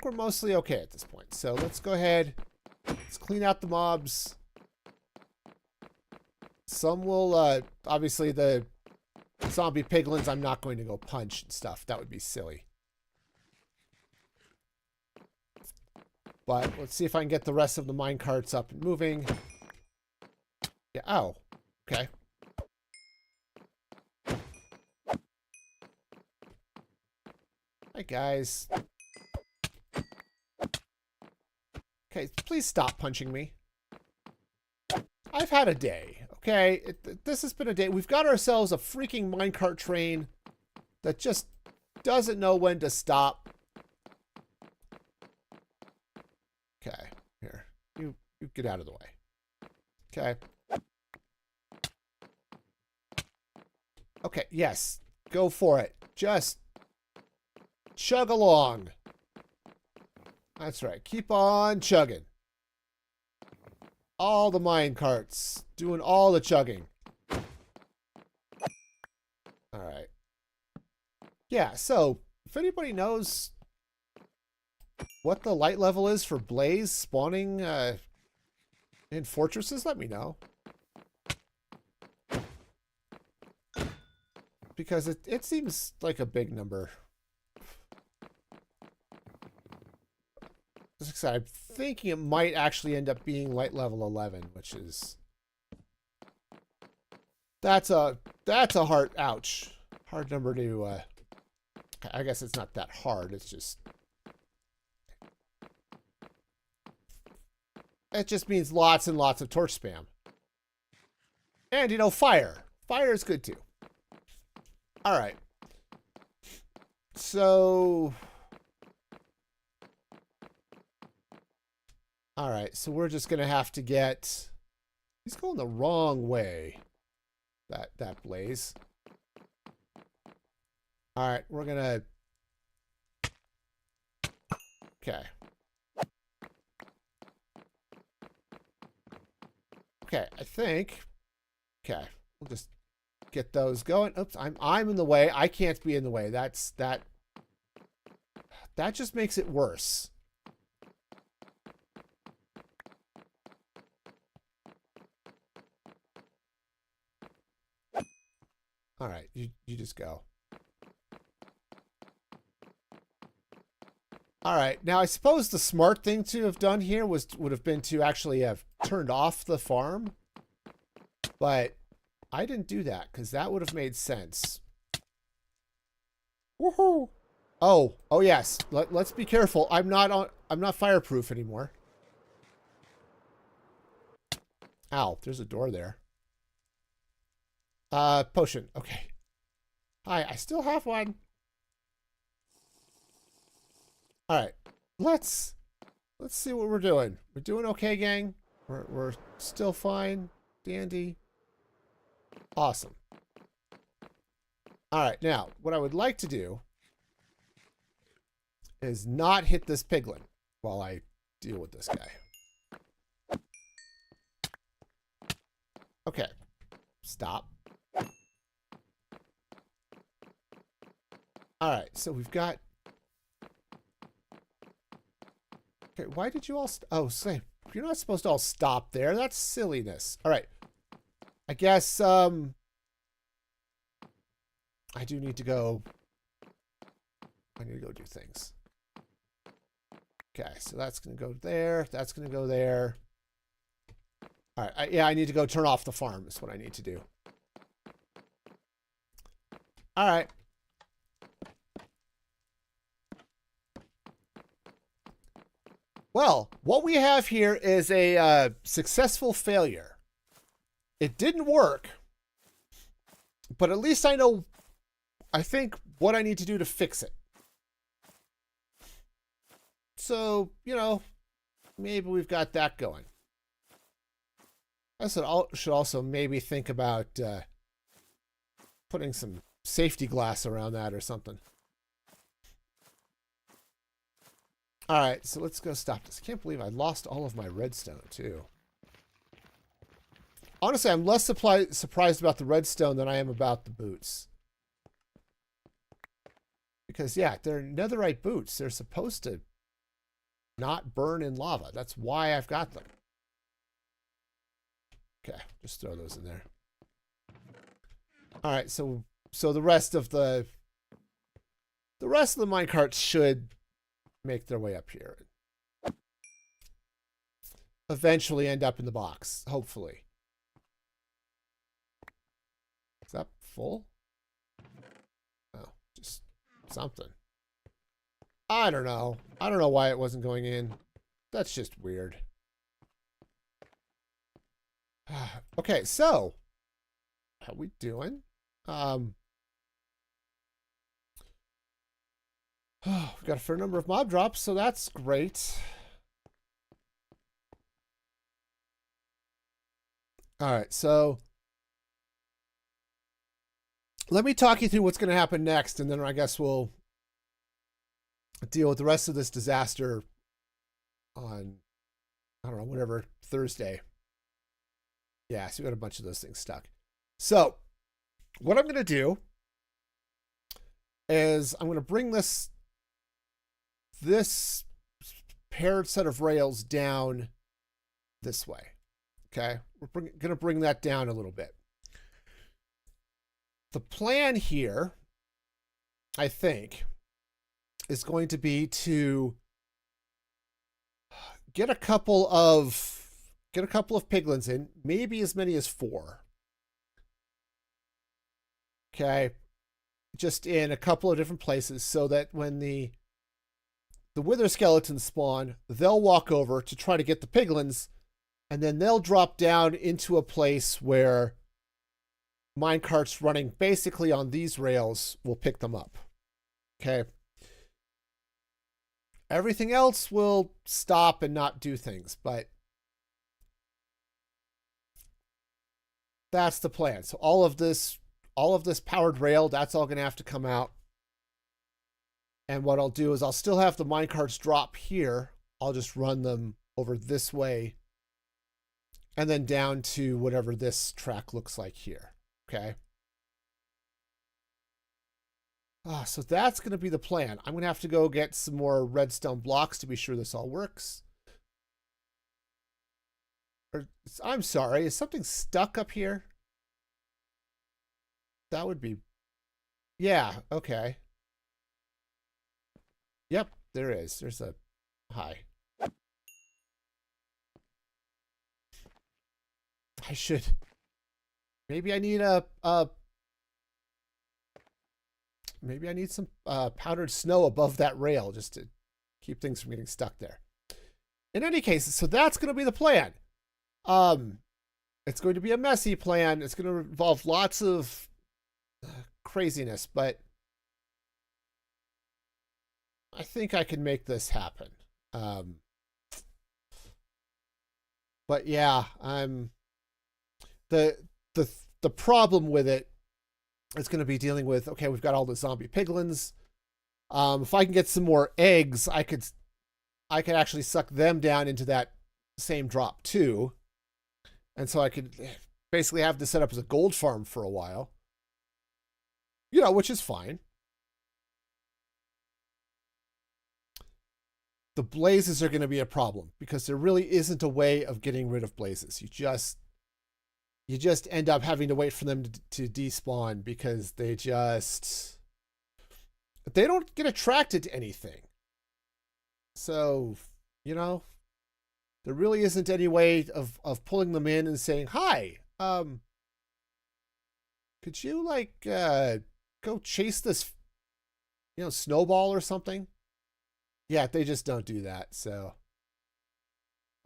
we're mostly okay at this point. So let's go ahead. Let's clean out the mobs. Some will, obviously the zombie piglins I'm not going to go punch and stuff. That would be silly. But let's see if I can get the rest of the minecarts up and moving. Yeah, oh, okay. Hi, guys. Okay, please stop punching me. I've had a day, okay? This has been a day. We've got ourselves a freaking minecart train that just doesn't know when to stop. Okay, here. You get out of the way. Okay. Okay, yes. Go for it. Just chug along. That's right. Keep on chugging. All the mine carts. Doing all the chugging. Alright. Yeah, so, if anybody knows what the light level is for blaze spawning in fortresses, let me know. Because it seems like a big number. I'm thinking it might actually end up being light level 11, which is that's a heart ouch. hard number to, I guess it's not that hard. It's just, it just means lots and lots of torch spam. And, you know, fire. Fire is good too. All right. So, all right. So we're just going to have to get, he's going the wrong way. That blaze. All right. We're going to, okay. Okay. I think, okay. We'll just get those going. Oops, I'm in the way. I can't be in the way. That just makes it worse. All right, you just go. All right, now I suppose the smart thing to have done here would have been to actually have turned off the farm, but I didn't do that because that would have made sense. Woohoo! Oh yes. Let's be careful. I'm not fireproof anymore. Ow, there's a door there. Potion. Okay. Hi, I still have one. All right. Let's see what we're doing. We're doing okay, gang. We're still fine. Dandy. Awesome. All right, now, what I would like to do is not hit this piglin while I deal with this guy. Okay. Stop. All right, so we've got... Okay, why did you all... Oh, say, you're not supposed to all stop there. That's silliness. All right. I guess, I do need to go... I need to go do things. Okay, so that's going to go there. That's going to go there. All right, yeah, I need to go turn off the farm. That's what I need to do. All right. Well, what we have here is a successful failure. It didn't work, but at least I know, I think, what I need to do to fix it. So, you know, maybe we've got that going. I should also maybe think about putting some safety glass around that or something. All right, so let's go stop this. I can't believe I lost all of my redstone, too. Honestly, I'm less surprised about the redstone than I am about the boots. Because, yeah, they're netherite boots. They're supposed to not burn in lava. That's why I've got them. Okay, just throw those in there. All right, so the rest of the minecarts should make their way up here. Eventually end up in the box, hopefully. Is that full? Oh, just something. I don't know. I don't know why it wasn't going in. That's just weird. Okay, so how we doing? We've got a fair number of mob drops, so that's great. All right, so let me talk you through what's going to happen next, and then I guess we'll deal with the rest of this disaster on, I don't know, whatever, Thursday. Yeah, so we got a bunch of those things stuck. So what I'm going to do is I'm going to bring this paired set of rails down this way. Okay, we're going to bring that down a little bit. The plan here, I think, is going to be to get a couple of piglins in, maybe as many as 4. Okay, just in a couple of different places so that when the wither skeletons spawn, they'll walk over to try to get the piglins, and then they'll drop down into a place where minecarts running basically on these rails will pick them up. Okay. Everything else will stop and not do things, but that's the plan. So all of this powered rail, that's all going to have to come out. And what I'll do is I'll still have the minecarts drop here. I'll just run them over this way and then down to whatever this track looks like here. Okay. So that's going to be the plan. I'm going to have to go get some more redstone blocks to be sure this all works. I'm sorry, is something stuck up here? That would be... Yeah, okay. Yep, there is. There's a... Hi. I should... Maybe I need maybe I need some powdered snow above that rail just to keep things from getting stuck there. In any case, so that's going to be the plan. It's going to be a messy plan. It's going to involve lots of craziness, but I think I can make this happen. But yeah, the problem with it is going to be dealing with, okay, we've got all the zombie piglins. If I can get some more eggs, I could actually suck them down into that same drop too. And so I could basically have this set up as a gold farm for a while. You know, which is fine. The blazes are going to be a problem because there really isn't a way of getting rid of blazes. You just end up having to wait for them to despawn because they don't get attracted to anything. So, you know, there really isn't any way of pulling them in and saying, hi, could you like go chase this, you know, snowball or something? Yeah, they just don't do that. So,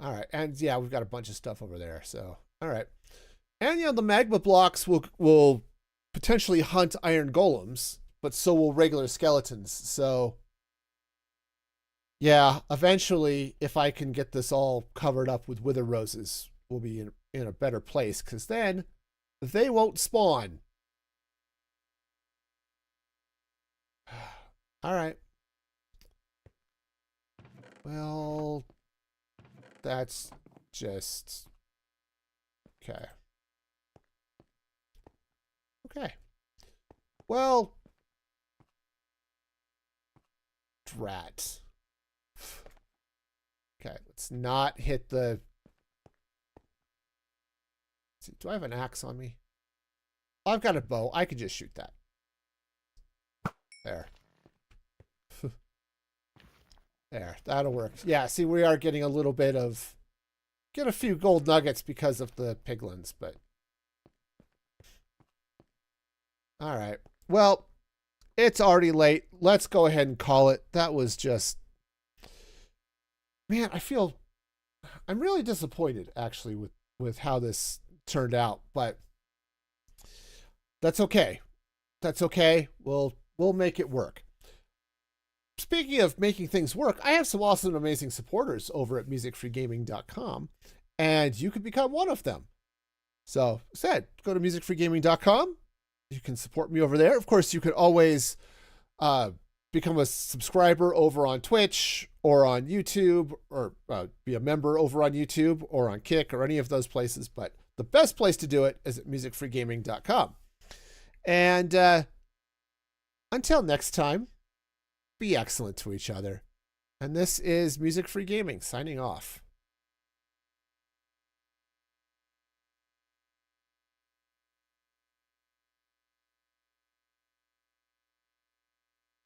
all right. And yeah, we've got a bunch of stuff over there. So, all right. And, you know, the magma blocks will potentially hunt iron golems, but so will regular skeletons. So, yeah, eventually, if I can get this all covered up with wither roses, we'll be in a better place, because then they won't spawn. All right. Well, that's just... Okay. Okay. Well, drat. Okay, let's not hit the... Let's see, do I have an axe on me? I've got a bow. I could just shoot that. There. There, that'll work. Yeah, see, we are getting a little bit of... Get a few gold nuggets because of the piglins, but... All right. Well, it's already late. Let's go ahead and call it. That was just... Man, I'm really disappointed, actually, with how this turned out, but that's okay. That's okay. We'll make it work. Speaking of making things work, I have some awesome, amazing supporters over at musicfreegaming.com, and you could become one of them. So, go to musicfreegaming.com. You can support me over there. Of course, you could always become a subscriber over on Twitch or on YouTube, or be a member over on YouTube or on Kick or any of those places. But the best place to do it is at musicfreegaming.com. And until next time, be excellent to each other. And this is Music Free Gaming signing off.